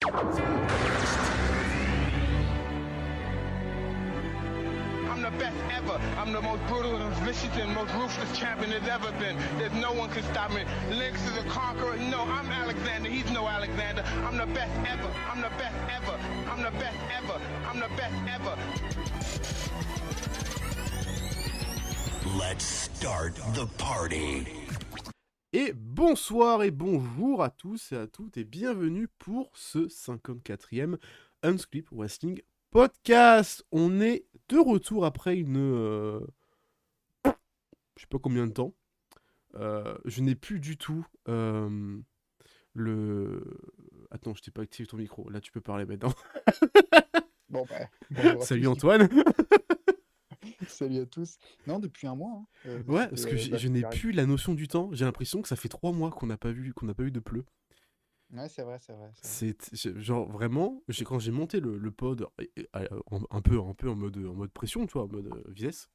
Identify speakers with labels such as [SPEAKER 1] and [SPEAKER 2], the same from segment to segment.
[SPEAKER 1] I'm the best ever. I'm the most brutal and vicious and most ruthless champion there's ever been. There's no one can stop me. Lynx is a conqueror. No, I'm Alexander. He's no Alexander. I'm the best ever. I'm the best ever. I'm the best ever. I'm the best ever.
[SPEAKER 2] Let's start the party.
[SPEAKER 3] Et bonsoir et bonjour à tous et à toutes et bienvenue pour ce 54e Unscript Wrestling Podcast. On est de retour après je sais pas combien de temps. Je n'ai plus du tout Attends, je t'ai pas activé ton micro. Là, tu peux parler maintenant.
[SPEAKER 4] Bon, bonjour à
[SPEAKER 3] Salut
[SPEAKER 4] tous.
[SPEAKER 3] Antoine.
[SPEAKER 4] Salut à tous. Non, depuis un mois.
[SPEAKER 3] Ouais, parce que je n'ai plus la notion du temps. J'ai l'impression que ça fait 3 mois qu'on n'a pas eu de pleu.
[SPEAKER 4] Ouais, c'est vrai.
[SPEAKER 3] Genre vraiment, quand j'ai monté le pod un peu en mode pression, tu vois, en mode vitesse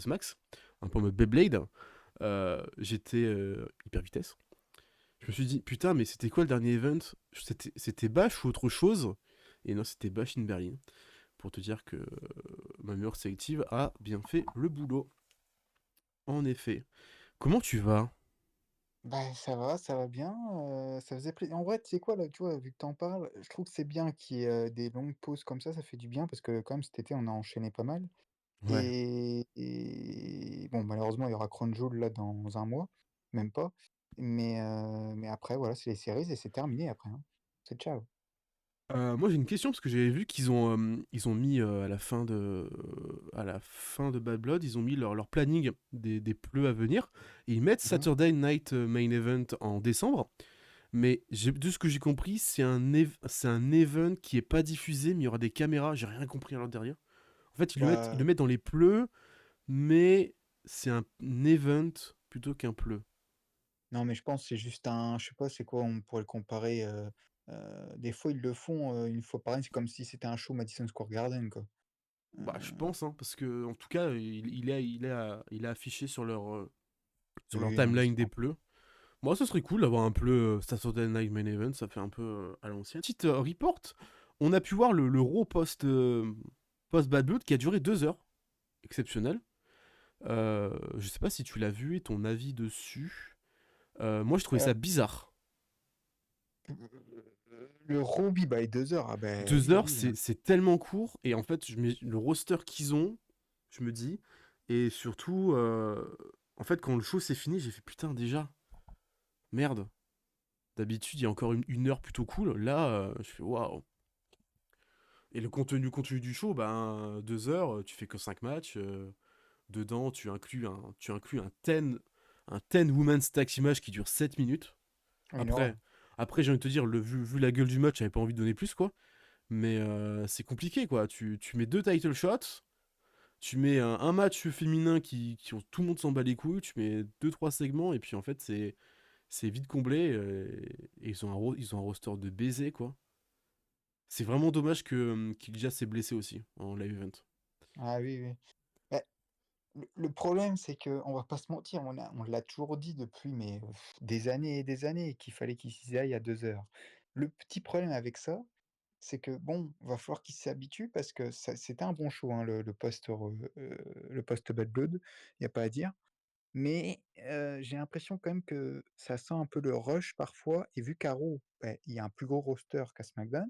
[SPEAKER 3] max, un peu en mode Beyblade, j'étais hyper vitesse. Je me suis dit putain, mais c'était quoi le dernier event? C'était Bash ou autre chose? Et non, c'était Bash in Berlin. Pour te dire que ma meilleure sélective a bien fait le boulot. En effet. Comment tu vas?
[SPEAKER 4] Bah, ça va bien. Ça faisait plaisir. En vrai, tu sais quoi, là, tu vois, vu que t'en parles, je trouve que c'est bien qu'il y ait des longues pauses comme ça fait du bien parce que, quand même, cet été, on a enchaîné pas mal.
[SPEAKER 3] Ouais.
[SPEAKER 4] Et bon, malheureusement, il y aura Crown Jewel là dans un mois, même pas. Mais après, voilà, c'est les séries et c'est terminé après, hein. C'est ciao.
[SPEAKER 3] Moi j'ai une question parce que j'avais vu qu'ils ont mis à la fin de Bad Blood, ils ont mis leur planning des pleux à venir et ils mettent
[SPEAKER 4] Mhm.
[SPEAKER 3] Saturday Night Main Event en décembre. Mais de ce que j'ai compris, c'est un event qui est pas diffusé, mais il y aura des caméras. J'ai rien compris à derrière. En fait, ils
[SPEAKER 4] Bah,
[SPEAKER 3] le mettent dans les pleux, mais c'est un event plutôt qu'un pleu.
[SPEAKER 4] non, mais je pense que c'est juste je sais pas, c'est quoi, on pourrait le comparer. Des fois, ils le font une fois par an, c'est comme si c'était un show Madison Square Garden, quoi.
[SPEAKER 3] Bah, je
[SPEAKER 4] Euh,
[SPEAKER 3] pense, hein, parce que en tout cas, il est affiché sur leur
[SPEAKER 4] oui, non, mais
[SPEAKER 3] timeline
[SPEAKER 4] c'est
[SPEAKER 3] des
[SPEAKER 4] bon.
[SPEAKER 3] pleux. Moi, ce serait cool d'avoir un pleu Saturday Night Main Event, ça fait un peu à l'ancienne. Petite report, on a pu voir le Raw post Bad Blood qui a duré 2 heures. Exceptionnel. Je sais pas si tu l'as vu et ton avis dessus. Moi, je trouvais ça
[SPEAKER 4] Alors,
[SPEAKER 3] bizarre.
[SPEAKER 4] le Robbie by 2 heures, ah ben
[SPEAKER 3] 2
[SPEAKER 4] oui,
[SPEAKER 3] heures,
[SPEAKER 4] oui, hein.
[SPEAKER 3] c'est tellement court. Et en fait, le roster qu'ils ont, je me dis. Et surtout, en fait, quand le show s'est fini, j'ai fait putain, déjà. Merde. D'habitude, il y a encore une heure plutôt cool. Là, je fais waouh. Et le contenu du show, ben, 2 heures, tu fais que 5 matchs. Dedans, tu inclus un 10 Women's Tag Team match qui dure 7 minutes.
[SPEAKER 4] Une
[SPEAKER 3] Après,
[SPEAKER 4] horreur.
[SPEAKER 3] après j'ai envie de te dire, vu la gueule du match, j'avais pas envie de donner plus, quoi. Mais c'est compliqué, quoi. Tu mets 2 title shots, tu mets un match féminin tout le monde s'en bat les couilles, tu mets 2-3 segments, et puis en fait, c'est vite comblé. Et ils ont un roster de baisers, quoi. C'est vraiment dommage qu'Ilja s'est blessé aussi en live event.
[SPEAKER 4] Ah oui, oui. Bah, le problème, c'est que on va pas se mentir, on l'a toujours dit depuis des années et des années qu'il fallait qu'ils s'y aillent à 2 heures. Le petit problème avec ça, c'est que bon, va falloir qu'ils s'habituent parce que c'était un bon show, hein, le post Bad Blood, il y a pas à dire. Mais j'ai l'impression quand même que ça sent un peu le rush parfois et vu qu'à Raw, il y a un plus gros roster qu'à SmackDown,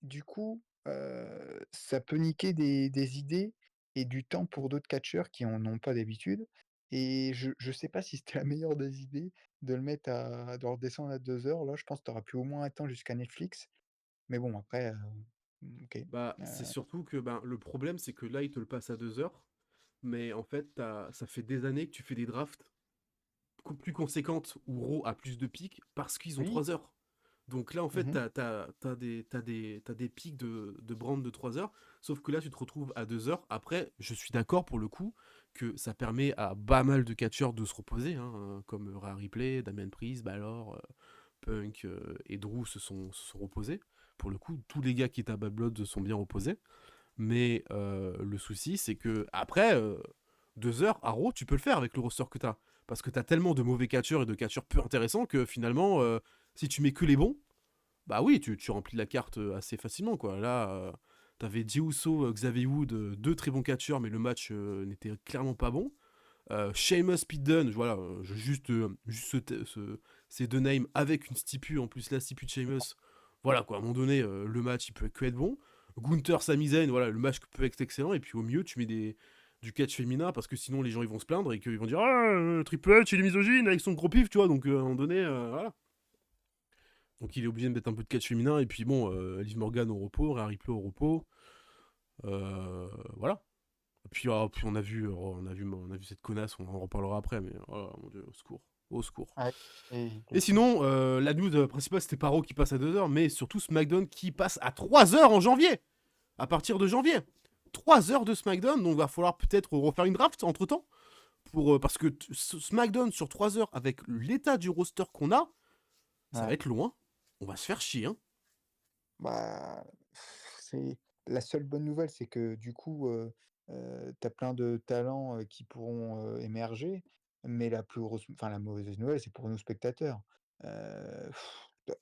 [SPEAKER 4] du coup, ça peut niquer des idées et du temps pour d'autres catcheurs qui en ont pas d'habitude et je sais pas si c'était la meilleure des idées de le redescendre à 2 heures. Là, je pense que tu aurais pu au moins attendre jusqu'à Netflix. Mais bon après, OK.
[SPEAKER 3] Bah,
[SPEAKER 4] Heu,
[SPEAKER 3] c'est surtout que ben, le problème, c'est que là, il te le passe à 2 heures. Mais en fait, ça fait des années que tu fais des drafts plus conséquentes où Raw a plus de pics parce qu'ils ont
[SPEAKER 4] oui.
[SPEAKER 3] 3 heures. Donc là, en fait,
[SPEAKER 4] Mmh.
[SPEAKER 3] t'as des pics de brand de 3 heures. Sauf que là, tu te retrouves à 2 heures. Après, je suis d'accord pour le coup que ça permet à pas mal de catcheurs de se reposer, hein, comme Rhea Ripley, Damian Priest, Balor, Punk et Drew se sont reposés. Pour le coup, tous les gars qui étaient à Bad Blood se sont bien reposés. Mais le souci, c'est que après 2 heures à Raw, tu peux le faire avec le roster que t'as. Parce que t'as tellement de mauvais catcheurs et de catcheurs peu intéressants que finalement, si tu mets que les bons, Bah oui, tu remplis la carte assez facilement, quoi. Là, t'avais Jey Uso, Xavier Wood, deux très bons catcheurs, mais le match n'était clairement pas bon. Sheamus, Pete Dunne, voilà, juste ces deux names avec une stipu, en plus la stipu de Sheamus. Voilà, quoi, à un moment donné, le match, il peut que être bon. Gunther, Sami Zayn, voilà, le match peut être excellent. Et puis au milieu, tu mets du catch féminin, parce que sinon les gens ils vont se plaindre et qu'ils vont dire ah, Triple H il est misogyne avec son gros pif, tu vois. Donc à un moment donné, voilà. Donc il est obligé de mettre un peu de catch féminin. Et puis bon, Liv Morgan au repos, Rhea Ripley au repos. Voilà. Puis on a vu cette connasse, on en reparlera après, mais oh mon dieu, au secours. Au secours.
[SPEAKER 4] Ouais,
[SPEAKER 3] Et sinon, la news principale, c'était Paro qui passe à 2h, mais surtout SmackDown qui passe à 3h en janvier. À partir de janvier. 3 heures de SmackDown, donc va falloir peut-être refaire une draft entre temps. Parce que SmackDown sur 3 heures, avec l'état du roster qu'on a, ça va
[SPEAKER 4] ouais.
[SPEAKER 3] être loin. On va se faire chier, hein.
[SPEAKER 4] Bah, c'est la seule bonne nouvelle, c'est que du coup, tu plein de talents, qui pourront, émerger, mais la mauvaise nouvelle, c'est pour nous spectateurs. Heu,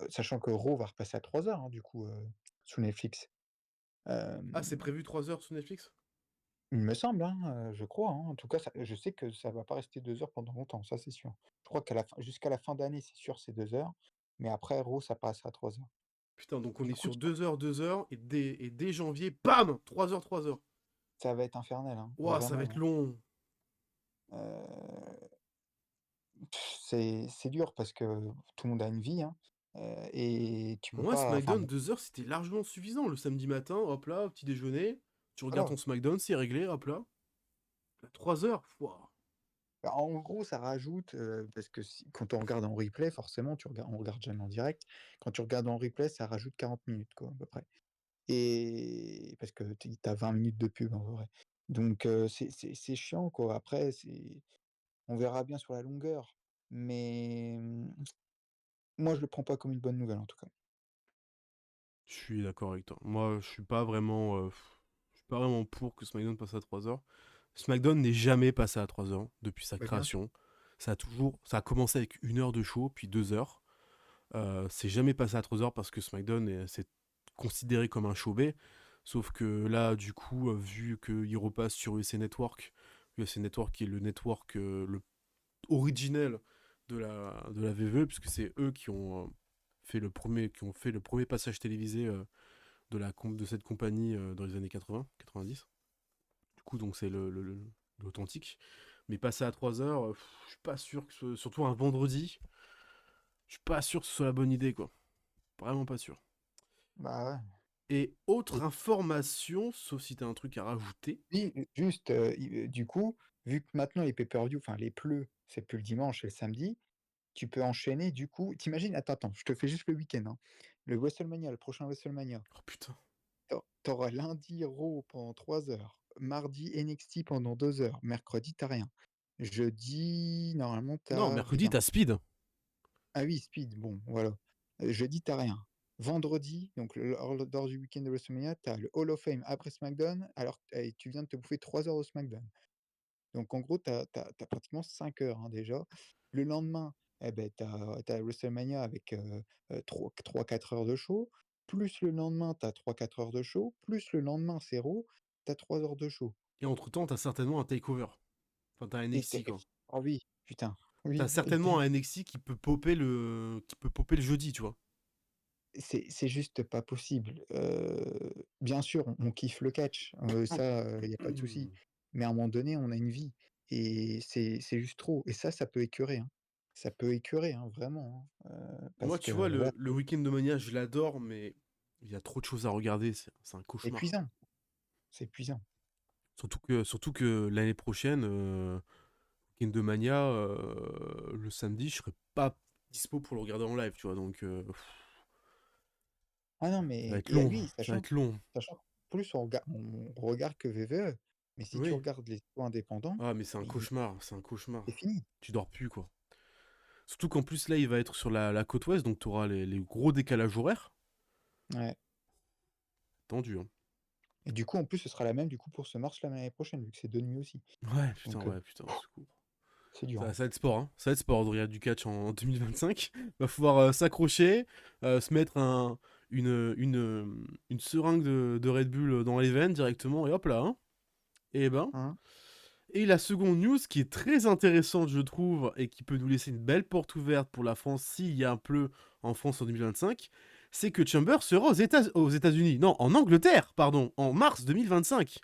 [SPEAKER 4] Sachant que Raw va repasser à 3 heures, hein, du coup, sous Netflix.
[SPEAKER 3] Ah, c'est
[SPEAKER 4] Hem,
[SPEAKER 3] prévu 3 heures sur Netflix?
[SPEAKER 4] il me semble, hein, je crois, hein. En tout cas, je sais que ça va pas rester 2 heures pendant longtemps, ça c'est sûr. Je crois jusqu'à la fin d'année, c'est sûr, c'est 2 heures, mais après Raw, ça passe à 3 heures.
[SPEAKER 3] Putain, donc on
[SPEAKER 4] Du
[SPEAKER 3] est
[SPEAKER 4] coup,
[SPEAKER 3] sur 2 heures, et dès janvier, bam 3 heures, 3 heures.
[SPEAKER 4] ça va être infernal, hein,
[SPEAKER 3] Ouah, ça va être
[SPEAKER 4] vraiment,
[SPEAKER 3] long.
[SPEAKER 4] hein. C'est dur parce que tout le monde a une vie, hein, et tu peux
[SPEAKER 3] Moi,
[SPEAKER 4] pas enfin,
[SPEAKER 3] SmackDown, 2 heures, c'était largement suffisant. Le samedi matin, hop là, petit déjeuner. Tu regardes
[SPEAKER 4] voilà.
[SPEAKER 3] ton SmackDown, c'est réglé, hop là. 3 heures, ouah.
[SPEAKER 4] Bah, en gros, ça rajoute, parce que quand on regarde en replay, forcément, on regarde jamais en direct. Quand tu regardes en replay, ça rajoute 40 minutes, quoi, à peu près, et parce que tu as 20 minutes de pub, en vrai. Donc c'est chiant, quoi. Après, on verra bien sur la longueur, mais moi, je le prends pas comme une bonne nouvelle, en tout cas.
[SPEAKER 3] Je suis d'accord avec toi. Moi, je suis pas vraiment pour que SmackDown passe à 3 heures. SmackDown n'est jamais passé à 3 heures depuis sa
[SPEAKER 4] Bah, bien sûr.
[SPEAKER 3] création. Ça a commencé avec 1 heure de show, puis 2 heures. C'est jamais passé à 3 heures parce que SmackDown c'est considéré comme un show B. Sauf que là, du coup, vu qu'il repasse sur USA Network qui est le network le originel de la VVE, puisque c'est eux qui ont fait le premier passage télévisé de cette compagnie dans les années 80, 90. Du coup, donc c'est l'authentique. Mais passer à 3 heures, je suis pas sûr surtout un vendredi, je suis pas sûr que ce soit la bonne idée, quoi. Vraiment pas sûr.
[SPEAKER 4] Bah,
[SPEAKER 3] Et autre
[SPEAKER 4] ouais.
[SPEAKER 3] information, sauf si t'as un truc à rajouter.
[SPEAKER 4] Oui, juste, du coup, vu que maintenant les pay-per-view, enfin les pleux, c'est plus le dimanche, et le samedi, tu peux enchaîner du coup attends, je te fais juste le week-end, hein. Le WrestleMania, le prochain WrestleMania,
[SPEAKER 3] Oh putain.
[SPEAKER 4] tu lundi Raw pendant 3 heures, mardi NXT pendant 2 heures, mercredi, t'as rien. Jeudi, normalement,
[SPEAKER 3] Non,
[SPEAKER 4] t'as
[SPEAKER 3] mercredi,
[SPEAKER 4] rien.
[SPEAKER 3] t'as Speed.
[SPEAKER 4] Ah oui, Speed, bon, voilà. Jeudi, t'as rien. Vendredi, donc lors du week-end de WrestleMania, t'as le Hall of Fame après SmackDown, alors et tu viens de te bouffer 3 heures de SmackDown. Donc en gros, tu as pratiquement 5 heures, hein, déjà. Le lendemain, eh beh, tu as WrestleMania avec, 3-4 heures de show, plus le lendemain, tu as 3-4 heures de show, plus le lendemain, c'est Raw, tu as 3 heures de show,
[SPEAKER 3] Et entre-temps, t'as certainement un takeover. Enfin, t'as un
[SPEAKER 4] et
[SPEAKER 3] NXT, quoi.
[SPEAKER 4] ah oui, putain,
[SPEAKER 3] T'as
[SPEAKER 4] oui,
[SPEAKER 3] certainement un NXT qui peut popper le jeudi, tu vois.
[SPEAKER 4] c'est juste pas possible. Bien sûr, on kiffe le catch, ça, il y a pas de souci, mais à un moment donné, on a une vie, et c'est juste trop, et ça peut écœurer, hein. Ça peut écœurer, hein, vraiment, hein,
[SPEAKER 3] Moi,
[SPEAKER 4] parce
[SPEAKER 3] tu
[SPEAKER 4] que
[SPEAKER 3] vois,
[SPEAKER 4] voilà,
[SPEAKER 3] le week-end de Mania, je l'adore, mais il y a trop de choses à regarder. C'est un
[SPEAKER 4] c'est
[SPEAKER 3] cauchemar.
[SPEAKER 4] épuisant, c'est épuisant.
[SPEAKER 3] Surtout que l'année prochaine, week-end de Mania, le samedi, je serai pas dispo pour le regarder en live, tu vois. Donc,
[SPEAKER 4] Ah non,
[SPEAKER 3] ça va
[SPEAKER 4] mais
[SPEAKER 3] être
[SPEAKER 4] et
[SPEAKER 3] long.
[SPEAKER 4] oui,
[SPEAKER 3] Ça va être long.
[SPEAKER 4] sachant qu'en plus on regarde que VVE, mais si tu
[SPEAKER 3] Oui.
[SPEAKER 4] regardes les shows indépendants,
[SPEAKER 3] Ah, mais c'est un
[SPEAKER 4] mais
[SPEAKER 3] cauchemar. C'est un cauchemar.
[SPEAKER 4] c'est fini.
[SPEAKER 3] Tu dors plus, quoi. Surtout qu'en plus, là, il va être sur la côte ouest, donc tu auras les gros décalages horaires.
[SPEAKER 4] Ouais,
[SPEAKER 3] Tendu, hein.
[SPEAKER 4] et du coup, en plus, ce sera la même, du coup, pour ce SummerSlam l'année prochaine, vu que c'est 2 nuits aussi.
[SPEAKER 3] Ouais, putain,
[SPEAKER 4] Donc
[SPEAKER 3] ouais, putain, au secours.
[SPEAKER 4] C'est dur, hein.
[SPEAKER 3] Ça va être sport, hein. Ça va être sport de regarder du catch en 2025. Va falloir s'accrocher, se mettre une seringue de Red Bull dans les veines directement, et hop là, hein. Et ben.
[SPEAKER 4] Hein.
[SPEAKER 3] Et la seconde news qui est très intéressante, je trouve, et qui peut nous laisser une belle porte ouverte pour la France s'il y a un pleu en France en 2025, c'est que Chamber sera aux États-Unis. Non, en Angleterre, pardon, en mars 2025.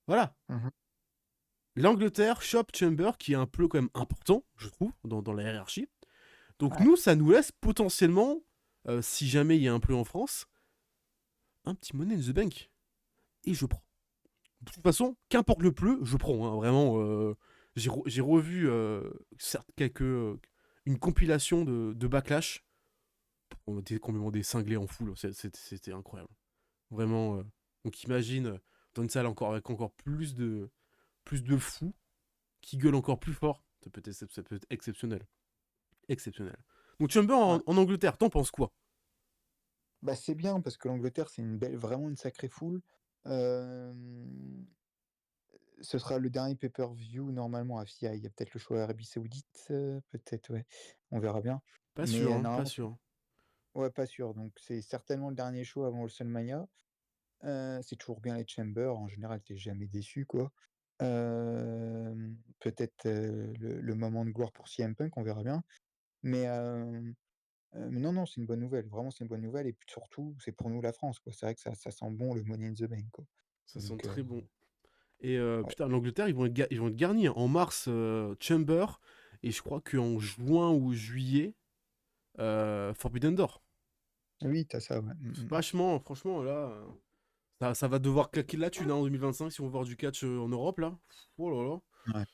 [SPEAKER 3] Voilà.
[SPEAKER 4] Mhm.
[SPEAKER 3] L'Angleterre chope Chamber, qui est un pleu quand même important, je trouve, dans la hiérarchie. Donc
[SPEAKER 4] Ouais.
[SPEAKER 3] nous, ça nous laisse potentiellement, si jamais il y a un pleu en France, un petit Money in the Bank. Et je prends. De toute façon, qu'importe le pleu, je prends. Hein, vraiment, j'ai revu certes une compilation de Backlash. On était complètement des cinglés en foule. C'était incroyable. Vraiment. Donc imagine dans une salle avec encore plus de fous qui gueulent encore plus fort. Ça peut être exceptionnel. Exceptionnel. Donc Chamber
[SPEAKER 4] Ouais.
[SPEAKER 3] en Angleterre, t'en penses quoi?
[SPEAKER 4] Bah, c'est bien parce que l'Angleterre, c'est vraiment une sacrée foule. Euh, Ce sera le dernier pay-per-view normalement à FIA. Il y a peut-être le choix Arabie Saoudite, peut-être, ouais. On verra bien.
[SPEAKER 3] Pas
[SPEAKER 4] Mais
[SPEAKER 3] sûr, hein, pas
[SPEAKER 4] normalement,
[SPEAKER 3] sûr.
[SPEAKER 4] ouais, pas sûr. Donc c'est certainement le dernier show avant WrestleMania. C'est toujours bien les Chambers. En général, t'es jamais déçu, quoi. Peut-être le moment de gloire pour CM Punk, on verra bien. Mais, mais non, non, c'est une bonne nouvelle. Vraiment, c'est une bonne nouvelle. Et puis surtout, c'est pour nous la France, quoi. C'est vrai que ça sent bon le Money in the Bank, quoi.
[SPEAKER 3] Ça sent
[SPEAKER 4] Donc,
[SPEAKER 3] très bon. Et
[SPEAKER 4] ouais.
[SPEAKER 3] putain, l'Angleterre, ils vont être garnis, hein. En mars, Chamber. Et je crois qu'en juin ou juillet, Forbidden Door.
[SPEAKER 4] Oui, t'as ça, ouais.
[SPEAKER 3] Vachement, franchement, là, ça va devoir claquer de la thune hein, en 2025 si on veut voir du catch en Europe, là. Oh là là.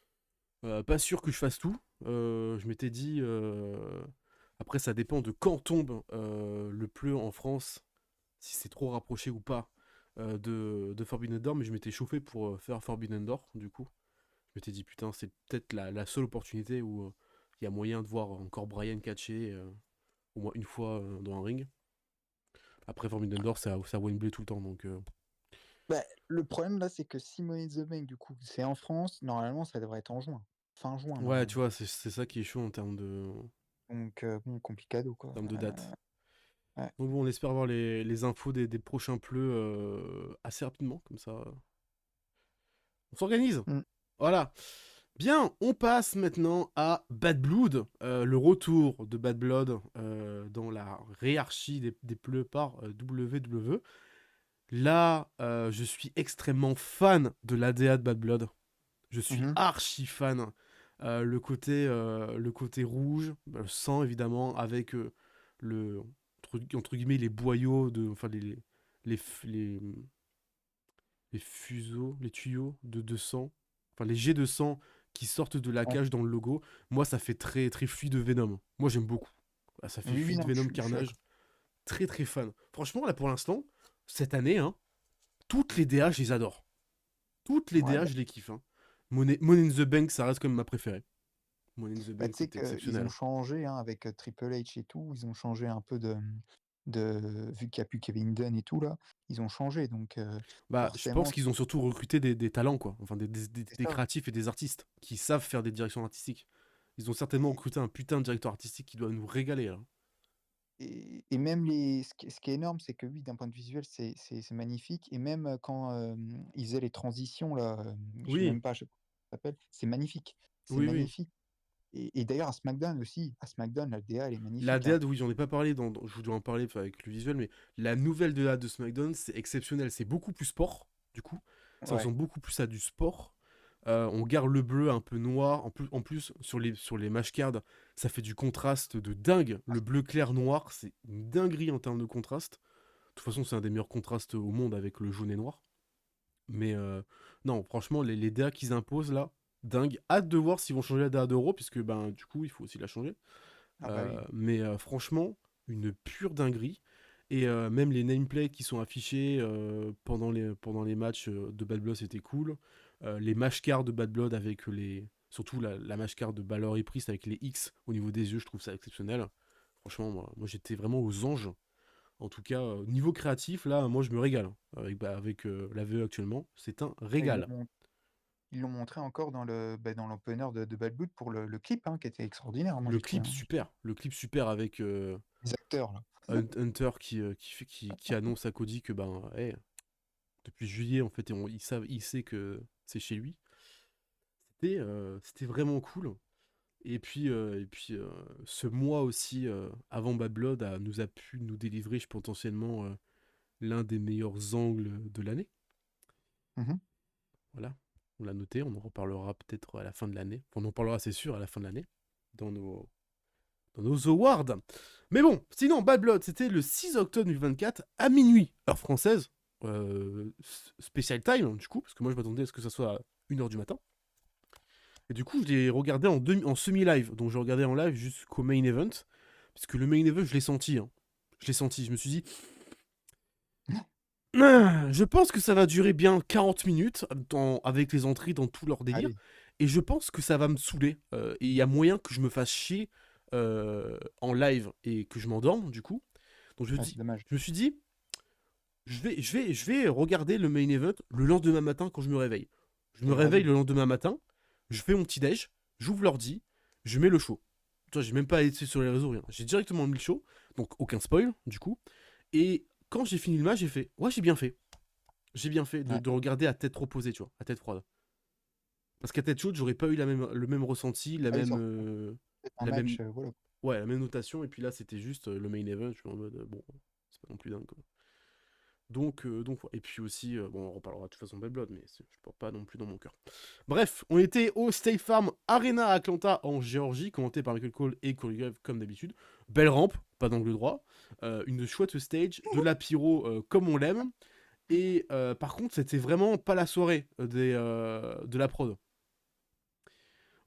[SPEAKER 4] Ouais.
[SPEAKER 3] Pas sûr que je fasse tout. Je m'étais dit. Après, ça dépend de quand tombe le pleu en France, si c'est trop rapproché ou pas de Forbidden Door. Mais je m'étais chauffé pour faire Forbidden Door, du coup. Je m'étais dit, putain, c'est peut-être la seule opportunité où il y a moyen de voir encore Brian catcher au moins une fois dans un ring. Après, Forbidden Door, c'est à Wembley tout le temps, donc.
[SPEAKER 4] Bah, le problème là, c'est que si Money in the Bank, du coup, c'est en France, normalement, ça devrait être en juin. Fin juin,
[SPEAKER 3] Ouais, tu
[SPEAKER 4] normalement.
[SPEAKER 3] vois, c'est ça qui est chaud
[SPEAKER 4] Donc, bon, complicado,
[SPEAKER 3] en
[SPEAKER 4] quoi.
[SPEAKER 3] termes de date.
[SPEAKER 4] Ouais.
[SPEAKER 3] Donc bon, on espère avoir les infos des prochains pleux assez rapidement, comme ça. On s'organise.
[SPEAKER 4] Mm.
[SPEAKER 3] Voilà. Bien, on passe maintenant à Bad Blood, le retour de Bad Blood dans la hiérarchie des pleux par WWE. Là, je suis extrêmement fan de l'ADA de Bad Blood. Je suis
[SPEAKER 4] Mhm.
[SPEAKER 3] archi fan. Le côté rouge, le sang évidemment, avec entre guillemets les boyaux, enfin les, f- les fuseaux, les tuyaux de sang, enfin les jets de sang qui sortent de la
[SPEAKER 4] Ouais.
[SPEAKER 3] cage dans le logo. Moi, ça fait très, très fluide Venom. Moi, j'aime beaucoup. Ah, ça fait
[SPEAKER 4] Oui, oui,
[SPEAKER 3] fluide
[SPEAKER 4] non,
[SPEAKER 3] Venom
[SPEAKER 4] je suis
[SPEAKER 3] Carnage.
[SPEAKER 4] d'accord.
[SPEAKER 3] Très, très fan. Franchement, là, pour l'instant, cette année, hein, toutes les DA, je les adore. Toutes les
[SPEAKER 4] Ouais,
[SPEAKER 3] DA,
[SPEAKER 4] bah,
[SPEAKER 3] je les kiffe. Hein. Money in the Bank, ça reste quand même ma préférée. Money in the
[SPEAKER 4] bah,
[SPEAKER 3] Bank,
[SPEAKER 4] tu sais
[SPEAKER 3] c'était
[SPEAKER 4] qu'ils ont
[SPEAKER 3] exceptionnel.
[SPEAKER 4] changé hein, avec Triple H et tout, ils ont changé un peu vu qu'il n'y a plus Kevin Dunn et tout là, ils ont changé donc
[SPEAKER 3] Bah, je pense
[SPEAKER 4] forcément
[SPEAKER 3] qu'ils ont surtout recruté des talents, quoi. Enfin,
[SPEAKER 4] c'est
[SPEAKER 3] des
[SPEAKER 4] ça.
[SPEAKER 3] créatifs et des artistes qui savent faire des directions artistiques. Ils ont certainement
[SPEAKER 4] Et,
[SPEAKER 3] recruté un putain de directeur artistique qui doit nous régaler, là.
[SPEAKER 4] et même ce qui est énorme, c'est que oui, d'un point de vue visuel, c'est magnifique. Et même quand ils faisaient les transitions là, je sais
[SPEAKER 3] Oui,
[SPEAKER 4] même pas, je sais pas comment ça s'appelle, c'est magnifique. C'est
[SPEAKER 3] oui, oui.
[SPEAKER 4] magnifique. Et d'ailleurs à SmackDown aussi, à SmackDown, la DA elle est
[SPEAKER 3] La
[SPEAKER 4] magnifique, hein.
[SPEAKER 3] DA, oui, j'en ai pas parlé, je dois en parler avec le visuel, mais la nouvelle DA de SmackDown, c'est exceptionnel. C'est beaucoup plus sport, du coup. Ça
[SPEAKER 4] Ouais.
[SPEAKER 3] ressemble beaucoup plus à du sport. On garde le bleu un peu noir. En plus sur les match cards, ça fait du contraste de dingue. Le bleu clair noir, c'est une dinguerie en termes de contraste. De toute façon, c'est un des meilleurs contrastes au monde avec le jaune et noir. Mais non, franchement, les DA qu'ils imposent là, dingue. Hâte de voir s'ils vont changer la DA d'Euro, puisque ben, du coup, il faut aussi la changer.
[SPEAKER 4] Ah bah oui.
[SPEAKER 3] Mais franchement, une pure dinguerie. Et même les nameplays qui sont affichés pendant les matchs de Bad Blood, c'était cool. Les match cards de Bad Blood avec surtout la match card de Balor et Priest avec les X au niveau des yeux, je trouve ça exceptionnel. Franchement, moi j'étais vraiment aux anges. En tout cas, niveau créatif, là, moi je me régale. Avec la VE actuellement, c'est un
[SPEAKER 4] Et
[SPEAKER 3] régal.
[SPEAKER 4] ils l'ont montré encore dans l'opener de Bad Blood pour le clip, hein, qui était extraordinaire, moi
[SPEAKER 3] Le
[SPEAKER 4] j'ai trouvé,
[SPEAKER 3] clip
[SPEAKER 4] hein.
[SPEAKER 3] super. Le clip super avec
[SPEAKER 4] Les acteurs là.
[SPEAKER 3] Hunter qui annonce à Cody que ben, hey, depuis juillet en fait, il sait que c'est chez lui. C'était vraiment cool. Et puis, ce mois aussi, avant Bad Blood, nous a pu nous délivrer potentiellement l'un des meilleurs angles de l'année.
[SPEAKER 4] Mhm.
[SPEAKER 3] Voilà, on l'a noté, on en reparlera peut-être à la fin de l'année. Enfin, on en parlera, c'est sûr, à la fin de l'année, dans nos awards. Mais bon, sinon, Bad Blood, c'était le 6 octobre 2024, à minuit, heure française, spécial time, du coup, parce que moi je m'attendais à ce que ça soit à 1h du matin. Et du coup, je l'ai regardé en semi-live. Donc, je regardais en live jusqu'au main event. Parce que le main event, je l'ai senti. Hein. Je l'ai senti. Je me suis dit, je pense que ça va durer bien 40 minutes avec les entrées dans tout leur délire.
[SPEAKER 4] Allez,
[SPEAKER 3] Et je pense que ça va me saouler. Et il y a moyen que je me fasse chier en live et que je m'endorme, du coup. Donc,
[SPEAKER 4] c'est dommage.
[SPEAKER 3] je me suis dit, je vais regarder le main event le lendemain matin quand je me réveille. Je me
[SPEAKER 4] Et
[SPEAKER 3] réveille
[SPEAKER 4] raison.
[SPEAKER 3] le lendemain matin, je fais mon petit déj, j'ouvre l'ordi, je mets le show. Toi, j'ai même pas été sur les réseaux, rien. J'ai directement mis le show, donc aucun spoil, du coup. Et quand j'ai fini le match, j'ai fait, ouais, j'ai bien fait. J'ai bien fait
[SPEAKER 4] Ouais.
[SPEAKER 3] de regarder à tête reposée, tu vois, à tête froide. Parce qu'à tête chaude, j'aurais pas eu le même ressenti,
[SPEAKER 4] Ah oui, ça aurait fait un
[SPEAKER 3] la même,
[SPEAKER 4] match, voilà.
[SPEAKER 3] ouais, la même notation. Et puis là, c'était juste le main event. Je suis en mode, bon, c'est pas non plus dingue, quoi. Donc, et puis aussi, bon, on reparlera de toute façon de Bad Blood, mais je porte pas non plus dans mon cœur. Bref, on était au State Farm Arena à Atlanta, en Géorgie, commenté par Michael Cole et Corey Graves, comme d'habitude. Belle rampe, pas d'angle droit, une chouette stage, de la pyro comme on l'aime. Et par contre, c'était vraiment pas la soirée de la prod.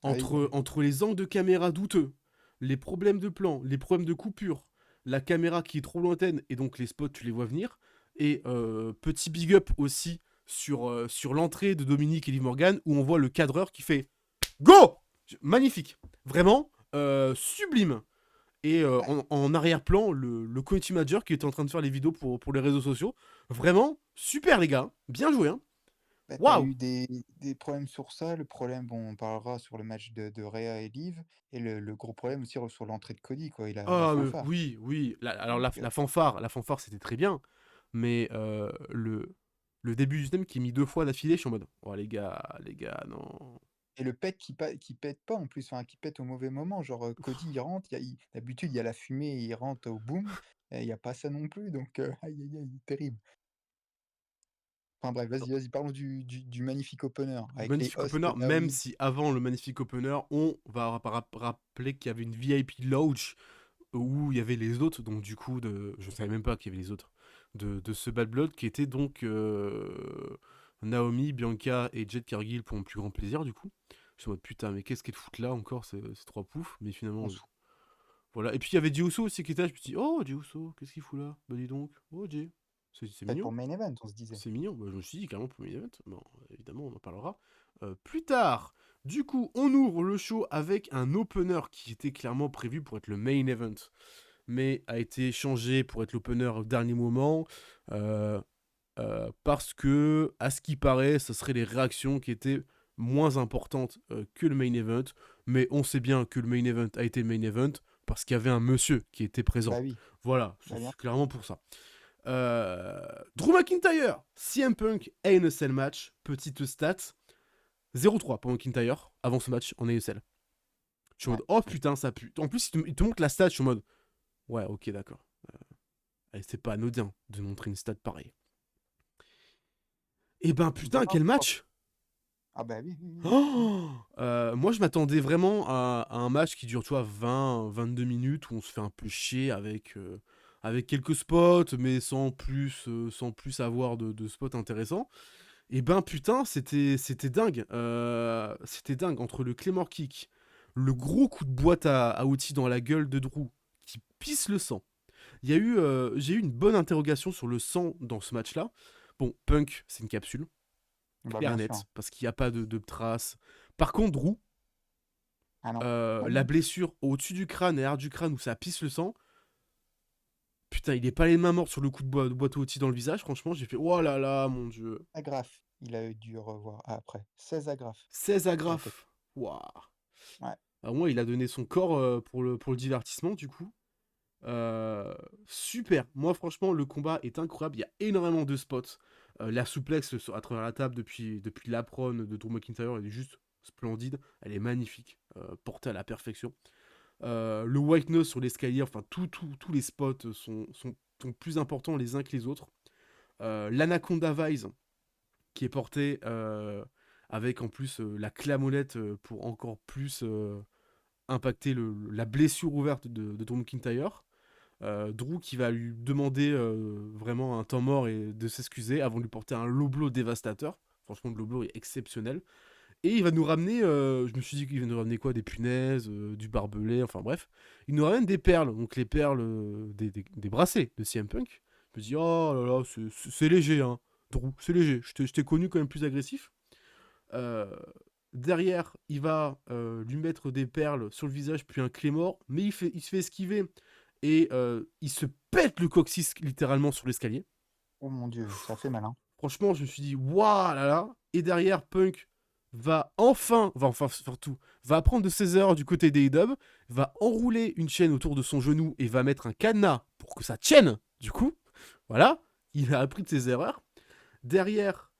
[SPEAKER 4] Ah oui, bah oui.
[SPEAKER 3] Entre les angles de caméra douteux, les problèmes de plan, les problèmes de coupure, la caméra qui est trop lointaine et donc les spots tu les vois venir. Et petit big up aussi sur l'entrée de Dominique et Liv Morgan où on voit le cadreur qui fait Go. Magnifique, vraiment sublime. Et en arrière-plan, le community manager qui était en train de faire les vidéos pour les réseaux sociaux. Vraiment super les gars, bien joué. Hein.
[SPEAKER 4] Bah, tu as
[SPEAKER 3] Waouh.
[SPEAKER 4] eu des problèmes sur ça. Le problème, bon, on parlera sur le match de Rhea et Liv. Et le gros problème aussi sur l'entrée de Cody, quoi, et la
[SPEAKER 3] Ah,
[SPEAKER 4] fanfare.
[SPEAKER 3] oui, oui. Alors
[SPEAKER 4] Donc,
[SPEAKER 3] la fanfare c'était très bien. Mais le début du thème qui est mis 2 fois d'affilée, je suis en mode, oh les gars, non.
[SPEAKER 4] et le pet qui pète pas en plus, enfin, qui pète au mauvais moment. Genre, Cody, il rentre, d'habitude, il y a la fumée, il rentre au boom. Et il n'y a pas ça non plus, donc aïe, aïe, aïe, terrible. Enfin bref, vas-y, parlons du magnifique opener
[SPEAKER 3] Du
[SPEAKER 4] avec les
[SPEAKER 3] magnifique
[SPEAKER 4] hosts
[SPEAKER 3] opener, même
[SPEAKER 4] Naomi.
[SPEAKER 3] si avant le magnifique opener, on va rappeler qu'il y avait une VIP lounge où il y avait les autres, donc du coup, je savais même pas qu'il y avait les autres, de ce Bad Blood qui était donc Naomi, Bianca et Jade Cargill pour mon plus grand plaisir, du coup. Je suis en mode putain, mais qu'est-ce qu'elle fout là encore, ces trois poufs, mais finalement,
[SPEAKER 4] On se
[SPEAKER 3] voilà. Et puis il y avait Diuso aussi qui était là, je me suis dit, oh Diuso, qu'est-ce qu'il fout là? Bah dis donc, oh Jay, c'est
[SPEAKER 4] peut-être pour
[SPEAKER 3] mignon.
[SPEAKER 4] le main event, on se disait.
[SPEAKER 3] C'est mignon, bah, je me suis dit carrément pour le main event. Bon, évidemment, on en parlera plus tard. Du coup, on ouvre le show avec un opener qui était clairement prévu pour être le main event, mais a été changé pour être l'opener au dernier moment, parce que, à ce qui paraît, ce seraient les réactions qui étaient moins importantes que le main event, mais on sait bien que le main event a été le main event parce qu'il y avait un monsieur qui était présent.
[SPEAKER 4] Bah oui,
[SPEAKER 3] Voilà,
[SPEAKER 4] bah bien.
[SPEAKER 3] c'est clairement pour ça. Drew McIntyre, CM Punk, ANSL match, petite stat, 0-3 pour McIntyre avant ce match en ASL. Je suis en
[SPEAKER 4] Ouais.
[SPEAKER 3] mode, oh putain, ça pue. En plus, il te montre la stat, je suis en mode, ouais, ok, d'accord. C'est pas anodin de montrer une stat pareille. Et ben putain,
[SPEAKER 4] Demain,
[SPEAKER 3] quel match!
[SPEAKER 4] ah bah oui, oui, oui.
[SPEAKER 3] Oh moi, je m'attendais vraiment à un match qui dure, tu vois, 20-22 minutes où on se fait un peu chier avec quelques spots, mais sans plus avoir de spots intéressants. Et ben putain, c'était dingue. C'était dingue entre le Claymore Kick, le gros coup de boîte à outils dans la gueule de Drew qui pisse le sang. J'ai eu une bonne interrogation sur le sang dans ce match-là. Bon, Punk, c'est une capsule,
[SPEAKER 4] Bah
[SPEAKER 3] clair et
[SPEAKER 4] bien sûr.
[SPEAKER 3] net, parce qu'il n'y a pas de traces. Par contre, Drew,
[SPEAKER 4] Ah non. Ah
[SPEAKER 3] la
[SPEAKER 4] non.
[SPEAKER 3] blessure au-dessus du crâne et l'arrière du crâne où ça pisse le sang, putain, il est pas les mains mortes sur le coup de boîte à outils dans le visage. Franchement, j'ai fait, oh là là, mon dieu.
[SPEAKER 4] Pas grave. il a dû revoir après. 16 agrafes
[SPEAKER 3] 16
[SPEAKER 4] sur la tête.
[SPEAKER 3] agrafes. Waouh.
[SPEAKER 4] Ouais.
[SPEAKER 3] Au moins, il a donné son corps pour le divertissement, du coup. Super. Moi, franchement, le combat est incroyable. Il y a énormément de spots. La souplesse à travers la table depuis l'apron de Drew McIntyre, elle est juste splendide. Elle est magnifique. Portée à la perfection. Le white nose sur l'escalier, enfin, tous les spots sont plus importants les uns que les autres. L'Anaconda Vise, qui est porté avec en plus la clamolette pour encore plus impacter la blessure ouverte de Drew McIntyre. Drew qui va lui demander vraiment un temps mort et de s'excuser avant de lui porter un low blow dévastateur. Franchement, le low blow est exceptionnel. Et il va nous ramener, je me suis dit qu'il va nous ramener quoi, des punaises, du barbelé, enfin bref. Il nous ramène des perles, donc les perles des bracelets de CM Punk. Je me dis, oh là là, c'est léger, hein, Drew, c'est léger. Je t'ai connu quand même plus agressif. Euh, Derrière, il va lui mettre des perles sur le visage, puis un Claymore, mais il se fait esquiver et il se pète le coccyx littéralement sur l'escalier.
[SPEAKER 4] Oh mon Dieu, ça fait mal, hein.
[SPEAKER 3] Franchement, je me suis dit, waouh là là. Et derrière, Punk va enfin surtout, va apprendre de ses erreurs du côté des dubs, va enrouler une chaîne autour de son genou et va mettre un cadenas pour que ça tienne. Du coup, voilà, il a appris de ses erreurs. Derrière,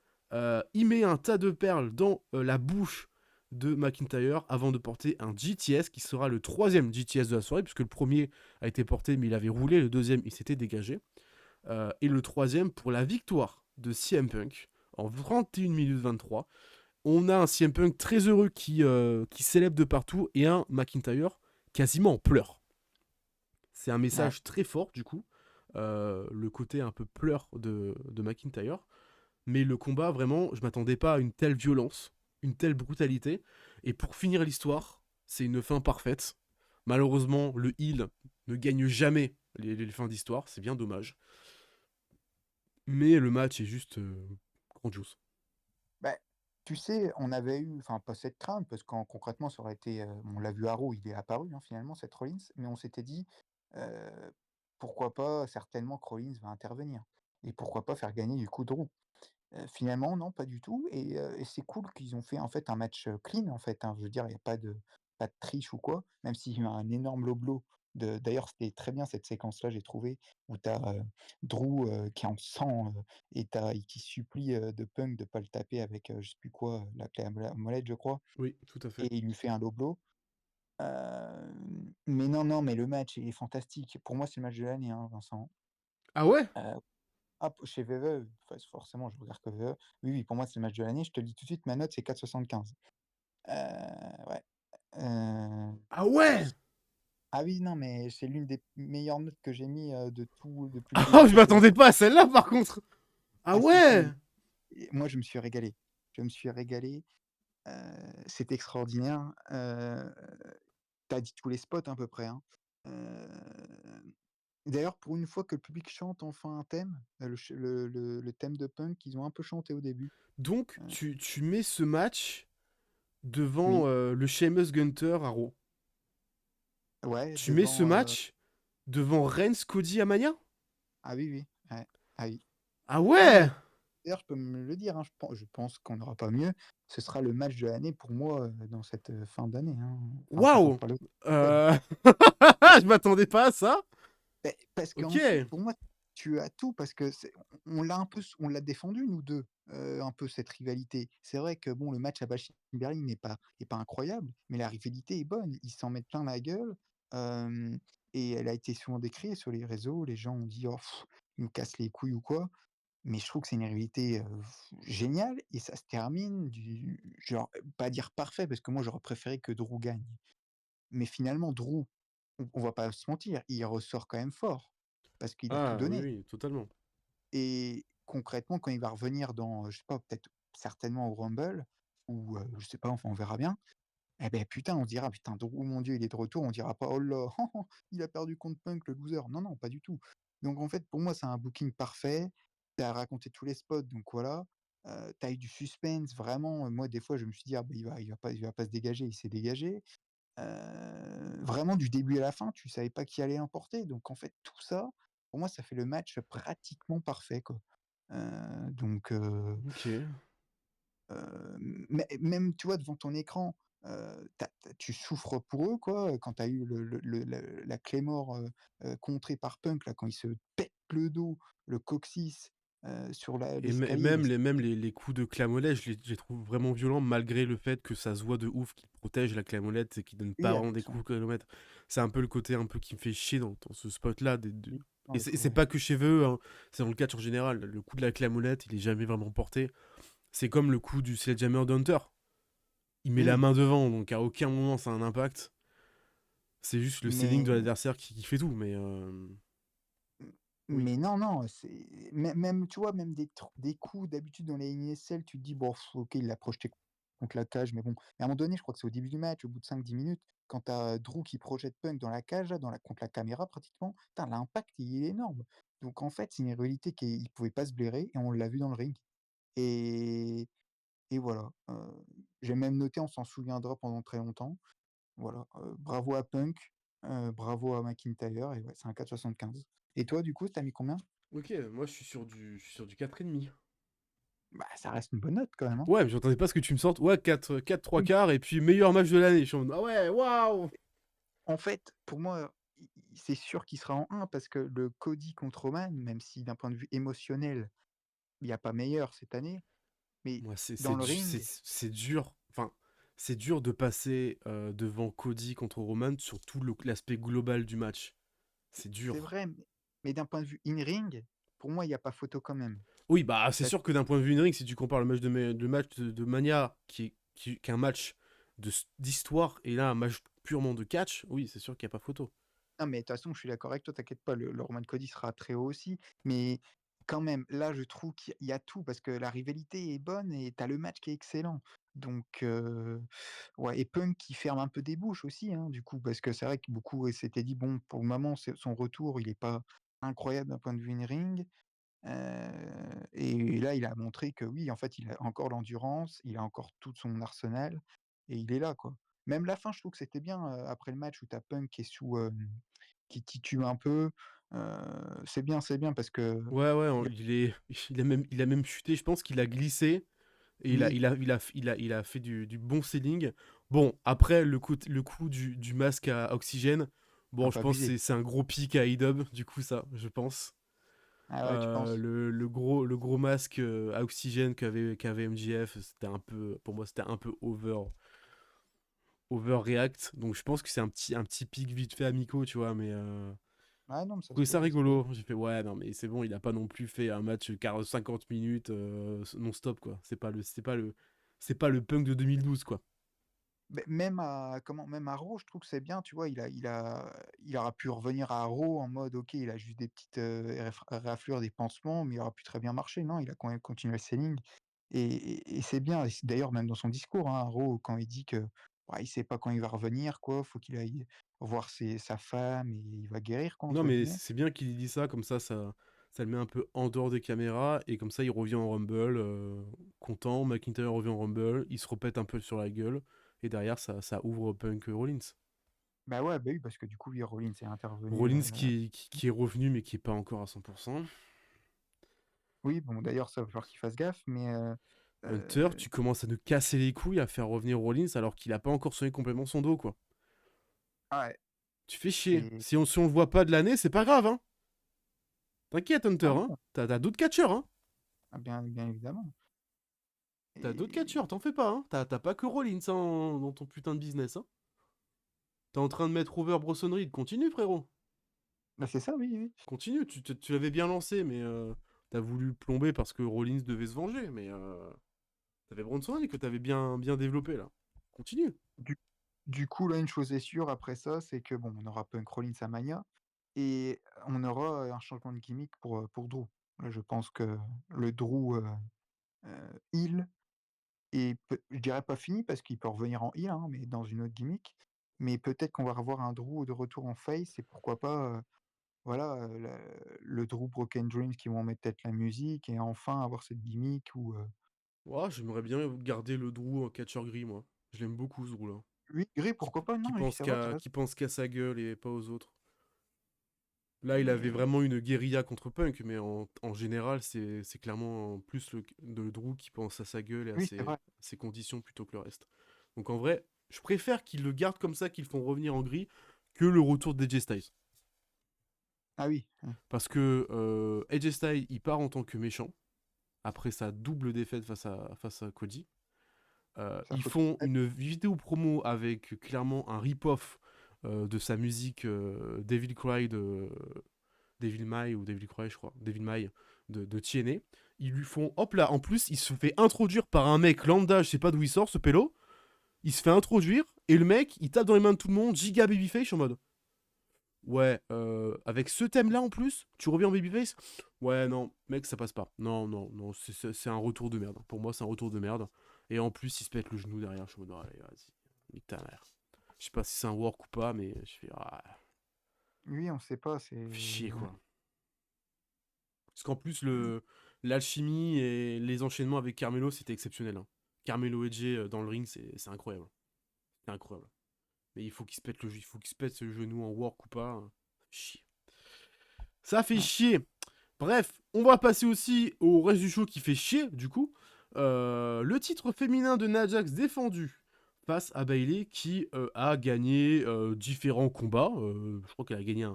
[SPEAKER 3] il met un tas de perles dans la bouche de McIntyre avant de porter un GTS qui sera le troisième GTS de la soirée, puisque le premier a été porté mais il avait roulé, le deuxième il s'était dégagé. Et le troisième pour la victoire de CM Punk en 31 minutes 23. On a un CM Punk très heureux qui célèbre de partout et un McIntyre quasiment en pleurs. C'est un
[SPEAKER 4] Ouais.
[SPEAKER 3] message très fort du coup, le côté un peu pleur de McIntyre. Mais le combat, vraiment, je m'attendais pas à une telle violence, une telle brutalité. Et pour finir l'histoire, c'est une fin parfaite. Malheureusement, le heel ne gagne jamais les fins d'histoire, c'est bien dommage. Mais le match est juste grandiose.
[SPEAKER 4] Bah, tu sais, on avait eu, enfin pas cette crainte, parce qu'en concrètement, ça aurait été, on l'a vu à Raw, il est apparu hein, finalement, Seth Rollins, mais on s'était dit, euh, pourquoi pas, certainement que Rollins va intervenir. Et pourquoi pas faire gagner du coup Drew. Finalement, non, pas du tout. Et c'est cool qu'ils ont fait en fait un match clean, en fait, hein. Je veux dire, il n'y a pas de triche ou quoi, même s'il y a eu un énorme low blow. D'ailleurs, c'était très bien cette séquence-là, j'ai trouvé, où tu as Drew qui est en sang et qui supplie de Punk de pas le taper avec je sais plus quoi, la clé à molette, je crois,
[SPEAKER 3] Oui, tout à fait.
[SPEAKER 4] et il lui fait un low blow. Mais non, non, mais le match est fantastique. Pour moi, c'est le match de l'année, hein, Vincent.
[SPEAKER 3] Ah ouais.
[SPEAKER 4] Euh, chez VVE, forcément, je regarde que VVE. Oui, oui, pour moi, c'est le match de l'année. Je te le dis tout de suite, ma note, c'est 4,75. Ouais. Euh,
[SPEAKER 3] Ah ouais.
[SPEAKER 4] Ah oui, non, mais c'est l'une des meilleures notes que j'ai mis de tout depuis le
[SPEAKER 3] Ah,
[SPEAKER 4] début
[SPEAKER 3] je
[SPEAKER 4] de
[SPEAKER 3] m'attendais
[SPEAKER 4] l'émission.
[SPEAKER 3] pas à celle-là par contre. Ah
[SPEAKER 4] Ah si,
[SPEAKER 3] ouais.
[SPEAKER 4] si. Et moi, je me suis régalé. Je me suis régalé. C'est extraordinaire. T'as dit tous les spots à peu près, hein. Euh, D'ailleurs, pour une fois que le public chante enfin un thème, le thème de Punk, ils ont un peu chanté au début.
[SPEAKER 3] Donc,
[SPEAKER 4] Euh,
[SPEAKER 3] tu mets ce match devant
[SPEAKER 4] oui,
[SPEAKER 3] le Sheamus Gunter à Raw.
[SPEAKER 4] ouais,
[SPEAKER 3] Tu mets ce
[SPEAKER 4] devant.
[SPEAKER 3] match devant Reigns Cody à Mania.
[SPEAKER 4] Ah oui, oui. Ouais. Ah oui.
[SPEAKER 3] Ah
[SPEAKER 4] Non,
[SPEAKER 3] ouais.
[SPEAKER 4] mais d'ailleurs, je peux me le dire, hein, je pense qu'on n'aura pas mieux. Ce sera le match de l'année pour moi dans cette fin d'année, hein. Enfin, quand on
[SPEAKER 3] Waouh.
[SPEAKER 4] fera le pod.
[SPEAKER 3] Euh... je m'attendais pas à ça.
[SPEAKER 4] Parce
[SPEAKER 3] Ok.
[SPEAKER 4] qu'en fait, pour moi, tu as tout, parce que on l'a un peu, on l'a défendu, nous deux, un peu cette rivalité. C'est vrai que bon, le match à Bashing Berlin n'est pas incroyable, mais la rivalité est bonne. Ils s'en mettent plein la gueule. euh, et elle a été souvent décriée sur les réseaux. Les gens ont dit, oh, ils nous cassent les couilles ou quoi. Mais je trouve que c'est une rivalité, géniale, et ça se termine du genre, pas dire parfait parce que moi j'aurais préféré que Drew gagne. Mais finalement Drew, on va pas se mentir, il ressort quand même fort parce qu'il a tout
[SPEAKER 3] Ah oui,
[SPEAKER 4] donné.
[SPEAKER 3] oui, totalement.
[SPEAKER 4] Et concrètement, quand il va revenir dans, je sais pas, peut-être certainement au Rumble ou, je sais pas, enfin on verra bien. Eh beh, putain, on se dira: «Putain, Drew, mon Dieu, il est de retour». On dira pas: «Oh là, il a perdu contre Punk, le loser». Non, non, pas du tout. Donc en fait, pour moi, c'est un booking parfait. Tu as raconté tous les spots, donc voilà. Tu as eu du suspense, vraiment, moi, des fois, je me suis dit: «Ah bah, il va pas se dégager». Il s'est dégagé. Vraiment du début à la fin, tu savais pas qui allait l'emporter. Donc en fait, tout ça, pour moi, ça fait le match pratiquement parfait, quoi. Donc
[SPEAKER 3] Ok.
[SPEAKER 4] Même, tu vois, devant ton écran, tu souffres pour eux, quoi, quand tu as eu la Claymore, contrée par Punk, là, quand il se pète le dos, le coccyx, sur
[SPEAKER 3] Et
[SPEAKER 4] l'escalier,
[SPEAKER 3] même les coups de clamolette, je les trouve vraiment violents, malgré le fait que ça se voit de ouf qu'il protège la clamolette et qu'il donne pas
[SPEAKER 4] oui,
[SPEAKER 3] vraiment des
[SPEAKER 4] avec son
[SPEAKER 3] coups de clamolette. C'est un peu le côté un peu qui me fait chier dans ce spot-là.
[SPEAKER 4] oui, dans
[SPEAKER 3] Et
[SPEAKER 4] les
[SPEAKER 3] c'est
[SPEAKER 4] coups, ouais.
[SPEAKER 3] pas que chez eux, hein, c'est dans le catch en général. Le coup de la clamolette, il est jamais vraiment porté. C'est comme le coup du Sledgehammer d'Hunter. Il met la
[SPEAKER 4] Oui,
[SPEAKER 3] main devant, donc à aucun moment ça a un impact. C'est juste le selling de
[SPEAKER 4] mais
[SPEAKER 3] l'adversaire qui fait tout, mais oui.
[SPEAKER 4] mais non, non, même, tu vois, même des coups d'habitude dans les NSL, tu te dis: «Bon, OK, il l'a projeté contre la cage», mais bon. Et à un moment donné, je crois que c'est au début du match, au bout de 5-10 minutes, quand tu as Drew qui projette Punk dans la cage, là, contre la caméra pratiquement, putain, l'impact, il est énorme. Donc en fait, c'est une réalité qu'il pouvait pas se blairer et on l'a vu dans le ring. Et et voilà, j'ai même noté: «On s'en souviendra pendant très longtemps». Voilà, bravo à Punk, bravo à McIntyre et ouais, c'est un 4,75. Et toi, du coup, tu mis combien?
[SPEAKER 3] Ok, moi je suis sur du 4,5.
[SPEAKER 4] Bah, ça reste une bonne note quand même, hein?
[SPEAKER 3] Ouais, mais j'entendais pas ce que tu me sortes. Ouais, 4 3
[SPEAKER 4] Oui.
[SPEAKER 3] quarts, et puis meilleur match de l'année. Je suis en mode, ah ouais, waouh!
[SPEAKER 4] En fait, pour moi, i c'est sûr qu'il sera en 1 parce que le Cody contre Roman, même si d'un point de vue émotionnel, il y a pas meilleur cette année, mais
[SPEAKER 3] Moi,
[SPEAKER 4] dans le ring,
[SPEAKER 3] c'est dur. Enfin, c'est dur de passer devant Cody contre Roman sur tout l'aspect global du match. C'est
[SPEAKER 4] c'est
[SPEAKER 3] dur.
[SPEAKER 4] vrai, mais d'un point de vue in-ring, pour moi, il y a pas photo quand même.
[SPEAKER 3] Oui, bah, c'est
[SPEAKER 4] Parce
[SPEAKER 3] sûr que d'un point de vue in-ring, si tu compares le match de Mania, qui est un match d'histoire, et là, un match purement de catch, oui, c'est sûr qu'il n'y a pas photo.
[SPEAKER 4] Non, mais de toute façon, je suis d'accord avec toi, t'inquiète pas, le Roman Cody sera très haut aussi. Mais quand même, là, je trouve qu'il y a tout parce que la rivalité est bonne et t'as le match qui est excellent. Donc, ouais, et Punk qui ferme un peu des bouches aussi, hein, du coup, parce que c'est vrai que beaucoup s'étaient dit, bon, pour le moment, son retour, il est pas incroyable d'un point de vue in-ring. Et là, il a montré que oui, en fait, il a encore l'endurance, il a encore tout son arsenal et il est là, quoi. Même la fin, je trouve que c'était bien, après le match où tu as Punk qui est qui titube un peu, c'est bien parce que
[SPEAKER 3] Ouais, ouais,
[SPEAKER 4] il a
[SPEAKER 3] il a même chuté, je pense qu'il a glissé, et il a,
[SPEAKER 4] oui,
[SPEAKER 3] il a, il a, il a fait du bon selling. Bon, après, le coup du masque à oxygène, bon,
[SPEAKER 4] un
[SPEAKER 3] je
[SPEAKER 4] peu
[SPEAKER 3] pense que
[SPEAKER 4] abusé.
[SPEAKER 3] c'est un gros pic à Idub, du coup, ça, je pense.
[SPEAKER 4] Ah ouais, tu penses?
[SPEAKER 3] Le gros masque à oxygène qu'avait MJF, c'était un peu, pour moi, c'était un peu overreact. Donc je pense que c'est un petit pic vite fait amico, tu vois, mais
[SPEAKER 4] Ah non, mais
[SPEAKER 3] je trouvais ça
[SPEAKER 4] ça se peut.
[SPEAKER 3] rigolo. J'ai fait, ouais, non, mais c'est bon, il a pas non plus fait un match 50 minutes non-stop, quoi. C'est pas le Punk de 2012, quoi.
[SPEAKER 4] Même à même à Raw, je trouve que c'est bien, tu vois? Il aura pu revenir à Raw en mode OK, il a juste des petites, raflures, des pansements, mais il aura pu très bien marcher, non? Il a quand même continué le selling et c'est bien et c'est d'ailleurs même dans son discours, hein, à Raw, quand il dit que, bah, il sait pas quand il va revenir, quoi, faut qu'il aille voir sa femme et il va «guérir», quoi,
[SPEAKER 3] Non,
[SPEAKER 4] entre
[SPEAKER 3] mais
[SPEAKER 4] guillemets.
[SPEAKER 3] c'est bien qu'il ait dit ça, comme ça le met un peu en dehors des caméras, et comme ça il revient en Rumble, content. McIntyre revient en Rumble, il se repète un peu sur la gueule, et derrière ça ouvre Punk Rollins.
[SPEAKER 4] Bah, ouais, bah, oui, parce que du coup, oui, Rollins est intervenu,
[SPEAKER 3] Rollins qui est revenu, mais qui est pas encore à 100%.
[SPEAKER 4] oui, bon, d'ailleurs, ça va falloir qu'il fasse gaffe, mais
[SPEAKER 3] Hunter,
[SPEAKER 4] heu,
[SPEAKER 3] tu commences à nous casser les couilles à faire revenir Rollins alors qu'il a pas encore soigné complètement son dos, quoi.
[SPEAKER 4] ah ouais,
[SPEAKER 3] Tu fais chier.
[SPEAKER 4] c'est
[SPEAKER 3] Si on le voit pas de l'année, c'est pas grave, hein. T'inquiète, Hunter,
[SPEAKER 4] ah
[SPEAKER 3] hein.
[SPEAKER 4] non,
[SPEAKER 3] T'as d'autres catcheurs, hein.
[SPEAKER 4] bien évidemment.
[SPEAKER 3] T'as d'autres
[SPEAKER 4] Et
[SPEAKER 3] catcheurs, t'en fais pas, hein. T'as pas que Rollins, hein, dans ton putain de business, hein. T'es en train de mettre over Bronson Reed. Continue, frérot.
[SPEAKER 4] bah, c'est ça, oui, oui.
[SPEAKER 3] Continue. Tu l'avais bien lancé, mais t'as voulu le plomber parce que Rollins devait se venger. Mais t'avais Bronson Reed que t'avais bien, bien développé, là. Continue.
[SPEAKER 4] Du du coup, là, une chose est sûre après ça, c'est que, bon, on aura Punk Rollins à Mania et on aura, un changement de gimmick pour Drew. Là, je pense que le Drew, heel je dirais pas fini parce qu'il peut revenir en heel, hein, mais dans une autre gimmick. Mais peut-être qu'on va revoir un Drew de retour en face et pourquoi pas, voilà, le Drew Broken Dreams qui vont mettre peut-être la musique et enfin avoir cette gimmick où,
[SPEAKER 3] Ouah, j'aimerais bien garder le Drew en catcheur gris, moi. Je l'aime beaucoup, ce Drew-là.
[SPEAKER 4] oui, Gris,
[SPEAKER 3] Qui,
[SPEAKER 4] pourquoi pas?
[SPEAKER 3] qui
[SPEAKER 4] Non, oui,
[SPEAKER 3] pense
[SPEAKER 4] c'est vrai, tu
[SPEAKER 3] qu'à
[SPEAKER 4] as
[SPEAKER 3] qui pense qu'à sa gueule et pas aux autres. Là, il avait
[SPEAKER 4] Mais
[SPEAKER 3] vraiment une guérilla contre Punk, mais en général, c'est clairement plus le Drew qui pense à sa gueule et à
[SPEAKER 4] oui, c'est vrai.
[SPEAKER 3] ses conditions plutôt que le reste. Donc en vrai, je préfère qu'ils le gardent comme ça, qu'ils le font revenir en gris, que le retour d'AJ Styles.
[SPEAKER 4] Ah oui,
[SPEAKER 3] Parce que AJ Styles, il part en tant que méchant, après sa double défaite face à Cody.
[SPEAKER 4] sa
[SPEAKER 3] Ils
[SPEAKER 4] faute.
[SPEAKER 3] font une vidéo promo avec clairement un rip-off de sa musique Devil Cry de Devil May ou Devil Cry, je crois, Devil May de TNA. Ils lui font, hop là, en plus, il se fait introduire par un mec lambda, je sais pas d'où il sort ce pélo. Il se fait introduire et le mec, il tape dans les mains de tout le monde, giga babyface en mode. Ouais, avec ce thème-là en plus, tu reviens en babyface. Ouais, non, mec, ça passe pas. Non, non, non, c'est un retour de merde. Pour moi, c'est un retour de merde. Et en plus, il se pète le genou derrière. Je suis en mode, allez, vas-y, nique ta mère. Je sais pas si c'est un work ou pas, mais je fais, ah,
[SPEAKER 4] Oui, on sait pas, c'est
[SPEAKER 3] fais chier quoi. Parce qu'en plus, l'alchimie et les enchaînements avec Carmelo, c'était exceptionnel. Hein. Carmelo et Jay dans le ring, c'est incroyable. C'est incroyable. Mais il faut qu'il se pète il faut qu'il se pète ce genou en work ou pas. Hein. Chier. Ça fait
[SPEAKER 4] ouais.
[SPEAKER 3] chier. Bref, on va passer aussi au reste du show qui fait chier, du coup. Le titre féminin de Nia Jax défendu face à Bayley qui a gagné différents combats. Je crois qu'elle a gagné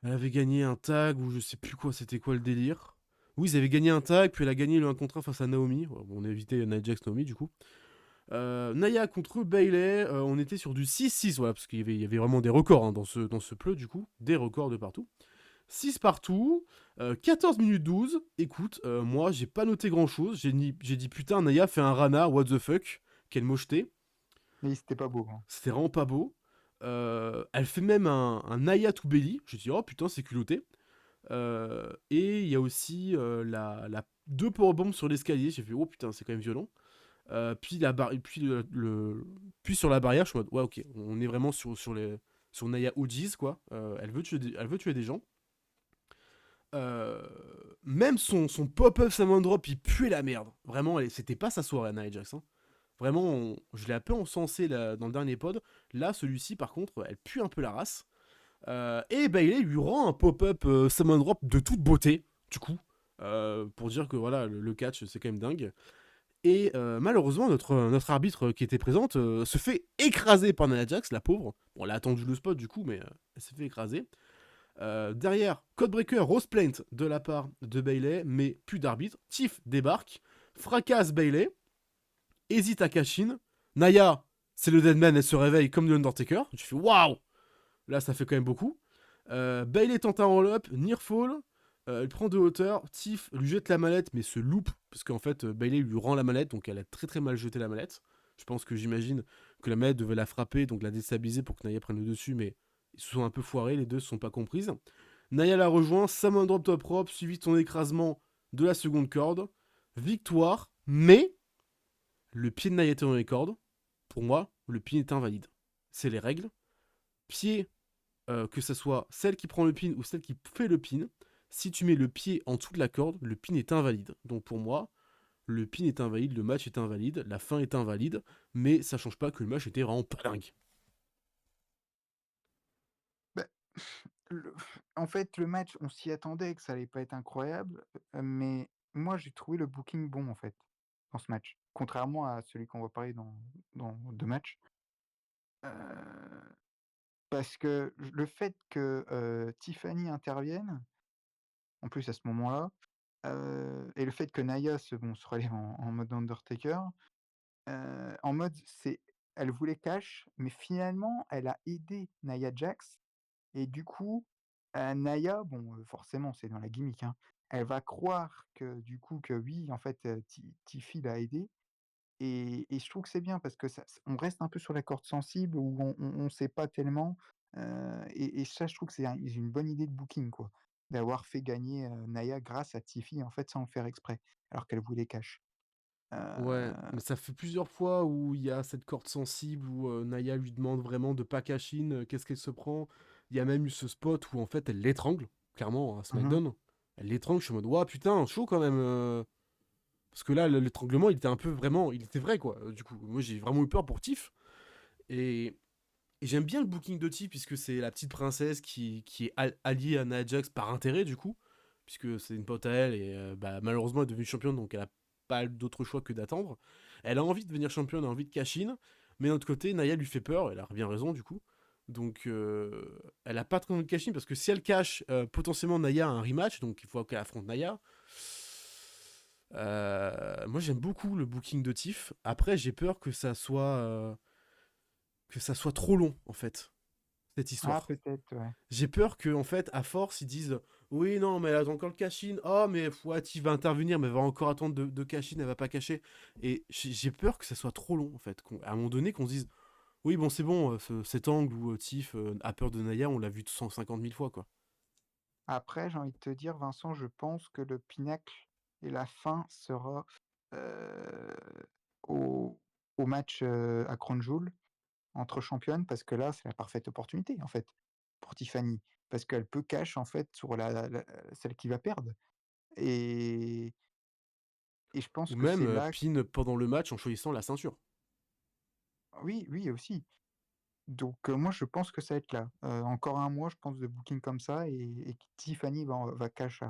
[SPEAKER 3] elle avait gagné un tag ou je sais plus quoi, c'était quoi le délire. Oui, ils avaient gagné un tag, puis elle a gagné le 1 contre 1 face à Naomi. Bon, on a évité Nia Jax Naomi du coup. Naya contre Bayley, on était sur du 6-6, voilà, parce qu'il y avait vraiment des records hein, dans ce pleu du coup, des records de partout. 6 partout, 14 minutes 12. Écoute, moi j'ai pas noté grand chose. J'ai dit putain, Naya fait un Rana, what the fuck, quelle mocheté.
[SPEAKER 4] Mais c'était pas beau. Hein.
[SPEAKER 3] C'était vraiment pas beau. Elle fait même un Naya to belly. J'ai dit oh putain, c'est culotté. Et il y a aussi la 2 powerbombs sur l'escalier. J'ai fait oh putain, c'est quand même violent. Puis puis sur la barrière, je suis en mode ouais ok, on est vraiment sur Naya OGs quoi. Elle veut tuer des gens. Euh, Même son pop-up Salmon Drop, il puait la merde. Vraiment, c'était pas sa soirée, Nia Jax. Hein. Vraiment, je l'ai un peu encensé dans le dernier pod. Là, celui-ci, par contre, elle pue un peu la race. Et Bayley lui rend un pop-up Salmon Drop de toute beauté, du coup. Pour dire que voilà, le catch, c'est quand même dingue. Et malheureusement, notre arbitre qui était présente se fait écraser par Nia Jax, la pauvre. Bon, elle a attendu le spot, du coup, mais elle s'est fait écraser. Derrière, Codebreaker, Rose Plaint de la part de Bayley, mais plus d'arbitre. Tiff débarque, fracasse Bayley, hésite à cash in. Naya, c'est le Deadman, elle se réveille comme de l'Undertaker. Tu fais waouh! Là, ça fait quand même beaucoup. Bayley tente un roll-up, near fall. Elle prend de hauteur. Tiff lui jette la mallette, mais se loupe, parce qu'en fait, Bayley lui rend la mallette, donc elle a très très mal jeté la mallette. Je pense que j'imagine que la mallette devait la frapper, donc la déstabiliser pour que Naya prenne le dessus, mais ils se sont un peu foirés, les deux se sont pas comprises. Naya la rejoint, Salmon Drop top rope, suivi de son écrasement de la seconde corde. Victoire, mais le pied de Naya était dans les cordes. Pour moi, le pin est invalide. C'est les règles. Pied, que ce soit celle qui prend le pin ou celle qui fait le pin, si tu mets le pied en dessous de la corde, le pin est invalide. Donc pour moi, le pin est invalide, le match est invalide, la fin est invalide, mais ça change pas que le match était vraiment pas dingue.
[SPEAKER 4] Bah, le- en fait, le match, on s'y attendait que ça allait pas être incroyable, mais moi j'ai trouvé le booking bon en fait dans ce match, contrairement à celui qu'on va parler dans deux matchs. Parce que le fait que Tiffany intervienne, en plus à ce moment-là, et le fait que Naya se relève en mode Undertaker, en mode elle voulait cash, mais finalement elle a aidé Nia Jax et du coup, Nia, bon, forcément c'est dans la gimmick, hein, elle va croire que du coup que oui, en fait, Tiffy l'a aidé et je trouve que c'est bien parce que on reste un peu sur la corde sensible où on sait pas tellement, et ça je trouve que c'est une bonne idée de booking quoi, d'avoir fait gagner, Nia grâce à Tiffy en fait sans le faire exprès, alors qu'elle voulait cash. Heu,
[SPEAKER 3] Ouais, mais ça fait plusieurs fois où il y a cette corde sensible où Naya lui demande vraiment de pas cash in, qu'est-ce qu'elle se prend. Il y a même eu ce spot où en fait elle l'étrangle, clairement à
[SPEAKER 4] mmh
[SPEAKER 3] SmackDown. Elle l'étrangle, je suis en mode, ouah putain, chaud quand même. Parce que là, l'étranglement, il était un peu vraiment, il était vrai quoi. Du coup, moi j'ai vraiment eu peur pour Tiff. Et Et j'aime bien le booking de Tiff, puisque c'est la petite princesse qui est alliée à Nia Jax par intérêt, du coup, puisque c'est une pote à elle, et bah, malheureusement, elle est devenue championne, donc elle a pas d'autre choix que d'attendre. Elle a envie de devenir championne, elle a envie de cash-in, mais d'un autre côté, Nia lui fait peur, elle a bien raison, du coup. Donc, elle a pas trop de cash-in, parce que si elle cash, potentiellement, Nia a un rematch, donc il faut qu'elle affronte Nia. Moi, j'aime beaucoup le booking de Tiff. Après, j'ai peur que ça soit trop long, en fait, cette
[SPEAKER 4] Ah,
[SPEAKER 3] histoire.
[SPEAKER 4] peut-être, ouais.
[SPEAKER 3] J'ai peur que, en fait, à force, ils disent oui, non, mais elle attend encore le cash-in. Oh, mais ouais, tu vas intervenir, mais elle va encore attendre de cash-in, elle va pas cacher. Et j'ai peur que ça soit trop long, en fait. À un moment donné, qu'on se dise oui, bon, c'est bon, cet angle où Tiff a peur de Naya, on l'a vu 150 000 fois, quoi.
[SPEAKER 4] Après, j'ai envie de te dire, Vincent, je pense que le pinacle et la fin sera euh, au, au match à Crown Jewel entre championnes, parce que là, c'est la parfaite opportunité, en fait, pour Tiffany. Parce qu'elle peut cash, en fait, sur celle qui va perdre. Et, et je pense
[SPEAKER 3] Ou
[SPEAKER 4] que
[SPEAKER 3] même
[SPEAKER 4] c'est là.
[SPEAKER 3] pin pendant le match en choisissant la ceinture.
[SPEAKER 4] Oui, oui, aussi. Donc, moi, je pense que ça va être là. Encore un mois, je pense, de booking comme ça, et Tiffany va cash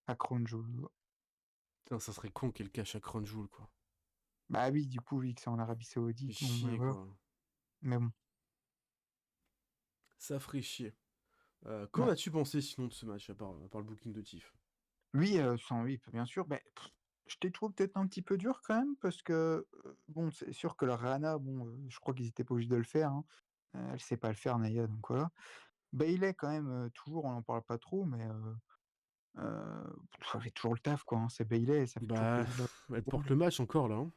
[SPEAKER 4] à Crown Jewel.
[SPEAKER 3] Putain, ça serait con qu'elle cache à Crown Jewel, quoi.
[SPEAKER 4] Bah oui, du coup, vu que c'est en Arabie
[SPEAKER 3] Fait
[SPEAKER 4] Saoudite, bon, bah
[SPEAKER 3] chier,
[SPEAKER 4] voilà.
[SPEAKER 3] quoi.
[SPEAKER 4] Mais bon,
[SPEAKER 3] Ça ferait chier. Qu'en
[SPEAKER 4] ouais.
[SPEAKER 3] as-tu pensé sinon de ce match, à part le booking de Tiff?
[SPEAKER 4] Lui, oui, bien sûr, bah, je t'ai trouvé peut-être un petit peu dur quand même, parce que, bon, c'est sûr que la Rana, bon, je crois qu'ils étaient pas obligés de le faire, hein. Elle sait pas le faire, Naya, donc voilà. Bayley, quand même, toujours, on en parle pas trop, mais ça fait toujours le taf, quoi, hein. C'est Bayley, ça fait toujours
[SPEAKER 3] Bah,
[SPEAKER 4] plaisir.
[SPEAKER 3] elle porte le match encore, là, hein.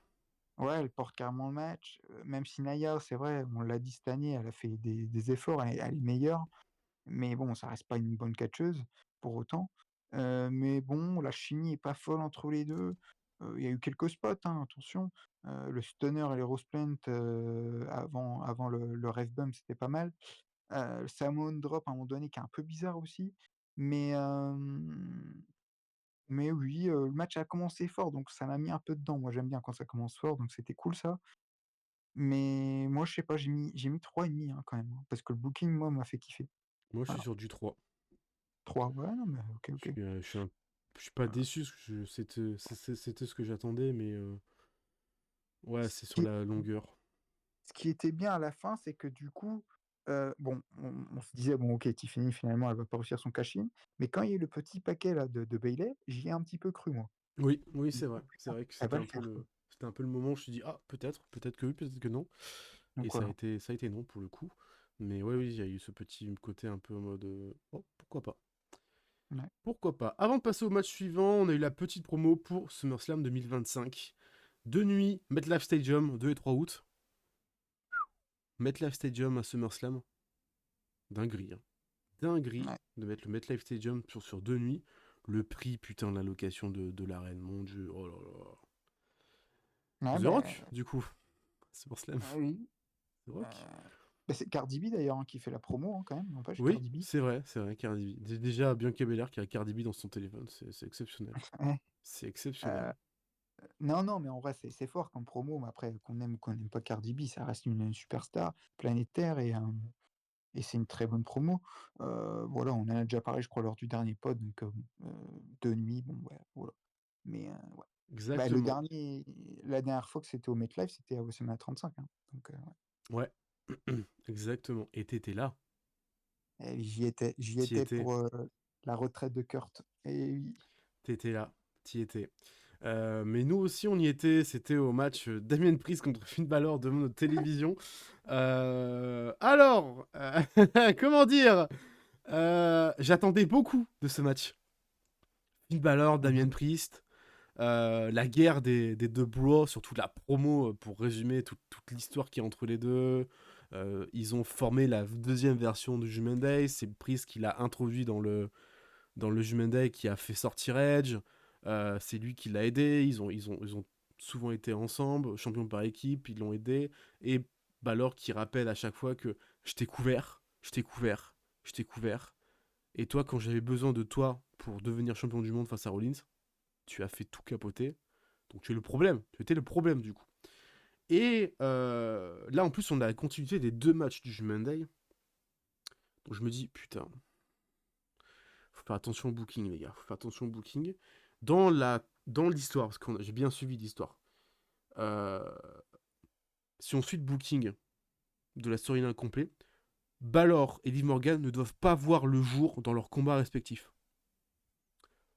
[SPEAKER 4] Ouais, elle porte carrément le match. Même si Naya, c'est vrai, on l'a dit cette année, elle a fait des efforts, elle est meilleure. Mais bon, ça reste pas une bonne catcheuse, pour autant. Mais bon, la chimie est pas folle entre les 2. Il y a eu quelques spots, hein, attention. Le stunner et les rose plant, avant le ref bump, c'était pas mal. Le Samoan drop à un moment donné qui est un peu bizarre aussi. Mais, mais oui, le match a commencé fort, donc ça m'a mis un peu dedans. Moi, j'aime bien quand ça commence fort, donc c'était cool ça. Mais moi, je sais pas, j'ai mis 3,5, hein, quand même, hein, parce que le booking, moi, m'a fait kiffer.
[SPEAKER 3] Moi, je suis
[SPEAKER 4] Voilà.
[SPEAKER 3] sur du 3.
[SPEAKER 4] 3, ouais, non, mais ok, ok.
[SPEAKER 3] Je suis pas déçu, parce que c'était ce que j'attendais, mais ouais,
[SPEAKER 4] Ce
[SPEAKER 3] c'est sur
[SPEAKER 4] qui,
[SPEAKER 3] la longueur.
[SPEAKER 4] ce qui était bien à la fin, c'est que du coup, bon, on se disait, bon, ok, Tiffany, finalement, elle va pas réussir son cash-in, mais quand il y a eu le petit paquet là de Bailey, j'y ai un petit peu cru, moi.
[SPEAKER 3] Oui, oui,
[SPEAKER 4] Je me
[SPEAKER 3] c'est
[SPEAKER 4] dis,
[SPEAKER 3] vrai.
[SPEAKER 4] oh,
[SPEAKER 3] C'est
[SPEAKER 4] putain,
[SPEAKER 3] vrai que
[SPEAKER 4] elle va le faire, quoi.
[SPEAKER 3] c'était un peu le moment où je me suis dit, ah, peut-être que oui, peut-être que non. Et
[SPEAKER 4] Donc voilà.
[SPEAKER 3] ça a été non pour le coup. Mais ouais, oui, il y a eu ce petit côté un peu en mode, oh, pourquoi pas.
[SPEAKER 4] Ouais.
[SPEAKER 3] Pourquoi pas. Avant de passer au match suivant, on a eu la petite promo pour SummerSlam 2025. Deux nuits, MetLife Stadium, 2 et 3 août. MetLife Stadium à SummerSlam. Dinguerie, hein. Dinguerie
[SPEAKER 4] Ouais.
[SPEAKER 3] de mettre le MetLife Stadium sur 2 nuits. Le prix, putain, de la location de l'arène, mon dieu. Oh là là.
[SPEAKER 4] Ouais,
[SPEAKER 3] The Rock, du coup. SummerSlam.
[SPEAKER 4] oui.
[SPEAKER 3] The
[SPEAKER 4] Euh,
[SPEAKER 3] Rock.
[SPEAKER 4] c'est Cardi B d'ailleurs, hein, qui fait la promo, hein, quand même, n'empêche,
[SPEAKER 3] Oui,
[SPEAKER 4] Cardi B.
[SPEAKER 3] c'est vrai, Cardi B. Déjà, Bianca Belair qui a Cardi B dans son téléphone, c'est exceptionnel.
[SPEAKER 4] Ouais.
[SPEAKER 3] C'est exceptionnel.
[SPEAKER 4] Euh, non, non, mais en vrai, c'est fort comme promo, mais après, qu'on aime ou qu'on n'aime pas Cardi B, ça reste une superstar planétaire, et c'est une très bonne promo. Voilà, on en a déjà parlé, je crois, lors du dernier pod, donc 2 nuits, bon, ouais, voilà. Mais ouais. Bah,
[SPEAKER 3] Exactement.
[SPEAKER 4] la dernière fois que c'était au MetLife, c'était à WrestleMania 35, hein, donc
[SPEAKER 3] Ouais. Exactement. Et t'étais là.
[SPEAKER 4] ouais. Et j'y
[SPEAKER 3] T'y
[SPEAKER 4] étais
[SPEAKER 3] étais.
[SPEAKER 4] pour la retraite de Kurt. Et oui.
[SPEAKER 3] T'étais là. T'y étais. Mais nous aussi, on y était. C'était au match Damien Priest contre Finn Balor devant notre télévision. Alors, comment dire? J'attendais beaucoup de ce match. Finn Balor, Damien
[SPEAKER 4] Mhm.
[SPEAKER 3] Priest. La guerre des deux bros, surtout la promo pour résumer toute l'histoire qui est entre les deux. Ils ont formé la deuxième version du Judgment Day. C'est Priest qui l'a introduit dans le Judgment Day qui a fait sortir Edge. C'est lui qui l'a aidé. Ils ont souvent été ensemble, champions par équipe, ils l'ont aidé. Et Balor qui rappelle à chaque fois que je t'ai couvert, je t'ai couvert, je t'ai couvert. Et toi, quand j'avais besoin de toi pour devenir champion du monde face à Rollins, tu as fait tout capoter. Donc tu es le problème. Tu étais le problème du coup. Et là, en plus, on a la continuité des 2 matchs du Judgment Day. Donc je me dis, putain, faut faire attention au booking, les gars. Faut faire attention au booking. Dans l'histoire, parce que j'ai bien suivi l'histoire. Euh, si on suit le booking de la storyline complet, Balor et Liv Morgan ne doivent pas voir le jour dans leurs combats respectifs.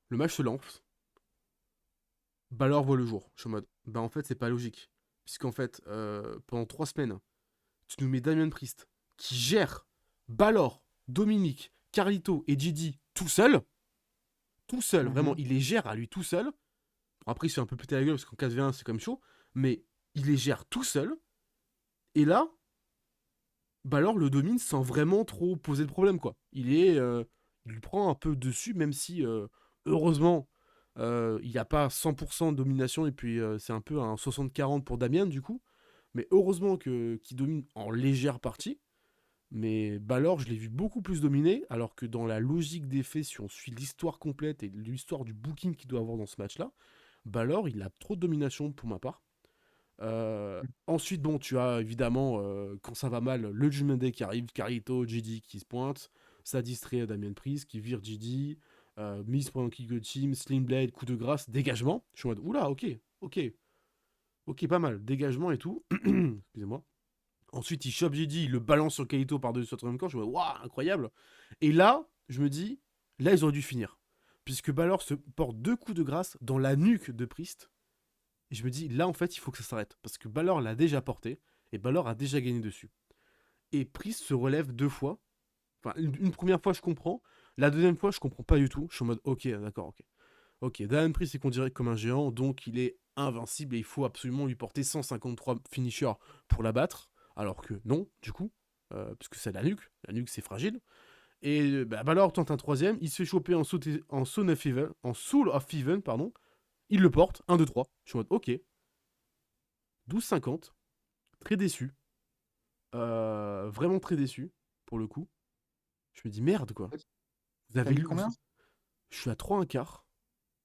[SPEAKER 3] Le match se lance. Balor voit le jour. Je suis en mode, bah en fait, c'est pas logique. Puisqu'en fait, pendant 3 semaines, tu nous mets Damien Priest, qui gère Balor, Dominique, Carlito et Didi tout seul. Tout seul, vraiment,
[SPEAKER 4] Mhm.
[SPEAKER 3] il les gère à lui tout seul. Bon, après, il se fait un peu péter la gueule parce qu'en 4v1, c'est comme chaud. Mais il les gère tout seul. Et là, Balor le domine sans vraiment trop poser de problème, quoi. Il lui prend un peu dessus, même si, heureusement, il n'y a pas 100% de domination. Et puis, c'est un peu un 60-40 pour Damien, du coup. Mais heureusement qu'il domine en légère partie. Mais Balor, je l'ai vu beaucoup plus dominer, alors que dans la logique des faits, si on suit l'histoire complète et l'histoire du booking qu'il doit avoir dans ce match-là, Balor, il a trop de domination pour ma part. Ensuite, bon, tu as évidemment, quand ça va mal, le Judgment Day qui arrive, Carlito, JD qui se pointe, ça distrait Damien Priest qui vire JD, mise pendant kick de team, Sling Blade, coup de grâce, dégagement. Je suis en mode, oula, ok, pas mal, dégagement et tout. Excusez-moi. Ensuite, il chope JD, il le balance sur Kaito par-dessus sur le troisième corps. Je me dis, waouh, incroyable. Et là, je me dis, là, ils auraient dû finir. Puisque Balor se porte 2 coups de grâce dans la nuque de Priest. Et je me dis, là, en fait, il faut que ça s'arrête. Parce que Balor l'a déjà porté. Et Balor a déjà gagné dessus. Et Priest se relève 2 fois. Enfin, une première fois, je comprends. La deuxième fois, je comprends pas du tout. Je suis en mode, ok, d'accord, ok. Ok, Damien Priest est considéré comme un géant, donc il est invincible et il faut absolument lui porter 153 finishers pour l'abattre. Alors que non, du coup, puisque c'est la nuque c'est fragile. Et bah, Balor tente un troisième, il se fait choper en Soul of Even, pardon. Il le porte, 1, 2, 3. Je suis en mode, ok, 12,50, très déçu. Vraiment très déçu, pour le coup. Je me dis, merde, quoi. Vous
[SPEAKER 4] T'as
[SPEAKER 3] avez
[SPEAKER 4] mis
[SPEAKER 3] lu.
[SPEAKER 4] combien?
[SPEAKER 3] Je suis à 3 un quart.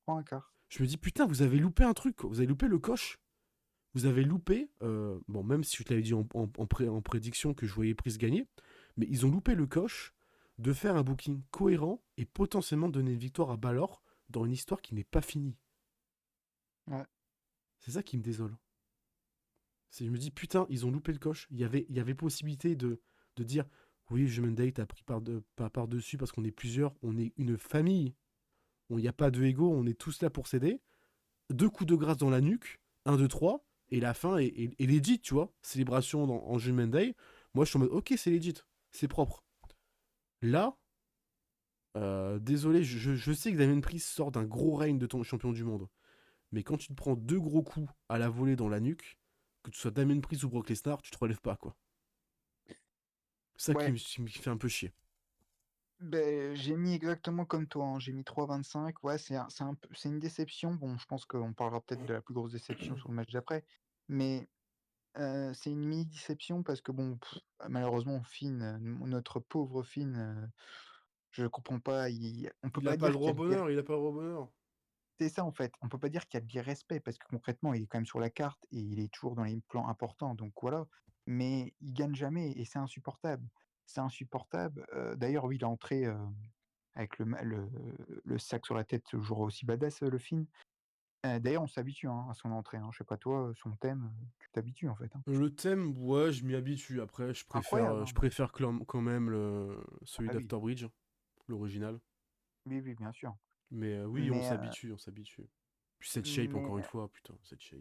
[SPEAKER 4] 3 1/4.
[SPEAKER 3] Je me dis, putain, vous avez loupé un truc, quoi. Vous avez loupé le coche. Vous avez loupé, bon, même si je te l'avais dit en prédiction que je voyais Prise gagner, mais ils ont loupé le coche de faire un booking cohérent et potentiellement donner une victoire à Balor dans une histoire qui n'est pas finie.
[SPEAKER 4] Ouais.
[SPEAKER 3] C'est ça qui me désole. Je me dis, putain, ils ont loupé le coche. Il y avait possibilité de dire, oui, Judgment Day a pris par-dessus parce qu'on est plusieurs, on est une famille. Il n'y a pas de ego, on est tous là pour s'aider. 2 coups de grâce dans la nuque, 1, 2, 3, et la fin est legit, tu vois. Célébration en Judgment Day. Moi, je suis en mode, ok, c'est legit, c'est propre. Là, désolé, je sais que Damien Priest sort d'un gros règne de ton champion du monde. Mais quand tu te prends 2 gros coups à la volée dans la nuque, que tu sois Damien Priest ou Brock Lesnar, tu te relèves pas, quoi. C'est ça
[SPEAKER 4] Ouais,
[SPEAKER 3] qui me fait un peu chier.
[SPEAKER 4] ben, j'ai mis exactement comme toi, hein. J'ai mis 3,25. Ouais, c'est une déception. Bon, je pense qu'on parlera peut-être de la plus grosse déception sur le match d'après. Mais c'est une mini-déception parce que, bon, malheureusement, Finn, notre pauvre Finn, je comprends pas. On peut
[SPEAKER 3] Il a
[SPEAKER 4] pas
[SPEAKER 3] pas le
[SPEAKER 4] dire
[SPEAKER 3] droit
[SPEAKER 4] qu'il
[SPEAKER 3] au
[SPEAKER 4] y a de
[SPEAKER 3] bonheur, il a pas le droit au bonheur.
[SPEAKER 4] C'est ça, en fait. On peut pas dire qu'il y a de l'irrespect parce que concrètement, il est quand même sur la carte et il est toujours dans les plans importants, donc voilà. Mais il gagne jamais et c'est insupportable. C'est insupportable. D'ailleurs, oui, il est entré, avec le sac sur la tête, toujours aussi badass, le film. D'ailleurs, on s'habitue, hein, à son entrée, hein. Je sais pas toi, son thème, tu t'habitues, en fait, hein.
[SPEAKER 3] Le thème, ouais, je m'y habitue. Après,
[SPEAKER 4] Incroyable,
[SPEAKER 3] je
[SPEAKER 4] hein.
[SPEAKER 3] préfère quand même
[SPEAKER 4] Ah
[SPEAKER 3] celui
[SPEAKER 4] bah oui.
[SPEAKER 3] d'After Bridge, l'original.
[SPEAKER 4] Oui, oui, bien sûr.
[SPEAKER 3] Mais oui, on
[SPEAKER 4] Mais,
[SPEAKER 3] s'habitue, on s'habitue. Puis cette shape, encore une
[SPEAKER 4] mais,
[SPEAKER 3] fois, putain, cette shape.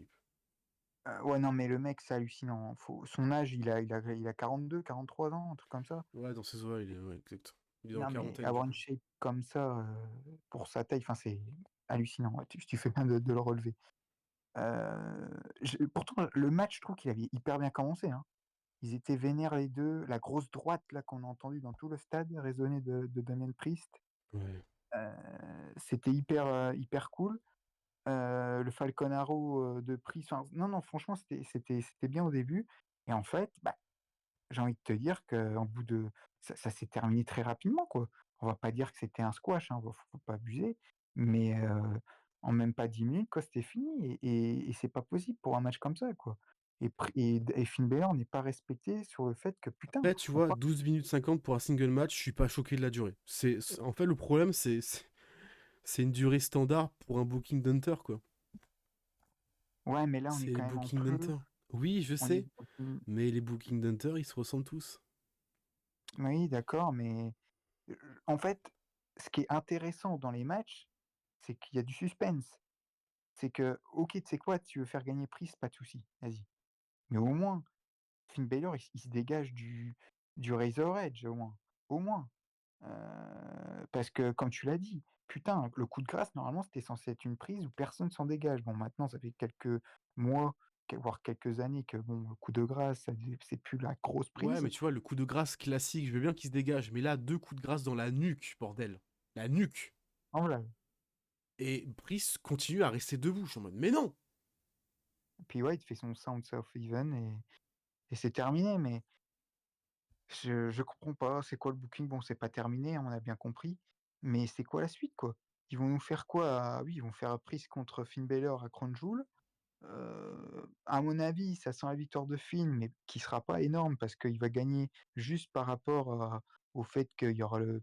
[SPEAKER 4] ouais, non, mais le mec, c'est hallucinant, hein. Son âge, il a 42, 43 ans, un truc comme ça.
[SPEAKER 3] Ouais, dans ces eaux-là, il est, ouais, exact. Il est dans la
[SPEAKER 4] Non, mais
[SPEAKER 3] quarantaine, du
[SPEAKER 4] avoir une
[SPEAKER 3] coup.
[SPEAKER 4] shape comme ça, pour sa taille, enfin, c'est hallucinant. Ouais, tu fais bien de le relever. Pourtant, le match, je trouve qu'il avait hyper bien commencé, hein. Ils étaient vénères les 2. La grosse droite là qu'on a entendue dans tout le stade résonner de Damien Priest,
[SPEAKER 3] Ouais.
[SPEAKER 4] c'était hyper cool. Le Falcon Arrow, de Priest, enfin, non, non, franchement, c'était bien au début et en fait, bah, j'ai envie de te dire qu'en bout de ça s'est terminé très rapidement, quoi. On va pas dire que c'était un squash, hein, faut pas abuser, mais en même pas 10 minutes, quoi, c'était fini et c'est pas possible pour un match comme ça, quoi. et Finn Balor n'est pas respecté sur le fait que putain,
[SPEAKER 3] Après, tu
[SPEAKER 4] on
[SPEAKER 3] vois,
[SPEAKER 4] parle.
[SPEAKER 3] 12 minutes 50 pour un single match, je suis pas choqué de la durée. En fait, le problème, c'est une durée standard pour un booking d'Hunter, quoi.
[SPEAKER 4] Ouais, mais là on est
[SPEAKER 3] C'est les
[SPEAKER 4] quand même en
[SPEAKER 3] bookings
[SPEAKER 4] plus.
[SPEAKER 3] d'Hunter. Oui, je
[SPEAKER 4] On est
[SPEAKER 3] sais, mais les bookings d'Hunter, ils se ressemblent tous.
[SPEAKER 4] Oui, d'accord, mais en fait, ce qui est intéressant dans les matchs, c'est qu'il y a du suspense. C'est que, ok, tu sais quoi, tu veux faire gagner Priest, pas de souci, vas-y. Mais au moins, Finn Balor, il se dégage du Razor Edge, au moins. Au moins. Parce que, comme tu l'as dit, putain, le coup de grâce, normalement, c'était censé être une prise où personne s'en dégage. Bon, maintenant, ça fait quelques mois, voire quelques années que, bon, le coup de grâce, c'est plus la grosse
[SPEAKER 3] Ouais,
[SPEAKER 4] prise.
[SPEAKER 3] mais tu vois, le coup de grâce classique, je veux bien qu'il se dégage, mais là, 2 coups de grâce dans la nuque, bordel. La nuque.
[SPEAKER 4] En voilà.
[SPEAKER 3] Et Brice continue à rester debout. Je suis en mode, mais non!
[SPEAKER 4] Puis ouais, il fait son Sound of Even et c'est terminé, mais je comprends pas. C'est quoi le booking? Bon, c'est pas terminé, hein, on a bien compris. Mais c'est quoi la suite, quoi? Ils vont nous faire quoi? Oui, ils vont faire prise contre Finn Balor à Crown Jewel. À mon avis, ça sent la victoire de Finn, mais qui sera pas énorme parce qu'il va gagner juste par rapport au fait qu'il y aura le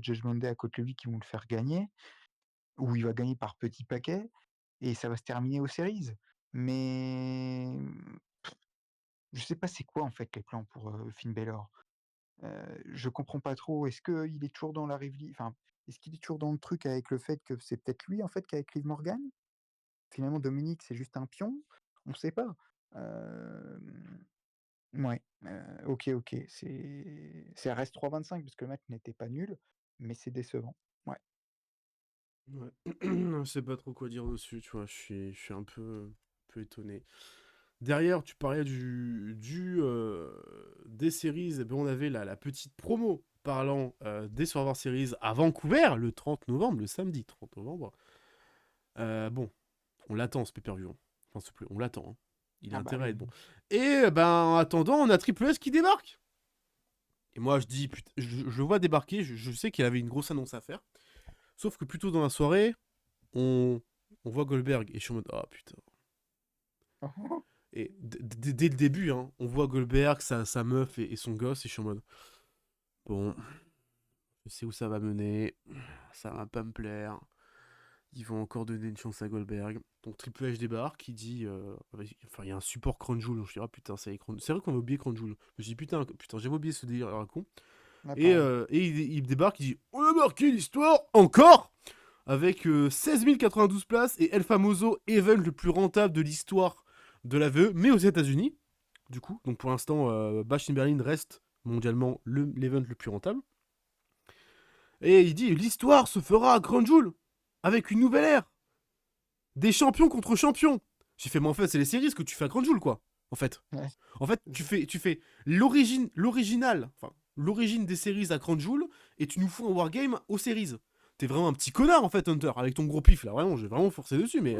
[SPEAKER 4] Judgment Day à côté de lui qui vont le faire gagner, ou il va gagner par petits paquets, et ça va se terminer aux séries. Mais je sais pas c'est quoi en fait les plans pour Finn Balor. Je comprends pas trop. Est-ce qu'il est toujours dans la enfin, est-ce qu'il est toujours dans le truc avec le fait que c'est peut-être lui en fait qui a écrit Liv Morgan? Finalement, Dominique, c'est juste un pion? On sait pas. Ouais, OK, OK. Ça reste 3-25 parce que le match n'était pas nul, mais c'est décevant. Ouais.
[SPEAKER 3] Ouais. Je sais pas trop quoi dire dessus, tu vois. Je suis un peu étonné. Derrière, tu parlais des séries. Eh ben, on avait la petite promo parlant des Survivor Series à Vancouver le 30 novembre, le samedi 30 novembre. Bon, on l'attend ce pay-per-view, hein. Enfin, s'il te plaît, on l'attend, hein. Il a
[SPEAKER 4] Ah bah
[SPEAKER 3] intérêt à être bon.
[SPEAKER 4] oui.
[SPEAKER 3] Et ben, en attendant, on a Triple S qui débarque. Et moi, je dis, putain, je le vois débarquer. Je sais qu'il avait une grosse annonce à faire. Sauf que plus tôt dans la soirée, on voit Goldberg. Et je suis en mode, ah putain. Et dès le début, hein, on voit Goldberg, sa meuf et son gosse. Et je suis en mode, bon, je sais où ça va mener. Ça va pas me plaire. Ils vont encore donner une chance à Goldberg. Donc Triple H débarque, il dit... enfin, il y a un support Crown Jewel. Je dis, ah putain, c'est vrai qu'on va oublier Crown Jewel. Je me dis, putain, j'avais oublié ce délire à con.
[SPEAKER 4] Ouais,
[SPEAKER 3] Et,
[SPEAKER 4] pareil.
[SPEAKER 3] il débarque, il dit, on a marqué l'histoire encore avec 16 092 places et El Famoso, event le plus rentable de l'histoire de la VE, mais aux États-Unis, du coup. Donc pour l'instant, Bash in Berlin reste mondialement l'event le plus rentable. Et il dit, l'histoire se fera à Crown Jewel avec une nouvelle ère. Des champions contre champions. J'ai fait, mais en fait, c'est les séries que tu fais à Crown Jewel, quoi. En fait.
[SPEAKER 4] Ouais.
[SPEAKER 3] En fait, tu fais l'original, enfin, l'origine des séries à Crown Jewel, et tu nous fous un wargame aux séries. T'es vraiment un petit connard, en fait, Hunter, avec ton gros pif, là. Vraiment, j'ai vraiment forcé dessus, mais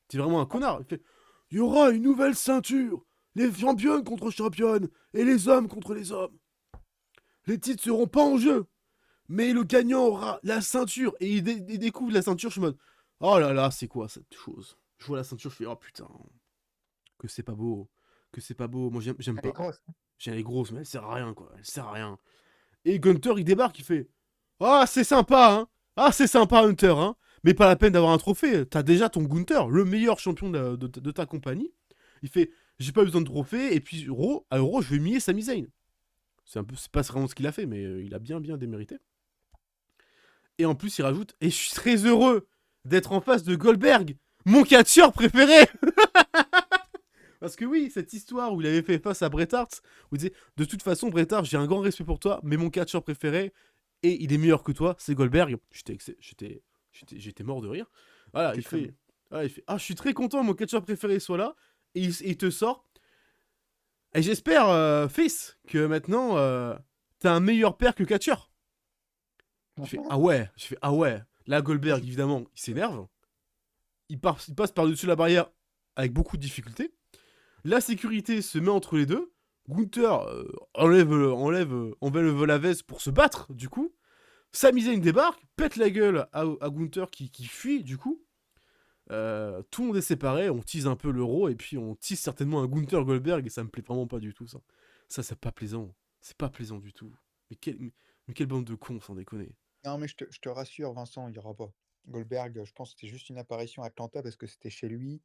[SPEAKER 3] t'es vraiment un connard. Il fait, il y aura une nouvelle ceinture. Les championnes contre championnes, et les hommes contre les hommes. Les titres seront pas en jeu, mais le gagnant aura la ceinture. Et il découvre la ceinture, je suis en mode, oh là là, c'est quoi cette chose? Je vois la ceinture, je fais, oh putain, que c'est pas beau. Que c'est pas beau. Moi, j'aime
[SPEAKER 4] Elle est
[SPEAKER 3] pas.
[SPEAKER 4] grosse.
[SPEAKER 3] J'ai les grosses, mais elle sert à rien, quoi. Elle sert à rien. Et Gunter, il débarque, il fait, ah, c'est sympa, hein. Ah, c'est sympa, Hunter, hein. Mais pas la peine d'avoir un trophée. T'as déjà ton Gunther, le meilleur champion de ta compagnie. Il fait, j'ai pas besoin de trophée. Et puis, à Euro, je vais mier Sami Zayn. C'est pas vraiment ce qu'il a fait, mais il a bien démérité. Et en plus, il rajoute, et je suis très heureux d'être en face de Goldberg, mon catcheur préféré. Parce que oui, cette histoire où il avait fait face à Bret Hart, où il disait, de toute façon, Bret Hart, j'ai un grand respect pour toi, mais mon catcheur préféré, et il est meilleur que toi, c'est Goldberg. J'étais mort de rire. Voilà, il fait, ah, je suis très content, mon catcheur préféré soit là, et il te sort. Et j'espère, fils, que maintenant, t'as un meilleur père que catcheur. Je fais, ah ouais, Là, Goldberg, évidemment, il s'énerve. Il passe par-dessus la barrière avec beaucoup de difficultés. La sécurité se met entre les deux. Gunther enlève la veste pour se battre, du coup. Sami Zayn débarque, pète la gueule à Gunther qui fuit, du coup. Tout le monde est séparé, on tease un peu l'euro et puis on tease certainement un Gunther Goldberg et ça me plaît vraiment pas du tout ça. Ça c'est pas plaisant. C'est pas plaisant du tout. Mais quelle bande de cons, sans déconner.
[SPEAKER 4] Non, mais je te rassure, Vincent, il n'y aura pas. Goldberg, je pense que c'était juste une apparition à Atlanta parce que c'était chez lui.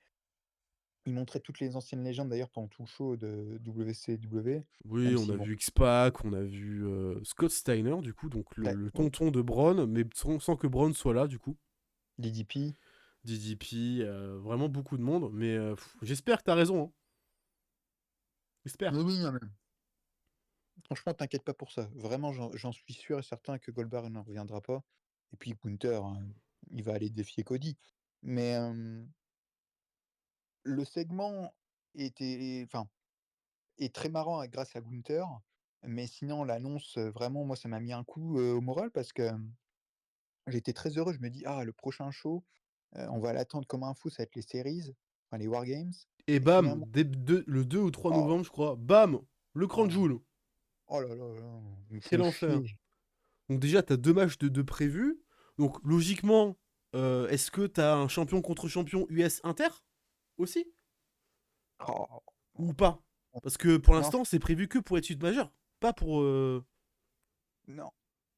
[SPEAKER 4] Il montrait toutes les anciennes légendes d'ailleurs pendant tout le show de WCW,
[SPEAKER 3] Oui,
[SPEAKER 4] même
[SPEAKER 3] on
[SPEAKER 4] si
[SPEAKER 3] a
[SPEAKER 4] bon,
[SPEAKER 3] vu X-Pac, on a vu Scott Steiner du coup, donc le
[SPEAKER 4] ouais,
[SPEAKER 3] tonton de Braun, mais sans que Braun soit là du coup.
[SPEAKER 4] DDP.
[SPEAKER 3] DDP, vraiment beaucoup de monde, mais j'espère que t'as raison, hein. J'espère.
[SPEAKER 4] Oui, oui, non, mais franchement, t'inquiète pas pour ça. Vraiment, j'en suis sûr et certain que Goldberg ne reviendra pas. Et puis Gunther, il va aller défier Cody. Mais le segment enfin, est très marrant grâce à Gunther. Mais sinon, l'annonce, vraiment, moi, ça m'a mis un coup au moral parce que j'étais très heureux. Je me dis, ah, le prochain show, on va l'attendre comme un fou, ça va être les séries, enfin les Wargames.
[SPEAKER 3] Et
[SPEAKER 4] Et
[SPEAKER 3] bam,
[SPEAKER 4] finalement,
[SPEAKER 3] le 2 ou 3
[SPEAKER 4] oh,
[SPEAKER 3] novembre, je crois, bam, le Crown
[SPEAKER 4] oh,
[SPEAKER 3] Jewel.
[SPEAKER 4] oh là là là, ils me
[SPEAKER 3] Quel
[SPEAKER 4] font
[SPEAKER 3] enfer.
[SPEAKER 4] chier.
[SPEAKER 3] Donc déjà, t'as 2 matchs de prévus. Donc logiquement, est-ce que t'as un champion contre champion US Inter aussi?
[SPEAKER 4] Oh,
[SPEAKER 3] Ou pas? Parce que pour
[SPEAKER 4] non,
[SPEAKER 3] l'instant, c'est prévu que pour études majeures. Pas pour...
[SPEAKER 4] non,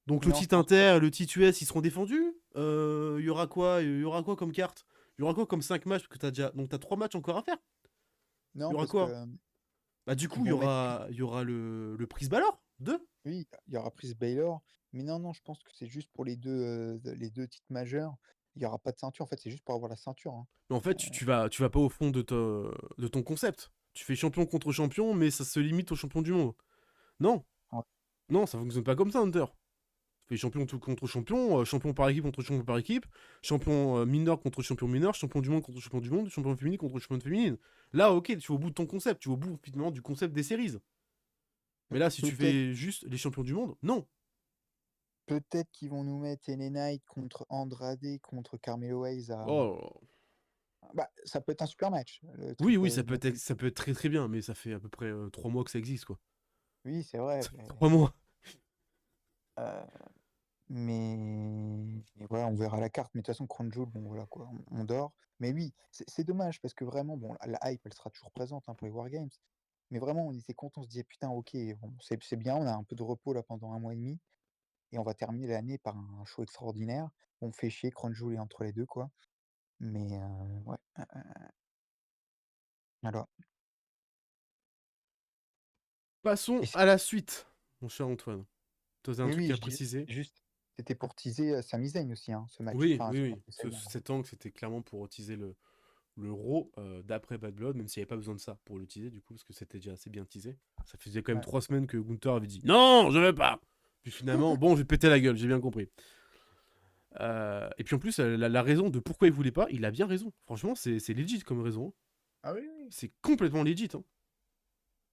[SPEAKER 3] Donc le
[SPEAKER 4] non, je
[SPEAKER 3] titre
[SPEAKER 4] pense pas.
[SPEAKER 3] Inter, le titre US, ils seront défendus. Il y aura quoi? Il y aura quoi comme carte? Il y aura quoi comme 5 matchs? Parce que t'as déjà... Donc t'as 3 matchs encore à faire. Il
[SPEAKER 4] Non,
[SPEAKER 3] y aura
[SPEAKER 4] parce que
[SPEAKER 3] quoi? Bah du
[SPEAKER 4] ils
[SPEAKER 3] coup,
[SPEAKER 4] vont mettre,
[SPEAKER 3] il y aura le Prise Ballor 2.
[SPEAKER 4] oui, il y aura Prince Baylor, mais non, non, je pense que c'est juste pour les deux titres majeurs. Il y aura pas de ceinture, en fait, c'est juste pour avoir la ceinture, hein.
[SPEAKER 3] Mais en fait, tu vas pas au fond de ton concept. Tu fais champion contre champion, mais ça se limite au champion du monde. Non,
[SPEAKER 4] Ouais.
[SPEAKER 3] non, ça fonctionne pas comme ça, Hunter. Tu fais champion contre champion, champion par équipe contre champion par équipe, champion mineur contre champion mineur, champion du monde contre champion du monde, champion féminin contre champion féminine. Là, ok, tu vas au bout de ton concept, tu vas au bout finalement du concept des séries. Mais là, si tu
[SPEAKER 4] Peut-être,
[SPEAKER 3] fais juste les champions du monde, non.
[SPEAKER 4] peut-être qu'ils vont nous mettre LA Knight contre Andrade contre Carmelo Hayes à.
[SPEAKER 3] Oh.
[SPEAKER 4] Bah, ça peut être un super match, le
[SPEAKER 3] Oui,
[SPEAKER 4] triple.
[SPEAKER 3] oui, ça peut être très très bien, mais ça fait à peu près 3 mois que ça existe, quoi.
[SPEAKER 4] Oui, c'est vrai.
[SPEAKER 3] 3 mois.
[SPEAKER 4] Euh, mais ouais, on verra la carte. Mais de toute façon, Crown Jewel, bon voilà quoi, on dort. Mais oui, c'est dommage parce que vraiment, bon, la hype, elle sera toujours présente hein, pour les Wargames. Mais vraiment, on était content, on se disait putain, ok, bon, c'est bien, on a un peu de repos là pendant un mois et demi. Et on va terminer l'année par un show extraordinaire. On fait chier, Crown Jewel est entre les deux, quoi. Mais ouais. Alors,
[SPEAKER 3] Passons
[SPEAKER 4] et
[SPEAKER 3] à la suite, mon cher Antoine. Tu as un
[SPEAKER 4] oui,
[SPEAKER 3] truc
[SPEAKER 4] oui,
[SPEAKER 3] à
[SPEAKER 4] je dis
[SPEAKER 3] préciser?
[SPEAKER 4] juste, c'était pour teaser Sami Zayn aussi, hein, ce match.
[SPEAKER 3] Oui,
[SPEAKER 4] Enfin,
[SPEAKER 3] oui, oui.
[SPEAKER 4] ce segment.
[SPEAKER 3] Cet angle, c'était clairement pour utiliser le Raw d'après Bad Blood, même s'il n'y avait pas besoin de ça pour le teaser, du coup, parce que c'était déjà assez bien teasé. Ça faisait quand même
[SPEAKER 4] Ouais.
[SPEAKER 3] 3 semaines que Gunther avait dit non, je veux pas. Puis finalement, bon, je vais péter la gueule, j'ai bien compris. Et puis en plus, la raison de pourquoi il voulait pas, il a bien raison. Franchement, c'est legit comme raison.
[SPEAKER 4] Ah oui, oui.
[SPEAKER 3] C'est complètement legit. Hein.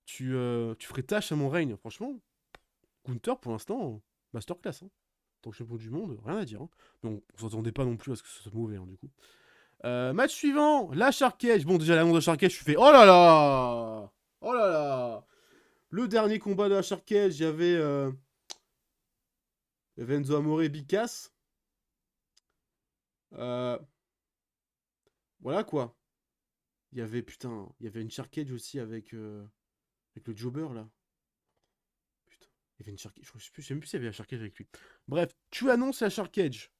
[SPEAKER 3] Tu ferais tâche à mon règne, franchement. Gunther, pour l'instant, masterclass. Hein. En tant que champion du monde, rien à dire. Hein. Mais on s'attendait pas non plus à ce que ce soit mauvais, hein, du coup. Match suivant, la Shark Cage. Bon, déjà, l'annonce de la Shark Cage, je fais oh là là. Oh là là. Le dernier combat de la Shark Cage, il y avait Enzo Amore et Big Cass. Voilà quoi. Il y avait une Shark Cage aussi avec le Jobber là. Putain, il y avait une Shark Cage. Je sais même plus s'il y avait la Shark Cage avec lui. Bref, tu annonces la Shark Cage.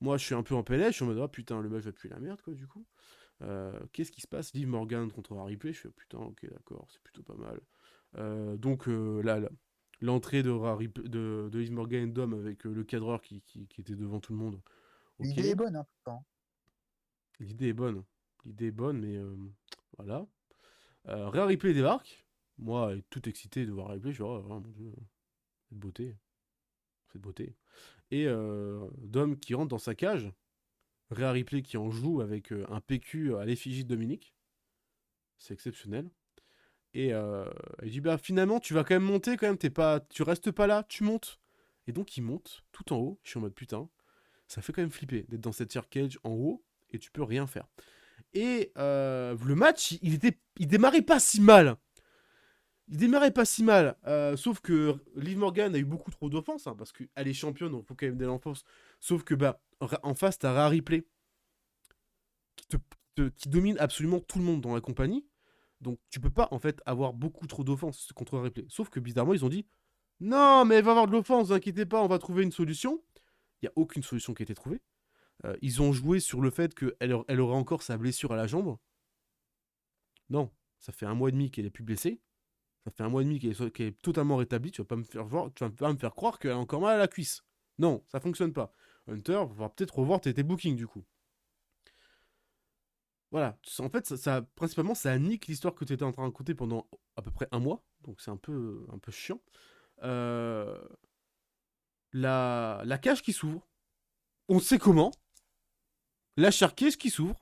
[SPEAKER 3] Moi, je suis un peu en PLS, je suis en mode, oh putain, le match va puer la merde, quoi, du coup. Qu'est-ce qui se passe? Liv Morgan contre Harry Play, je fais, putain, ok, d'accord, c'est plutôt pas mal. Donc, là, l'entrée de Liv Morgan et Dom avec le cadreur qui était devant tout le monde, ok.
[SPEAKER 4] L'idée est bonne, hein, pourtant.
[SPEAKER 3] L'idée est bonne. L'idée est bonne, mais voilà. Rhea Ripley débarque. Moi, tout excité de voir Ripley, je suis oh, mon dieu, cette beauté. Cette beauté. Et Dom qui rentre dans sa cage. Rhea Ripley qui en joue avec un PQ à l'effigie de Dominique. C'est exceptionnel. Et il dit bah finalement tu vas quand même monter quand même, tu restes pas là, tu montes. Et donc il monte tout en haut. Je suis en mode putain, ça fait quand même flipper d'être dans cette tier cage en haut et tu peux rien faire. Et le match, il démarrait pas si mal. Il démarrait pas si mal, sauf que Liv Morgan a eu beaucoup trop d'offenses, hein, parce qu'elle est championne, donc il faut quand même de l'enfance. Sauf que bah en face, t'as Rhea Ripley qui domine absolument tout le monde dans la compagnie. Donc tu peux pas en fait avoir beaucoup trop d'offense contre Ripley. Sauf que bizarrement ils ont dit non mais il va y avoir de l'offense, vous inquiétez pas, on va trouver une solution. Il y a aucune solution qui a été trouvée. Ils ont joué sur le fait elle aurait encore sa blessure à la jambe. Non, ça fait 1 mois et demi qu'elle est plus blessée. Ça fait 1 mois et demi qu'elle est totalement rétablie. Tu vas pas me faire voir, tu vas pas me faire croire qu'elle a encore mal à la cuisse. Non, ça fonctionne pas. Hunter, va peut-être revoir tes bookings du coup. Voilà. En fait, principalement, ça nique l'histoire que tu étais en train de raconter pendant à peu près 1 mois. Donc c'est un peu chiant. Euh, la cage qui s'ouvre. On sait comment. La charquette qui s'ouvre.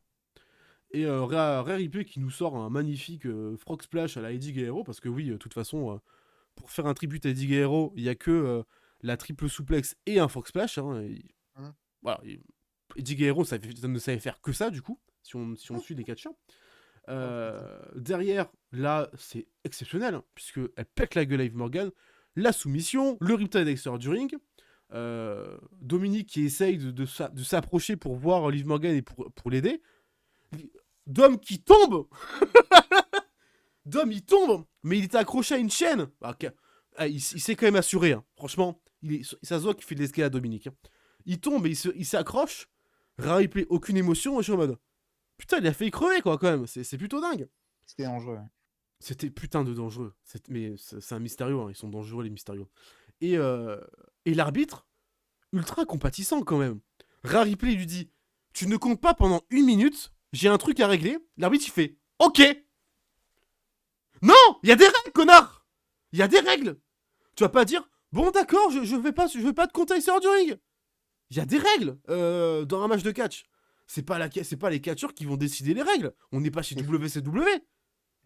[SPEAKER 3] Et Rare Ripley qui nous sort un magnifique frog splash à la Eddie Guerrero. Parce que oui, de toute façon, pour faire un tribut à Eddie Guerrero, il n'y a que la triple souplex et un frog splash. Hein,
[SPEAKER 4] Mmh.
[SPEAKER 3] voilà. Eddie Guerrero, ça ne savait faire que ça, du coup, si on suit les catcheurs. Derrière, là, c'est exceptionnel, hein, puisque elle pète la gueule à Liv Morgan. La soumission, le riptide extérieur du ring. Dominique qui essaye de s'approcher pour voir Liv Morgan et pour l'aider. Dom qui tombe. Dom, il tombe, mais il était accroché à une chaîne. Il s'est quand même assuré, hein. Franchement, ça se voit qu'il fait de l'escalade à Dominique. Hein. Il tombe et il s'accroche. Ripley, aucune émotion. Et je suis en mode, putain, il a failli crever, quoi, quand même. C'est plutôt dingue.
[SPEAKER 4] C'était dangereux. Ouais.
[SPEAKER 3] C'était putain de dangereux. Mais c'est un Mysterio, hein. Ils sont dangereux, les Mysterio. Et, et l'arbitre, ultra compatissant, quand même. Ripley lui dit, tu ne comptes pas pendant 1 minute. J'ai un truc à régler. L'arbitre, il fait, ok. Non, il y a des règles, connard. Il y a des règles. Tu vas pas dire, bon d'accord, je vais pas te compter sur du ring. Il y a des règles dans un match de catch. C'est pas les catcheurs qui vont décider les règles. On n'est pas chez WCW.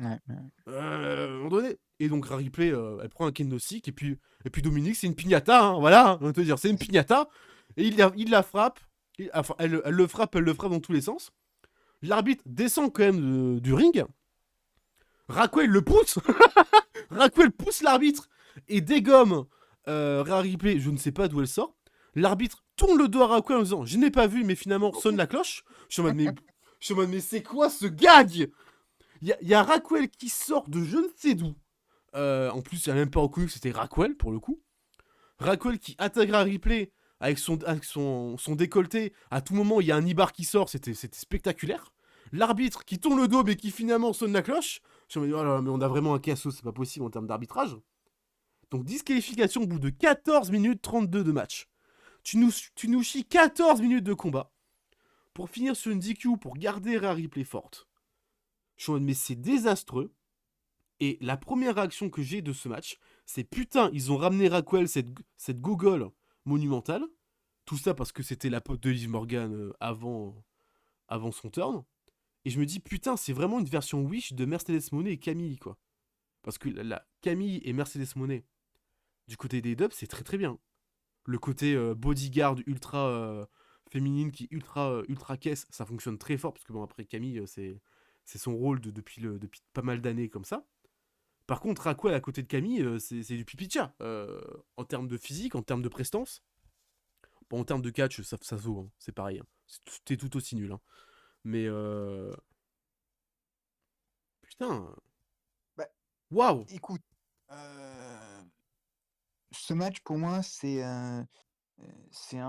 [SPEAKER 4] Ouais.
[SPEAKER 3] À un moment donné. Et donc Ripley, elle prend un Kendo-stick et puis Dominique, c'est une piñata, hein, voilà, on va te dire, c'est une piñata. Et il la frappe. Enfin, elle le frappe dans tous les sens. L'arbitre descend quand même du ring. Raquel le pousse. Raquel pousse l'arbitre et dégomme Ripley, je ne sais pas d'où elle sort. L'arbitre tourne le dos à Raquel en disant, je n'ai pas vu, mais finalement sonne la cloche. Je suis en mode, mais c'est quoi ce gag? Il y a Raquel qui sort de je ne sais d'où. En plus, elle n'a même pas reconnu que c'était Raquel, pour le coup. Raquel qui attaquera Ripley avec son décolleté. À tout moment, il y a un Ibar qui sort. C'était spectaculaire. L'arbitre qui tourne le dos, mais qui finalement sonne la cloche. Je me dis, oh là là, mais on a vraiment un casso, c'est pas possible en termes d'arbitrage. Donc, disqualification au bout de 14 minutes 32 de match. Tu nous chies 14 minutes de combat pour finir sur une DQ pour garder Rhea Ripley forte. Je suis en mode, mais c'est désastreux. Et la première réaction que j'ai de ce match, c'est putain, ils ont ramené Raquel, cette gogole monumentale. Tout ça parce que c'était la pote de Liv Morgan avant son turn. Et je me dis, putain, c'est vraiment une version Wish de Mercedes Moné et Camille, quoi. Parce que Camille et Mercedes Moné, du côté des dubs, c'est très très bien. Le côté bodyguard ultra féminine qui ultra caisse, ça fonctionne très fort. Parce que bon, après, Camille, c'est son rôle depuis pas mal d'années comme ça. Par contre, Raquel à côté de Camille, c'est du pipi de chat. En termes de physique, en termes de prestance. Bon, en termes de catch, ça se vaut, hein. C'est pareil. Hein. C'est tout aussi nul. Hein. Mais putain.
[SPEAKER 4] Bah,
[SPEAKER 3] Waouh.
[SPEAKER 4] écoute, ce match pour moi, c'est un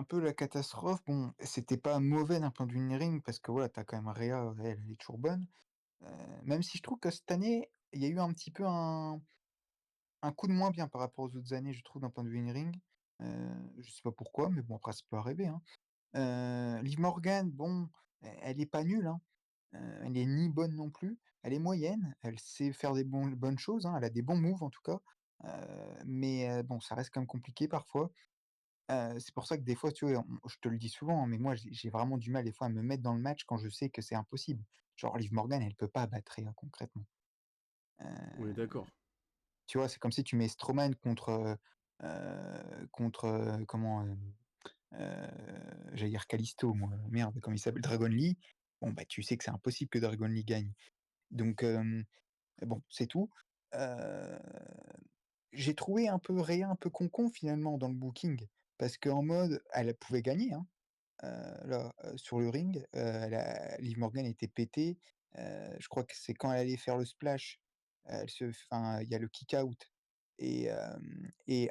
[SPEAKER 4] peu la catastrophe. Bon, c'était pas mauvais d'un point de vue in-ring parce que voilà, t'as quand même Rhea, elle est toujours bonne. Même si je trouve que cette année, il y a eu un petit peu un coup de moins bien par rapport aux autres années, je trouve, d'un point de vue in-ring. Je sais pas pourquoi, mais bon, après, ça peut arriver, hein. Liv Morgan, bon, elle est pas nulle, hein. Elle est ni bonne non plus. Elle est moyenne, elle sait faire des bonnes choses, hein, elle a des bons moves en tout cas. Mais bon, ça reste quand même compliqué parfois. C'est pour ça que des fois, tu vois, je te le dis souvent, hein, mais moi, j'ai vraiment du mal des fois à me mettre dans le match quand je sais que c'est impossible. Genre Liv Morgan, elle peut pas battre Rhea concrètement.
[SPEAKER 3] On est
[SPEAKER 4] Heu,
[SPEAKER 3] d'accord.
[SPEAKER 4] Tu vois, c'est comme si tu mets Strowman contre, comment, j'allais dire Kalisto moi, merde, comment il s'appelle? Dragon Lee. Bon, bah, tu sais que c'est impossible que Dragon Lee gagne. Donc bon, c'est tout. Heu, j'ai trouvé un peu Rhea un peu concon finalement dans le booking parce qu'en mode elle pouvait gagner, hein. là, sur le ring, Liv Morgan était pétée, je crois que c'est quand elle allait faire le splash, il y a le kick out et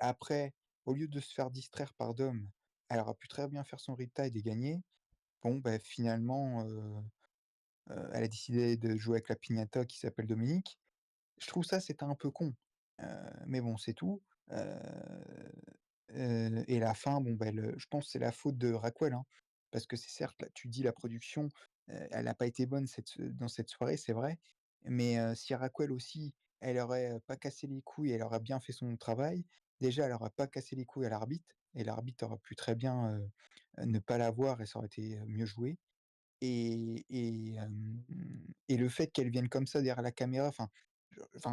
[SPEAKER 4] après, au lieu de se faire distraire par Dom, elle aurait pu très bien faire son riptide et gagner. Bon, bah, finalement, elle a décidé de jouer avec la piñata qui s'appelle Dominique. Je trouve ça, c'était un peu con, heu, mais bon, c'est tout, et la fin, bon, bah, je pense que c'est la faute de Raquel, hein, parce que c'est certes, là, tu dis la production, elle n'a pas été bonne dans cette soirée, c'est vrai, mais si Raquel aussi, elle aurait, pas cassé les couilles, elle aurait bien fait son travail, déjà, elle aurait pas cassé les couilles à l'arbitre et l'arbitre aurait pu très bien, ne pas la voir et ça aurait été, mieux joué. Et le fait qu'elle vienne comme ça derrière la caméra,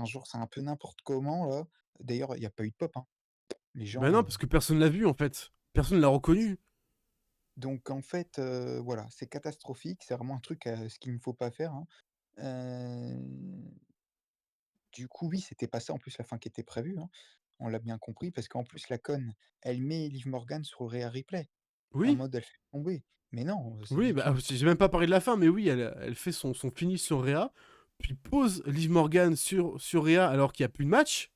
[SPEAKER 4] genre, c'est un peu n'importe comment là. D'ailleurs, il y a pas eu de pop, hein. Les
[SPEAKER 3] Bah
[SPEAKER 4] gens,
[SPEAKER 3] non, parce que personne l'a vu en fait. Personne l'a reconnu.
[SPEAKER 4] donc en fait, voilà, c'est catastrophique, c'est vraiment un truc, ce qu'il ne faut pas faire, hein. Heu, du coup, oui, c'était pas ça en plus la fin qui était prévue, hein. On l'a bien compris parce qu'en plus la conne, elle met Liv Morgan sur le Rhea Replay, en
[SPEAKER 3] Oui,
[SPEAKER 4] mode elle fait tomber. Mais non, c'est
[SPEAKER 3] oui,
[SPEAKER 4] du
[SPEAKER 3] bah
[SPEAKER 4] tout
[SPEAKER 3] j'ai même pas parlé de la fin, mais oui, elle fait son finish sur Rhea, puis pose Liv Morgan sur Rhea alors qu'il n'y a plus de match,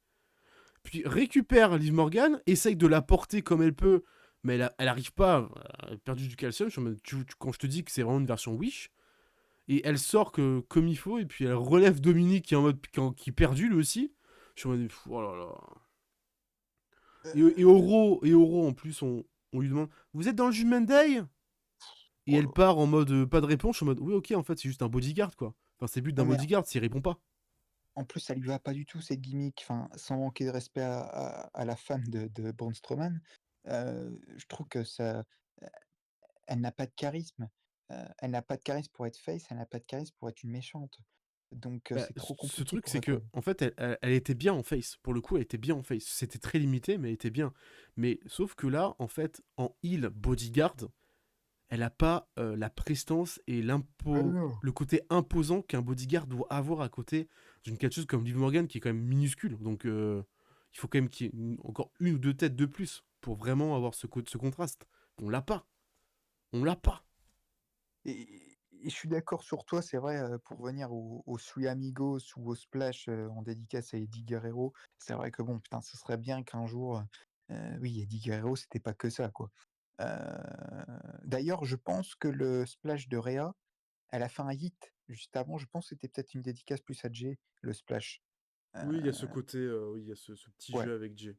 [SPEAKER 3] puis récupère Liv Morgan, essaye de la porter comme elle peut, mais elle arrive pas, elle a perdu du calcium. Je suis en mode, quand je te dis que c'est vraiment une version Wish, et elle sort comme il faut, et puis elle relève Dominique qui est en mode qui est perdu lui aussi. Je suis en mode, oh là là. Et Oro en plus, on lui demande, vous êtes dans le Judgment Day? Et
[SPEAKER 4] oh
[SPEAKER 3] elle
[SPEAKER 4] là.
[SPEAKER 3] part en mode pas de réponse. Je suis en mode oui, ok, en fait, c'est juste un bodyguard quoi. Enfin, c'est le but d'un
[SPEAKER 4] Ouais, mais
[SPEAKER 3] bodyguard s'il répond pas.
[SPEAKER 4] en plus, ça lui va pas du tout cette gimmick, enfin, sans manquer de respect à la fan de Braun Strowman, je trouve que ça, elle n'a pas de charisme. Elle n'a pas de charisme pour être face, elle n'a pas de charisme pour être une méchante. Donc
[SPEAKER 3] Bah,
[SPEAKER 4] c'est trop
[SPEAKER 3] ce
[SPEAKER 4] compliqué
[SPEAKER 3] truc,
[SPEAKER 4] pour
[SPEAKER 3] c'est que,
[SPEAKER 4] Raquel.
[SPEAKER 3] en fait, elle était bien en face. Pour le coup, elle était bien en face. C'était très limité, mais elle était bien. Mais sauf que là, en fait, en heal bodyguard, elle a pas la prestance et
[SPEAKER 4] Ah non!
[SPEAKER 3] le côté imposant qu'un bodyguard doit avoir à côté d'une catcheuse comme Liv Morgan qui est quand même minuscule. Donc, il faut quand même qu'il y ait encore une ou deux têtes de plus pour vraiment avoir ce contraste. On l'a pas. On l'a pas.
[SPEAKER 4] Et je suis d'accord sur toi, c'est vrai, pour revenir aux Three Amigos ou au Splash, en dédicace à Eddie Guerrero, c'est vrai que bon, putain, ce serait bien qu'un jour, oui, Eddie Guerrero, c'était pas que ça, quoi. Heu, d'ailleurs, je pense que le Splash de Rhea, elle a fait un hit juste avant, je pense que c'était peut-être une dédicace plus à Jay, le Splash. Heu,
[SPEAKER 3] Oui, il y a ce côté, oui, il y a ce petit
[SPEAKER 4] ouais,
[SPEAKER 3] jeu avec Jay.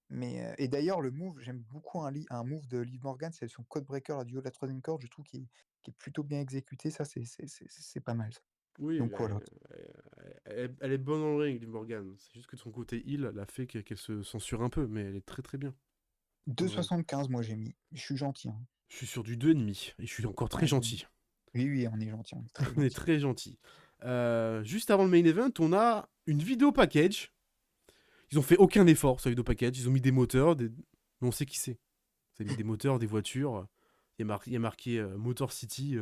[SPEAKER 4] mais et d'ailleurs le move, j'aime beaucoup un move de Liv Morgan, c'est son codebreaker là, du haut de la troisième corde, je trouve qu'il est plutôt bien exécuté, ça c'est pas mal ça.
[SPEAKER 3] Oui,
[SPEAKER 4] Donc
[SPEAKER 3] bah,
[SPEAKER 4] voilà.
[SPEAKER 3] elle est bonne dans le ring, Liv Morgan. C'est juste que de son côté heal l'a fait qu'elle se censure un peu, mais elle est très très bien dans le ring.
[SPEAKER 4] 2,75 moi j'ai mis. Je suis gentil, hein.
[SPEAKER 3] Je suis sur du 2,5 et je suis encore très
[SPEAKER 4] Ouais,
[SPEAKER 3] gentil.
[SPEAKER 4] oui, oui, on est gentil, on est très
[SPEAKER 3] On est
[SPEAKER 4] gentil.
[SPEAKER 3] très gentil. Juste avant le main event, on a une vidéo package. Ils ont fait aucun effort sur la vidéo package. Ils ont mis des moteurs, mais on sait qui c'est. Ils ont mis des moteurs, des voitures. Il y a marqué Motor City.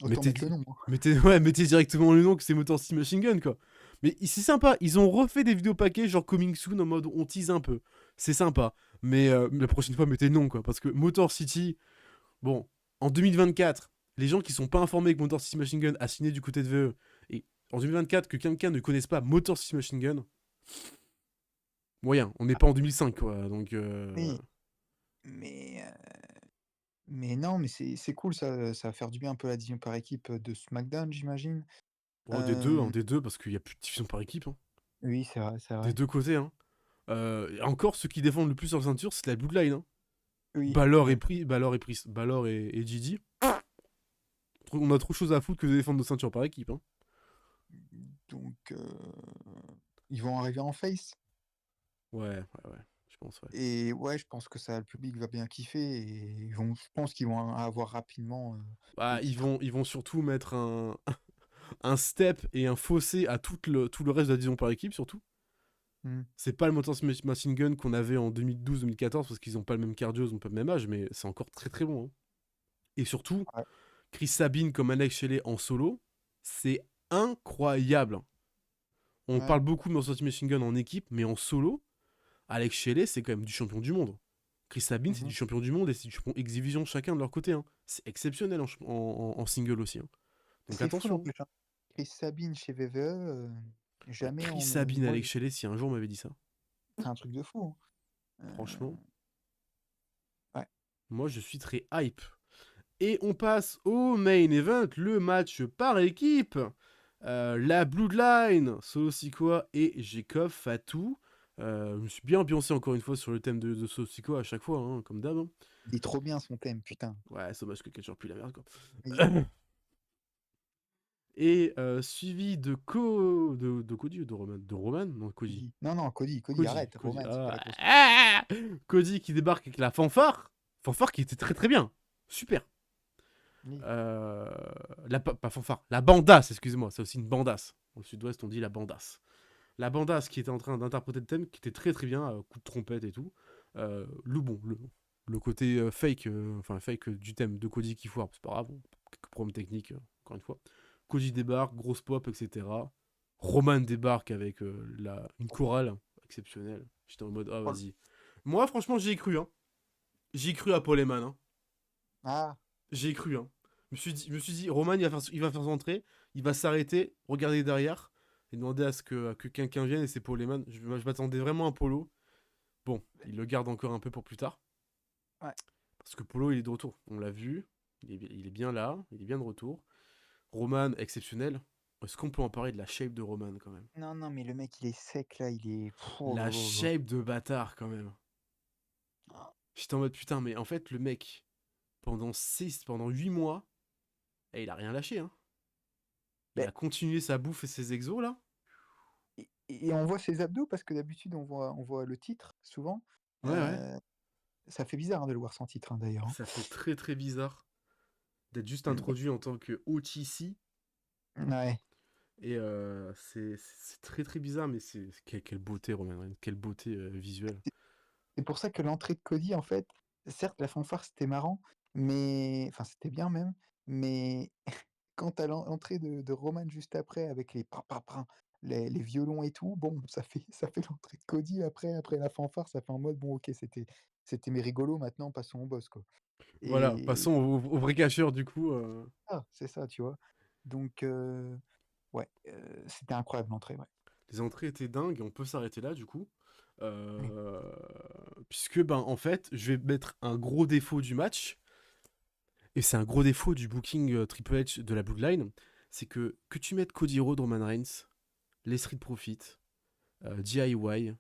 [SPEAKER 4] Autant
[SPEAKER 3] Mettez,
[SPEAKER 4] mettre le nom, hein.
[SPEAKER 3] ouais, mettez directement le nom que c'est Motor City Machine Gun, quoi. Mais c'est sympa, ils ont refait des vidéos paquets genre Coming Soon en mode on tease un peu. C'est sympa. Mais la prochaine fois, mettez le nom, quoi. Parce que Motor City, bon, en 2024, les gens qui sont pas informés que Motor City Machine Gun a signé du côté de VE, et en 2024, que quelqu'un ne connaisse pas Motor City Machine Gun, moyen. On n'est pas en 2005, quoi. Donc,
[SPEAKER 4] Oui, mais non, mais c'est cool ça va faire du bien un peu la division par équipe, de SmackDown, j'imagine.
[SPEAKER 3] bon,
[SPEAKER 4] Hem,
[SPEAKER 3] des deux, parce qu'il y a plus de division par équipe, hein.
[SPEAKER 4] oui, c'est vrai, c'est
[SPEAKER 3] Des
[SPEAKER 4] vrai.
[SPEAKER 3] deux côtés, hein. Et encore, ceux qui défendent le plus leur ceinture, c'est la Bloodline, hein.
[SPEAKER 4] Oui,
[SPEAKER 3] Balor et
[SPEAKER 4] ouais.
[SPEAKER 3] Pri, Balor et Gigi. On a trop de choses à foutre que de défendre nos ceintures par équipe, hein.
[SPEAKER 4] Donc ils vont arriver en face
[SPEAKER 3] Ouais, je pense, ouais.
[SPEAKER 4] et ouais, je pense que ça le public va bien kiffer et je pense qu'ils vont avoir rapidement, le
[SPEAKER 3] Bah,
[SPEAKER 4] titre.
[SPEAKER 3] ils vont surtout mettre un step et un fossé à tout le reste de la division par équipe, surtout.
[SPEAKER 4] Mmh.
[SPEAKER 3] C'est pas le Motor Machine Gun qu'on avait en 2012-2014 parce qu'ils ont pas le même cardio, ils ont pas le même âge, mais c'est encore très très bon, hein. Et surtout,
[SPEAKER 4] Ouais,
[SPEAKER 3] Chris Sabine comme Alex Shelley en solo, c'est incroyable. On
[SPEAKER 4] ouais.
[SPEAKER 3] parle beaucoup de Motor Machine Gun en équipe, mais en solo, Alex Shelley, c'est quand même du champion du monde. Chris Sabin, c'est
[SPEAKER 4] Mhm.
[SPEAKER 3] du champion du monde et c'est du champion X-Division chacun de leur côté. Hein. C'est exceptionnel en single aussi. Hein. Donc
[SPEAKER 4] C'est fou
[SPEAKER 3] attention.
[SPEAKER 4] n'empêche, hein. Chris Sabine chez VVE,
[SPEAKER 3] Bah,
[SPEAKER 4] jamais
[SPEAKER 3] Chris
[SPEAKER 4] on me.
[SPEAKER 3] Sabin,
[SPEAKER 4] Moi,
[SPEAKER 3] Alex Shelley, si un jour on m'avait dit ça,
[SPEAKER 4] c'est un truc de fou, hein.
[SPEAKER 3] franchement,
[SPEAKER 4] Ouais.
[SPEAKER 3] moi je suis très hype. Et on passe au main event, le match par équipe. La Bloodline, Solo Sikoa et Jacob Fatou. Je me suis bien ambiancé encore une fois sur le thème de Solo Sikoa à chaque fois, hein, comme d'hab. Hein.
[SPEAKER 4] Il est trop bien son thème, putain.
[SPEAKER 3] Ouais, c'est dommage que Catcher pue la merde, quoi.
[SPEAKER 4] Oui.
[SPEAKER 3] Et suivi de Cody ou de Roman? De Roman? Non, Cody.
[SPEAKER 4] Non, Cody,
[SPEAKER 3] Cody,
[SPEAKER 4] arrête.
[SPEAKER 3] Cody.
[SPEAKER 4] Roman, c'est pas la grosse.
[SPEAKER 3] Cody qui débarque avec la fanfare. Fanfare qui était très très bien. Super.
[SPEAKER 4] Oui.
[SPEAKER 3] Pas fanfare, la bandasse, excusez-moi, c'est aussi une bandasse. Au sud-ouest, on dit la bandasse. La bandasse qui était en train d'interpréter le thème, qui était très très bien, coup de trompette et tout. Le côté fake, fake du thème de Cody qui foire, c'est pas grave, quelques problèmes techniques, encore une fois. Cody débarque, grosse pop, etc. Roman débarque avec une chorale exceptionnelle. J'étais en mode, ah vas-y. Moi, franchement, j'y ai cru, hein. J'y ai cru à Paul Heyman, hein.
[SPEAKER 4] Ah,
[SPEAKER 3] J'y ai cru, hein. Je me suis dit, Roman, il va faire son entrée, il va s'arrêter, regarder derrière, et demander à ce que quelqu'un vienne, et c'est Paul Heyman. Je m'attendais vraiment à Polo. Bon, il le garde encore un peu pour plus tard.
[SPEAKER 4] Ouais.
[SPEAKER 3] Parce que Polo, il est de retour. On l'a vu, il est bien là, il est bien de retour. Roman, exceptionnel. Est-ce qu'on peut en parler de la shape de Roman, quand même?
[SPEAKER 4] non, mais le mec, il est sec, là, il est. Oh là
[SPEAKER 3] La
[SPEAKER 4] là là.
[SPEAKER 3] shape de bâtard, quand même. J'étais en mode, putain, mais en fait, le mec, pendant 8 mois, il a rien lâché, hein. Il
[SPEAKER 4] Ben,
[SPEAKER 3] a continué sa bouffe et ses exos, là.
[SPEAKER 4] et on voit ses abdos parce que d'habitude, on voit le titre, souvent.
[SPEAKER 3] Ouais.
[SPEAKER 4] Ça fait bizarre, hein, de le voir sans titre, hein, d'ailleurs. Hein.
[SPEAKER 3] Ça fait très très bizarre d'être juste
[SPEAKER 4] Mm.
[SPEAKER 3] introduit en tant que OTC.
[SPEAKER 4] Ouais.
[SPEAKER 3] Et c'est très très bizarre, mais quelle beauté, Roman Reigns. Quelle beauté visuelle.
[SPEAKER 4] C'est pour ça que l'entrée de Cody, en fait, certes, la fanfare, c'était marrant, mais. Enfin, c'était bien même, mais quant à l'entrée de Roman juste après, avec les les violons et tout, bon, ça fait l'entrée de Cody après la fanfare, ça fait en mode, bon, ok, c'était mes rigolos, maintenant, passons au boss, quoi.
[SPEAKER 3] Voilà,
[SPEAKER 4] Et
[SPEAKER 3] passons au vrai cacheur, du coup.
[SPEAKER 4] c'est ça, tu vois. Donc, ouais, c'était incroyable l'entrée, ouais.
[SPEAKER 3] Les entrées étaient dingues, et on peut s'arrêter là, du coup.
[SPEAKER 4] Oui.
[SPEAKER 3] Puisque, ben, en fait, je vais mettre un gros défaut du match. Et c'est un gros défaut du booking Triple H de la Bloodline. C'est que tu mettes Cody Rhodes, Roman Reigns, les Street Profits, DIY,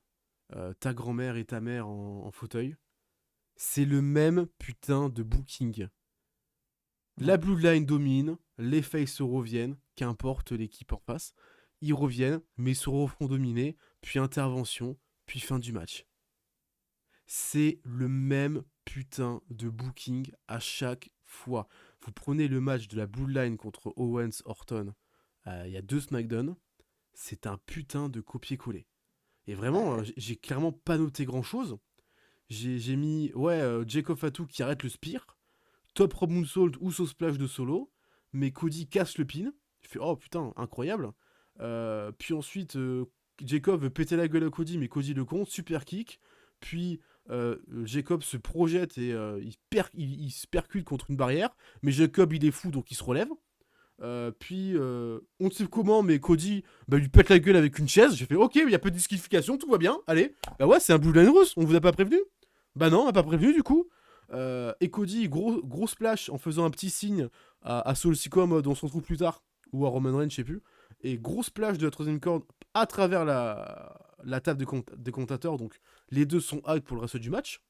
[SPEAKER 3] ta grand-mère et ta mère en fauteuil, c'est le même putain de booking. La
[SPEAKER 4] Ouais.
[SPEAKER 3] Bloodline domine, les faces se reviennent, qu'importe l'équipe en face, ils reviennent, mais se refont dominer, puis intervention, puis fin du match. C'est le même putain de booking à chaque fois. Vous prenez le match de la Bloodline contre Owens Orton, il y a 2 SmackDown, c'est un putain de copier-coller. Et vraiment, j'ai clairement pas noté grand chose. J'ai mis, Jacob Fatou qui arrête le spear, top Rob Moonsault ou sauce splash de Solo, mais Cody casse le pin. Je fais, oh putain, incroyable. Puis ensuite, Jacob veut péter la gueule à Cody, mais Cody le compte, super kick. Puis Jacob se projette et il se percute contre une barrière, mais Jacob il est fou donc il se relève. Puis on ne sait comment, mais Cody lui pète la gueule avec une chaise. J'ai fait ok, il y a peu de disqualification, tout va bien, allez. Bah ouais, c'est un Bloodline Russe, on vous a pas prévenu? Bah non, on m'a pas prévenu du coup. Et Cody, gros splash en faisant un petit signe à Solo Sikoa en mode on se retrouve plus tard, ou à Roman Reigns, je sais plus. Et gros splash de la troisième corde à travers la table des commentateurs, donc les deux sont out pour le reste du match.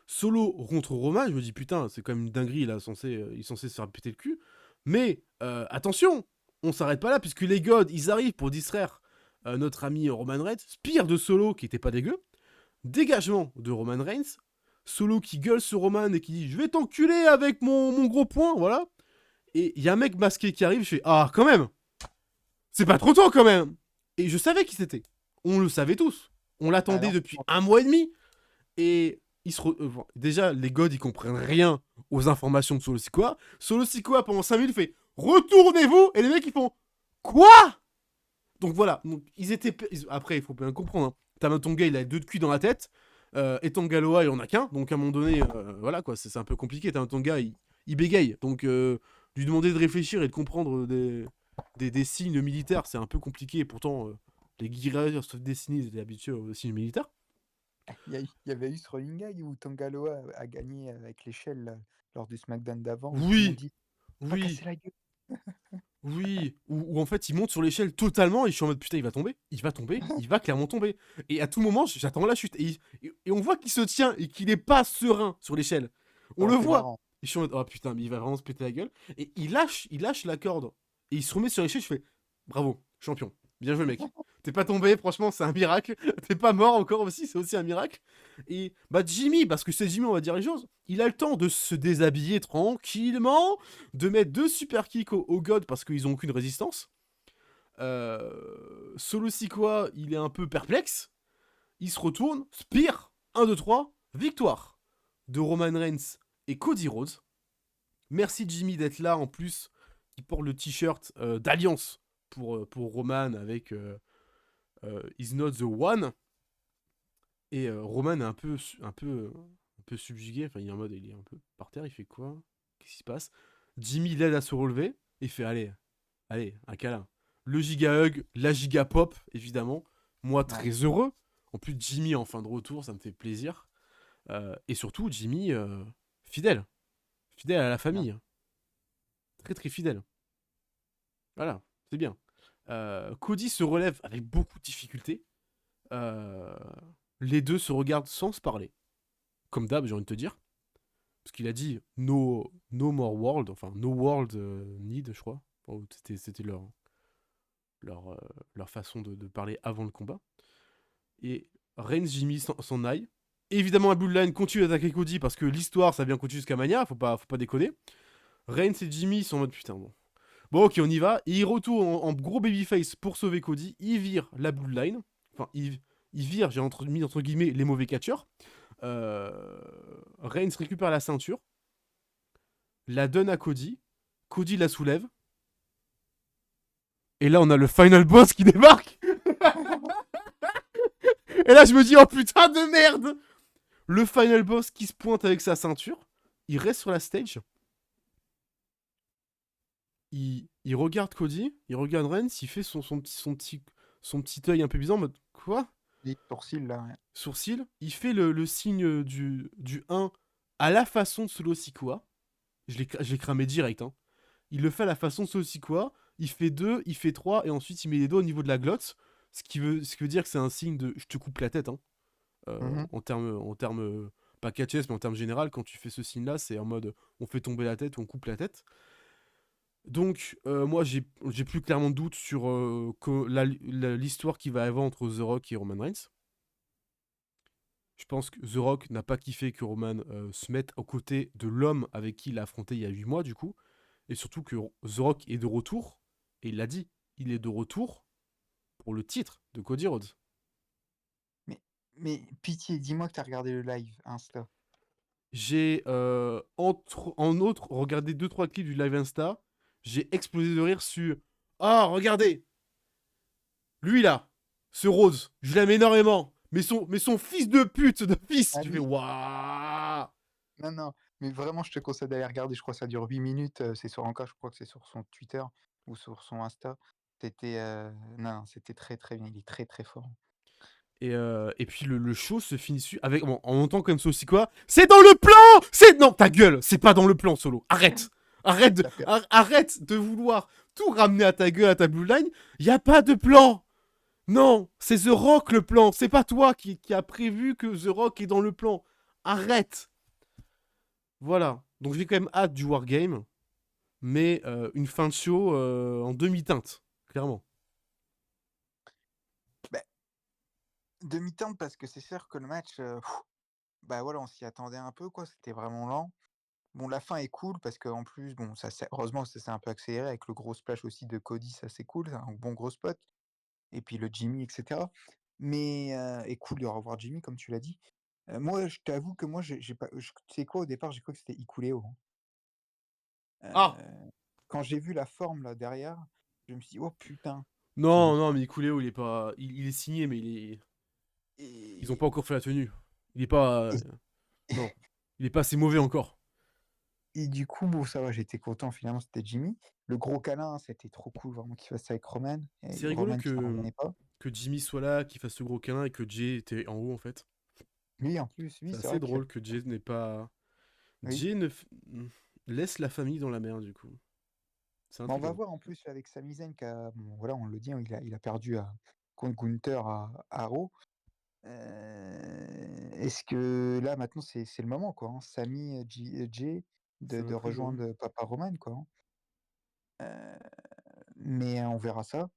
[SPEAKER 3] Solo contre Roman, je me dis putain, c'est quand même une dinguerie, il est censé se faire péter le cul. Mais attention, on s'arrête pas là, puisque les gods, ils arrivent pour distraire notre ami Roman Reigns. Spear de Solo, qui était pas dégueu. Dégagement de Roman Reigns. Solo qui gueule sur Roman et qui dit « Je vais t'enculer avec mon gros poing », voilà. Et il y a un mec masqué qui arrive, je fais « Ah, quand même, c'est pas trop tôt quand même !» Et je savais qui c'était. On le savait tous. On l'attendait depuis 1 mois et demi. Et déjà, les gods, ils comprennent rien aux informations de Solo Sikoa. Solo Sikoa, pendant 5 minutes, fait « Retournez-vous !» Et les mecs, ils font « Quoi ?» Donc voilà. Donc, après, il faut bien comprendre. Hein. Tamatonga, il a 2 de culs dans la tête. Et Tangaloa, il en a qu'un. Donc à un moment donné, voilà quoi, c'est un peu compliqué. T'as un Tonga, il bégaye. Donc lui demander de réfléchir et de comprendre des signes militaires, c'est un peu compliqué. Et pourtant, les guerriers sauf Destiny, ils étaient habitués aux signes militaires.
[SPEAKER 4] Il y avait eu ce running gag où Tangaloa a gagné avec l'échelle là, lors du SmackDown d'avant, où tout le monde
[SPEAKER 3] Oui,
[SPEAKER 4] dit pas
[SPEAKER 3] oui,
[SPEAKER 4] casser la gueule.
[SPEAKER 3] oui. Ou en fait, il monte sur l'échelle totalement et je suis en mode putain, il va tomber, il va clairement tomber. Et à tout moment, j'attends la chute. Et on voit qu'il se tient et qu'il est pas serein sur l'échelle.
[SPEAKER 4] Ça
[SPEAKER 3] On le
[SPEAKER 4] aurait été
[SPEAKER 3] voit.
[SPEAKER 4] marrant.
[SPEAKER 3] Et je suis en mode oh putain, mais il va vraiment se péter la gueule. Et il lâche la corde. Et il se remet sur l'échelle. Je fais bravo, champion. Bien joué, mec. T'es pas tombé, franchement, c'est un miracle. T'es pas mort encore aussi, c'est aussi un miracle. Et bah, Jimmy, parce que c'est Jimmy, on va dire les choses, il a le temps de se déshabiller tranquillement, de mettre 2 super kicks au God parce qu'ils ont aucune résistance. Solo Sikoa, il est un peu perplexe. Il se retourne, Spear, 1, 2, 3, victoire de Roman Reigns et Cody Rhodes. Merci Jimmy d'être là en plus. Il porte le t-shirt d'Alliance pour Roman avec He's not the one. Et Roman est un peu subjugué. Enfin, il est en mode, il est un peu par terre. Il fait quoi? Qu'est-ce qui se passe? Jimmy l'aide à se relever. Et il fait allez, un câlin. Le giga hug, la giga pop, évidemment. Moi, très
[SPEAKER 4] Ouais.
[SPEAKER 3] heureux. En plus, Jimmy en fin de retour, ça me fait plaisir. Et surtout, Jimmy, fidèle. Fidèle à la
[SPEAKER 4] Non.
[SPEAKER 3] famille. Très très fidèle. Voilà, c'est bien. Cody se relève avec beaucoup de difficultés. Euh, les deux se regardent sans se parler. Comme d'hab, j'ai envie de te dire. Parce qu'il a dit no more world. Enfin, no world need, je crois. Enfin, c'était leur, euh, leur façon de parler avant le combat. Et Reigns, Jimmy s'en aille. Évidemment, la Bloodline continue d'attaquer Cody parce que l'histoire, ça vient continuer jusqu'à Mania. Faut pas déconner. Reigns et Jimmy sont en mode putain, bon. Bon, ok, on y va. Et il retourne en gros babyface pour sauver Cody. Il vire la Bloodline. Enfin, il vire, j'ai mis entre guillemets, les mauvais catcheurs. Reigns récupère la ceinture. La donne à Cody. Cody la soulève. Et là, on a le final boss qui débarque. Et là, je me dis, oh putain de merde. Le final boss qui se pointe avec sa ceinture. Il reste sur la stage. Il regarde Cody. Il regarde Reigns. Il fait son petit œil un peu bizarre en mode quoi?
[SPEAKER 4] Les sourcils là. Ouais.
[SPEAKER 3] Sourcil. Il fait le signe du 1 à la façon de Solo Sikoa. Je l'ai cramé direct. Hein. Il le fait à la façon de Solo Sikoa. Il fait 2, il fait 3 et ensuite il met les doigts au niveau de la glotte. Ce qui veut dire que c'est un signe de je te coupe la tête. Hein.
[SPEAKER 4] Mhm.
[SPEAKER 3] En termes pas catchess, mais en termes général, quand tu fais ce signe-là, c'est en mode on fait tomber la tête ou on coupe la tête. Donc, moi, j'ai plus clairement de doute sur l'histoire qui va avoir entre The Rock et Roman Reigns. Je pense que The Rock n'a pas kiffé que Roman se mette aux côtés de l'homme avec qui il a affronté il y a 8 mois, du coup. Et surtout que The Rock est de retour, et il l'a dit, il est de retour pour le titre de Cody Rhodes.
[SPEAKER 4] Mais pitié, dis-moi que t'as regardé le live Insta.
[SPEAKER 3] J'ai, en autre, regardé 2-3 clips du live Insta. J'ai explosé de rire sur ah, regardez, lui là, ce Rhodes, je l'aime énormément. Mais son fils de pute de fils,
[SPEAKER 4] Ah
[SPEAKER 3] je fais
[SPEAKER 4] oui.
[SPEAKER 3] waouh.
[SPEAKER 4] Non, non. Mais vraiment, je te conseille d'aller regarder. Je crois que ça dure 8 minutes. C'est sur encore, je crois que c'est sur son Twitter ou sur son Insta. C'était non, c'était très très bien. Il est très très fort.
[SPEAKER 3] Et puis le show se finit avec bon, en montant comme ça aussi quoi. C'est dans le plan. C'est non ta gueule. C'est pas dans le plan Solo. Arrête.
[SPEAKER 4] T'as perdu.
[SPEAKER 3] Arrête de vouloir tout ramener à ta gueule, à ta blue line. Y a pas de plan. Non, c'est The Rock le plan. C'est pas toi qui a prévu que The Rock est dans le plan. Arrête. Voilà. Donc j'ai quand même hâte du Wargame. Mais une fin de show en demi-teinte. Clairement.
[SPEAKER 4] Bah, demi-teinte parce que c'est sûr que le match, bah voilà, on s'y attendait un peu quoi. C'était vraiment lent. Bon, la fin est cool parce qu'en plus, bon, heureusement, ça s'est un peu accéléré avec le gros splash aussi de Cody, ça c'est cool, c'est un bon gros spot. Et puis le Jimmy, etc. Mais, et cool de revoir Jimmy, comme tu l'as dit. Moi, je t'avoue que moi, j'ai pas, tu sais quoi, au départ, j'ai cru que c'était Hikuleo.
[SPEAKER 3] Ah.
[SPEAKER 4] Quand j'ai vu la forme là derrière, je me suis dit, oh putain.
[SPEAKER 3] Non, non, mais Ikuleo, il est pas. Il est signé, mais il est. Ils ont
[SPEAKER 4] Et
[SPEAKER 3] pas encore fait la tenue. Il est pas.
[SPEAKER 4] Et,
[SPEAKER 3] Non. Il est pas assez mauvais encore.
[SPEAKER 4] et du coup, bon, ça va, j'étais content, finalement, c'était Jimmy. Le gros câlin, c'était trop cool, vraiment, qu'il fasse ça avec Roman.
[SPEAKER 3] C'est
[SPEAKER 4] Et
[SPEAKER 3] rigolo
[SPEAKER 4] Roman qui n'en revenait pas.
[SPEAKER 3] que Jimmy soit là, qu'il fasse ce gros câlin et que Jay était en haut en fait.
[SPEAKER 4] Lui, en plus, oui,
[SPEAKER 3] C'est
[SPEAKER 4] c'est
[SPEAKER 3] assez
[SPEAKER 4] vrai que.
[SPEAKER 3] drôle que Jay n'est pas.
[SPEAKER 4] Oui.
[SPEAKER 3] Jay laisse la famille dans la merde du coup. C'est
[SPEAKER 4] Mais on va
[SPEAKER 3] intriguant.
[SPEAKER 4] voir en plus avec Sami Zayn, bon, voilà, on le dit, hein, il a perdu contre Gunther à Raw. Est-ce que là, maintenant, c'est le moment, quoi, hein, Sami, Jay,
[SPEAKER 3] C'est
[SPEAKER 4] de
[SPEAKER 3] intriguant.
[SPEAKER 4] rejoindre Papa Roman, quoi, hein. Euh, mais on verra ça.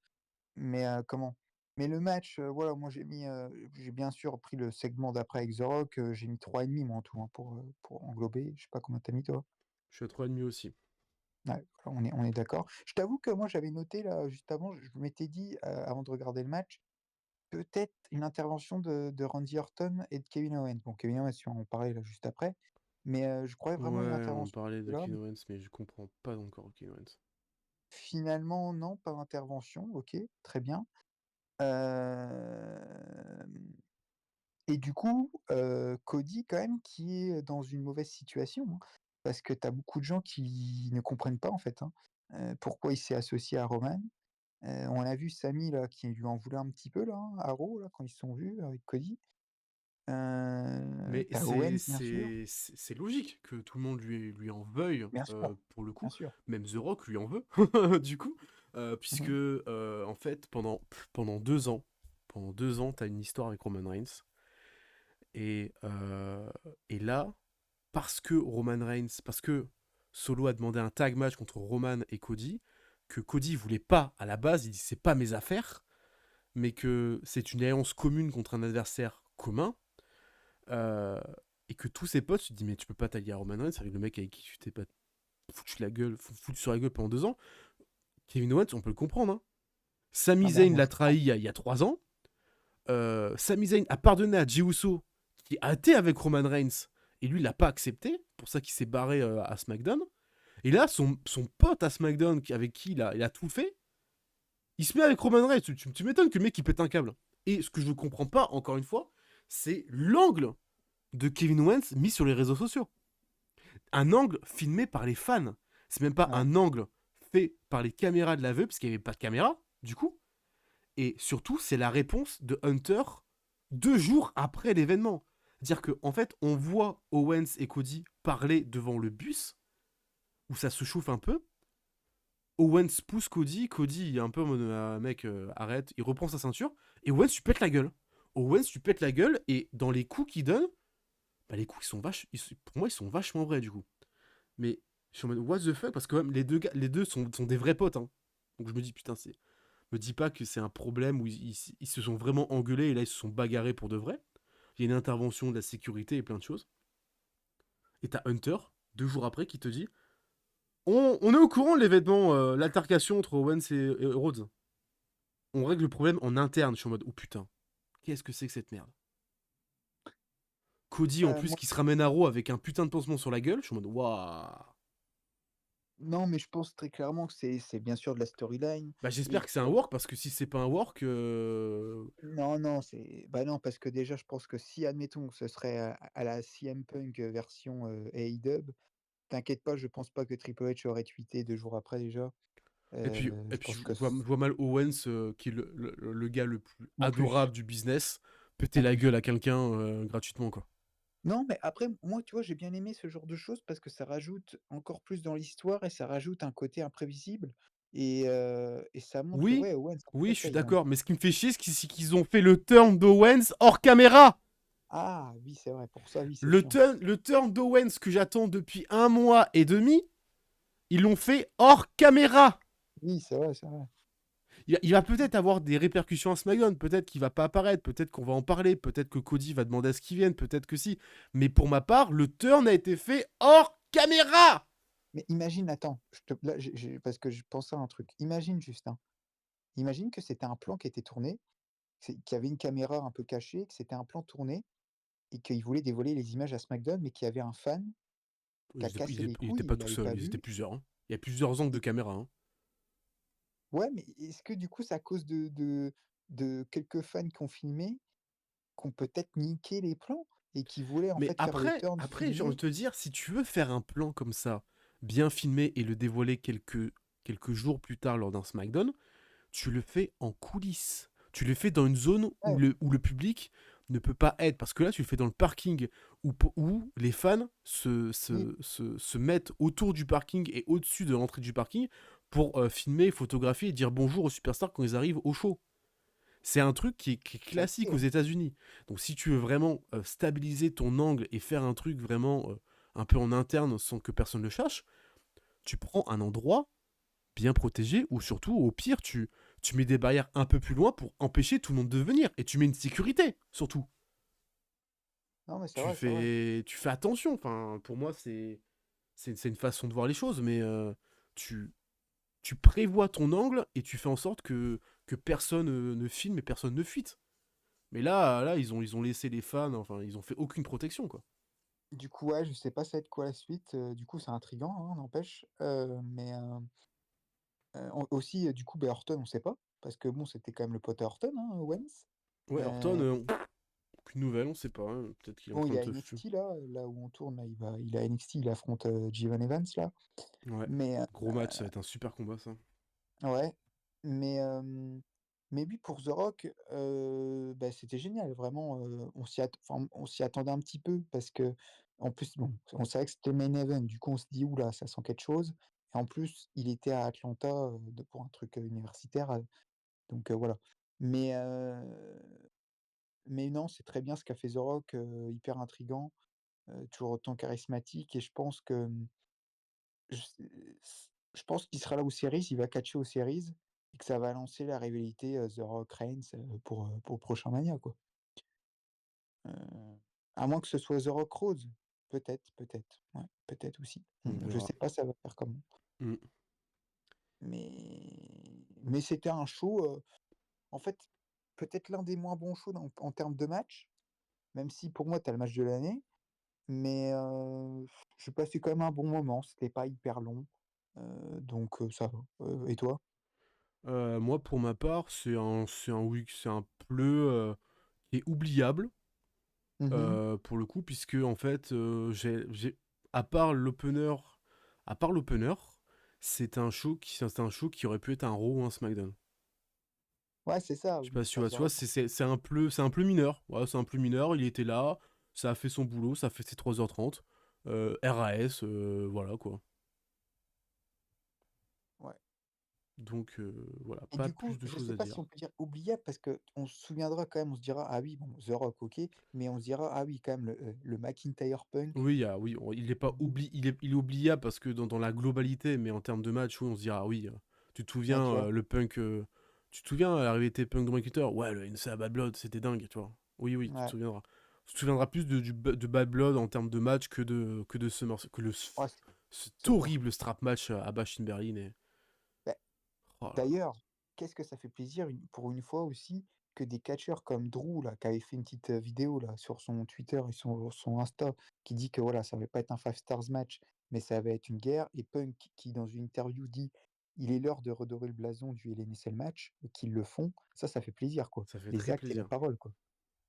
[SPEAKER 4] Mais comment? Mais le match, voilà, moi j'ai bien sûr pris le segment d'après avec The Rock, j'ai mis 3,5 moi en tout, hein, pour englober. Je sais pas combien t'as mis toi?
[SPEAKER 3] Je suis à 3,5 aussi.
[SPEAKER 4] Ouais, on est d'accord. Je t'avoue que moi j'avais noté là, juste avant, je m'étais dit, avant de regarder le match, peut-être une intervention de Randy Orton et de Kevin Owens. Bon, Kevin Owens, on va en parlait là juste après, mais je croyais vraiment une
[SPEAKER 3] Ouais, on
[SPEAKER 4] intervention
[SPEAKER 3] parlait de
[SPEAKER 4] là.
[SPEAKER 3] Kevin Owens, mais je comprends pas encore Kevin Owens.
[SPEAKER 4] Finalement, non, pas d'intervention, OK, très bien. Hem Et du coup, Cody quand même qui est dans une mauvaise situation, hein, parce que tu as beaucoup de gens qui ne comprennent pas en fait, hein, pourquoi il s'est associé à Roman. On a vu Sami là qui lui en voulait un petit peu là, hein, à Raw là, quand ils se sont vus avec Cody.
[SPEAKER 3] Mais
[SPEAKER 4] Tu Owens bien sûr,
[SPEAKER 3] c'est logique que tout le monde lui en veuille,
[SPEAKER 4] bien sûr,
[SPEAKER 3] pour le
[SPEAKER 4] bien
[SPEAKER 3] coup.
[SPEAKER 4] sûr.
[SPEAKER 3] Même The Rock lui en veut, du coup. Puisque,
[SPEAKER 4] Mmh.
[SPEAKER 3] en fait, pendant 2 ans, t'as une histoire avec Roman Reigns. Et, euh, et là, parce que Solo a demandé un tag match contre Roman et Cody, que Cody voulait pas à la base, il dit c'est pas mes affaires, mais que c'est une alliance commune contre un adversaire commun, euh, et que tous ses potes se disent mais tu peux pas t'allier à Roman Reigns avec le mec avec qui tu t'es pas foutu sur la gueule pendant 2 ans. Kevin Owens, on peut le comprendre, hein.
[SPEAKER 4] Ah
[SPEAKER 3] Sami
[SPEAKER 4] bah
[SPEAKER 3] Zayn
[SPEAKER 4] moi
[SPEAKER 3] l'a
[SPEAKER 4] je comprends.
[SPEAKER 3] trahi il y a 3 ans. Sami Zayn a pardonné à Jey Uso, qui a été avec Roman Reigns, et lui, il l'a pas accepté. Pour ça qu'il s'est barré à SmackDown. Et là, son pote à SmackDown, avec qui il a tout fait, il se met avec Roman Reigns. Tu m'étonnes que le mec, il pète un câble. Et ce que je comprends pas, encore une fois, c'est l'angle de Kevin Owens mis sur les réseaux sociaux. Un angle filmé par les fans. C'est même pas
[SPEAKER 4] Ouais.
[SPEAKER 3] un angle fait par les caméras de la veuve, parce qu'il n'y avait pas de caméra, du coup. Et surtout, c'est la réponse de Hunter 2 jours après l'événement. C'est-à-dire qu'en fait, on voit Owens et Cody parler devant le bus, où ça se chauffe un peu. Owens pousse Cody, Cody il est un peu en mode mec, arrête, il reprend sa ceinture, et Owens, tu pètes la gueule. Owens, tu pètes la gueule, et dans les coups qu'il donne, bah, les coups, pour moi, ils sont vachement vrais, du coup. Mais je suis en mode, what the fuck, parce que même les deux sont des vrais potes, hein. Donc je me dis, putain, me dis pas que c'est un problème où ils se sont vraiment engueulés et là ils se sont bagarrés pour de vrai. Il y a une intervention de la sécurité et plein de choses. Et t'as Hunter, 2 jours après, qui te dit on est au courant de l'événement, l'altercation entre Owens et Rhodes. On règle le problème en interne. Je suis en mode oh putain, qu'est-ce que c'est que cette merde. Cody en plus
[SPEAKER 4] Moi,
[SPEAKER 3] qui se ramène à Raw avec un putain de pansement sur la gueule. Je suis en mode waouh.
[SPEAKER 4] non, mais je pense très clairement que c'est bien sûr de la storyline.
[SPEAKER 3] Bah j'espère
[SPEAKER 4] Et
[SPEAKER 3] que c'est un work parce que si c'est pas un work,
[SPEAKER 4] non, non, bah non, parce que déjà, je pense que si, admettons, ce serait à la CM Punk version AEW, t'inquiète pas, je pense pas que Triple H aurait tweeté 2 jours après déjà.
[SPEAKER 3] Et
[SPEAKER 4] Je
[SPEAKER 3] puis
[SPEAKER 4] pense que
[SPEAKER 3] je vois mal Owens, qui est le gars le plus
[SPEAKER 4] non plus,
[SPEAKER 3] adorable du business, péter
[SPEAKER 4] non
[SPEAKER 3] la
[SPEAKER 4] plus.
[SPEAKER 3] gueule à quelqu'un gratuitement, quoi.
[SPEAKER 4] Non, mais après, moi, tu vois, j'ai bien aimé ce genre de choses parce que ça rajoute encore plus dans l'histoire et ça rajoute un côté imprévisible et ça montre que,
[SPEAKER 3] Oui,
[SPEAKER 4] ouais, Owens, en
[SPEAKER 3] oui,
[SPEAKER 4] fait,
[SPEAKER 3] je
[SPEAKER 4] ça,
[SPEAKER 3] suis
[SPEAKER 4] il a.
[SPEAKER 3] d'accord, mais ce qui me fait chier, c'est qu'ils ont fait le turn d'Owens hors caméra.
[SPEAKER 4] Ah, oui, c'est vrai, pour ça, oui, c'est chiant.
[SPEAKER 3] Le turn d'Owens que j'attends depuis 1 mois et demi, ils l'ont fait hors caméra.
[SPEAKER 4] Oui, c'est vrai, c'est vrai.
[SPEAKER 3] Il va peut-être avoir des répercussions à SmackDown, peut-être qu'il va pas apparaître, peut-être qu'on va en parler, peut-être que Cody va demander à ce qu'il vienne, peut-être que si. Mais pour ma part, le turn a été fait hors caméra.
[SPEAKER 4] Mais imagine, attends, là, parce que je pensais à un truc. Imagine, Justin, imagine que c'était un plan qui était tourné, qu'il y avait une caméra un peu cachée, que c'était un plan tourné et qu'il voulait dévoiler les images à SmackDown, mais qu'il y avait un fan qui a cassé les
[SPEAKER 3] Ils étaient
[SPEAKER 4] couilles,
[SPEAKER 3] pas
[SPEAKER 4] il
[SPEAKER 3] tout
[SPEAKER 4] l'avait
[SPEAKER 3] seuls,
[SPEAKER 4] pas
[SPEAKER 3] ils étaient
[SPEAKER 4] vu.
[SPEAKER 3] plusieurs, hein. Il y a plusieurs angles de
[SPEAKER 4] Et,
[SPEAKER 3] caméra, hein.
[SPEAKER 4] ouais, mais est-ce que du coup, c'est à cause de quelques fans qui ont filmé, qu'on peut-être niqué les plans? et qui voulait en
[SPEAKER 3] Mais
[SPEAKER 4] fait faire le turn
[SPEAKER 3] après, j'ai envie
[SPEAKER 4] filmé.
[SPEAKER 3] de te dire, si tu veux faire un plan comme ça, bien filmé et le dévoiler quelques jours plus tard lors d'un SmackDown, tu le fais en coulisses. Tu le fais dans une zone où
[SPEAKER 4] Ouais,
[SPEAKER 3] le public ne peut pas être. Parce que là, tu le fais dans le parking où les fans
[SPEAKER 4] oui,
[SPEAKER 3] se mettent autour du parking et au-dessus de l'entrée du parking pour filmer, photographier et dire bonjour aux superstars quand ils arrivent au show. C'est un truc qui est classique aux
[SPEAKER 4] ok.
[SPEAKER 3] États-Unis. Donc si tu veux vraiment stabiliser ton angle et faire un truc vraiment un peu en interne sans que personne le cherche, tu prends un endroit bien protégé ou surtout au pire tu mets des barrières un peu plus loin pour empêcher tout le monde de venir et tu mets une sécurité surtout.
[SPEAKER 4] Non, mais c'est vrai, c'est vrai.
[SPEAKER 3] Tu fais attention. Enfin, pour moi c'est une façon de voir les choses, mais tu tu prévois ton angle et tu fais en sorte que personne ne filme et personne ne fuite. Mais là, ils ont laissé les fans, enfin, ils ont fait aucune protection, quoi.
[SPEAKER 4] Du coup, ouais, je sais pas ça va être quoi la suite. Du coup, c'est intriguant, hein, n'empêche. Mais aussi, du coup, ben, Orton, on sait pas. Parce que bon, c'était quand même le pote à Orton, hein, Owens.
[SPEAKER 3] Ouais, Orton,
[SPEAKER 4] Euh,
[SPEAKER 3] aucune nouvelle, on sait pas, hein. Peut-être qu'il est en
[SPEAKER 4] bon, il
[SPEAKER 3] train
[SPEAKER 4] y
[SPEAKER 3] de
[SPEAKER 4] a
[SPEAKER 3] te...
[SPEAKER 4] NXT là où on tourne, là, il a NXT, il affronte Jevon Evans là.
[SPEAKER 3] Ouais,
[SPEAKER 4] Mais
[SPEAKER 3] gros match, ça va être un super combat, ça.
[SPEAKER 4] ouais, mais mais oui, pour The Rock, bah, c'était génial, vraiment, on s'y attendait un petit peu parce que en plus, bon, on savait que c'était le main event, du coup, on se dit: «Ouh là, ça sent quelque chose» et en plus, il était à Atlanta, pour un truc, universitaire, donc voilà. Mais mais non, c'est très bien ce qu'a fait The Rock, hyper intriguant, toujours autant charismatique et je pense que, je je pense qu'il sera là aux séries, il va catcher aux séries et que ça va lancer la rivalité, The Rock Reigns, pour le prochain Mania, quoi. Heu, à moins que ce soit The Rock Rhodes, peut-être, ouais, peut-être aussi.
[SPEAKER 3] On
[SPEAKER 4] Je
[SPEAKER 3] verra.
[SPEAKER 4] sais pas ça va faire comment.
[SPEAKER 3] Mm.
[SPEAKER 4] Mais c'était un show, en fait, peut-être l'un des moins bons shows en termes de match, même si pour moi tu as le match de l'année, mais j'ai passé quand même un bon moment, c'était pas hyper long, ça va. Et toi?
[SPEAKER 3] Moi, pour ma part, c'est un pleu qui est oubliable,
[SPEAKER 4] Mmh.
[SPEAKER 3] pour le coup, puisque, en fait, à part l'opener, à part l'opener, c'est un show qui aurait pu être un Raw ou un SmackDown.
[SPEAKER 4] Ouais, c'est ça,
[SPEAKER 3] Je sais
[SPEAKER 4] oui.
[SPEAKER 3] pas si tu
[SPEAKER 4] Bah,
[SPEAKER 3] vois,
[SPEAKER 4] The Rock,
[SPEAKER 3] c'est un pleu mineur. Voilà, c'est un pleu mineur, il était là, ça a fait son boulot, ça a fait ses 3h30. RAS, voilà quoi.
[SPEAKER 4] ouais.
[SPEAKER 3] Donc voilà,
[SPEAKER 4] Et
[SPEAKER 3] pas
[SPEAKER 4] du coup,
[SPEAKER 3] plus de
[SPEAKER 4] je
[SPEAKER 3] choses
[SPEAKER 4] sais
[SPEAKER 3] à
[SPEAKER 4] pas si
[SPEAKER 3] dire.
[SPEAKER 4] on peut dire oubliable parce qu'on se souviendra quand même, on se dira: «Ah oui, bon, The Rock, OK», mais on se dira: «Ah oui, quand même, le McIntyre Punk».
[SPEAKER 3] Oui, il est pas
[SPEAKER 4] Bou
[SPEAKER 3] il est oubliable parce que dans la globalité, mais en termes de match, oui, on se dira, ah oui, tu te
[SPEAKER 4] ouais,
[SPEAKER 3] souviens,
[SPEAKER 4] tu vois?
[SPEAKER 3] le punk, tu te souviens, l'arrivée des punk de McIntyre, ouais, le NSA Bad Blood, c'était dingue, tu vois. Oui, oui, tu te
[SPEAKER 4] Ouais.
[SPEAKER 3] souviendras. Tu te souviendras plus de Bad Blood en termes de match que de ce morceau,
[SPEAKER 4] Ouais,
[SPEAKER 3] cet
[SPEAKER 4] c'est clair.
[SPEAKER 3] horrible strap match à Bash in Berlin. Et...
[SPEAKER 4] Bah,
[SPEAKER 3] Oh là là.
[SPEAKER 4] d'ailleurs, qu'est-ce que ça fait plaisir pour une fois aussi que des catcheurs comme Drew là, qui avait fait une petite, vidéo là sur son Twitter et son Insta, qui dit que voilà, ça va pas être un five stars match, mais ça va être une guerre et Punk qui dans une interview dit: «Il est l'heure de redorer le blason du Hell in a Cell match» et qu'ils le font, ça fait plaisir quoi.
[SPEAKER 3] Ça fait
[SPEAKER 4] Les
[SPEAKER 3] très
[SPEAKER 4] actes et la
[SPEAKER 3] plaisir.
[SPEAKER 4] parole quoi.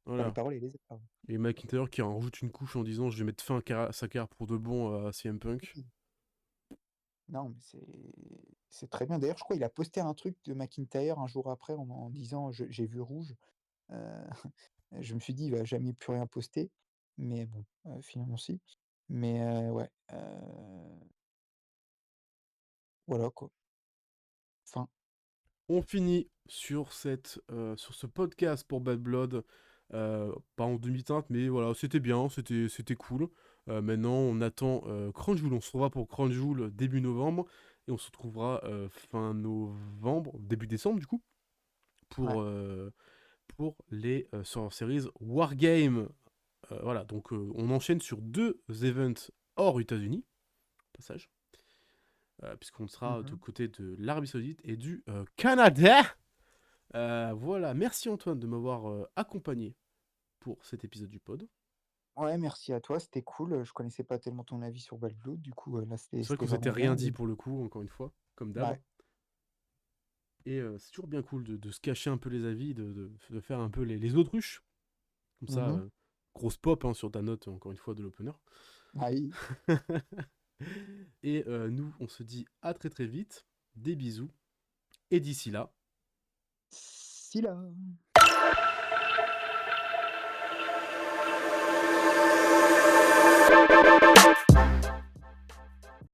[SPEAKER 4] Enfin les
[SPEAKER 3] Voilà.
[SPEAKER 4] paroles et les actes, pardon.
[SPEAKER 3] Et McIntyre qui en rajoute une couche en disant je vais mettre fin à sa carrière pour de bon à CM Punk.
[SPEAKER 4] Oui. Non, mais c'est très bien. D'ailleurs, je crois il a posté un truc de McIntyre un jour après en disant: «J'ai vu rouge». Heu, je me suis dit: «Il va jamais plus rien poster», mais bon, finalement si. Mais ouais, voilà quoi. Enfin,
[SPEAKER 3] On finit sur ce podcast pour Bad Blood. Pas en demi-teinte, mais voilà, c'était bien, c'était cool. Maintenant, on attend Crunchyroll. On se revoit pour Crunchyroll début novembre. Et on se retrouvera fin novembre, début décembre, du coup,
[SPEAKER 4] ouais.
[SPEAKER 3] pour les sur series Wargame. Voilà, donc on enchaîne sur deux events hors États-Unis, au passage, puisqu'on sera du
[SPEAKER 4] Mmh.
[SPEAKER 3] côté de l'Arabie Saoudite et du Canada. Voilà, merci Antoine de m'avoir accompagné pour cet épisode du pod.
[SPEAKER 4] Ouais, merci à toi, c'était cool, je connaissais pas tellement ton avis sur Bad Blood, du coup, là,
[SPEAKER 3] C'est vrai
[SPEAKER 4] c'était
[SPEAKER 3] qu'on s'était
[SPEAKER 4] vraiment
[SPEAKER 3] rien
[SPEAKER 4] bien
[SPEAKER 3] dit
[SPEAKER 4] et
[SPEAKER 3] pour le coup, encore une fois, comme d'hab.
[SPEAKER 4] ouais,
[SPEAKER 3] Et c'est toujours bien cool de se cacher un peu les avis, de faire un peu les autruches. Comme ça,
[SPEAKER 4] mmh
[SPEAKER 3] Grosse pop hein, sur ta note, encore une fois, de l'opener.
[SPEAKER 4] Aïe.
[SPEAKER 3] Et nous, on se dit à très très vite. Des bisous. Et d'ici là,
[SPEAKER 4] Si là.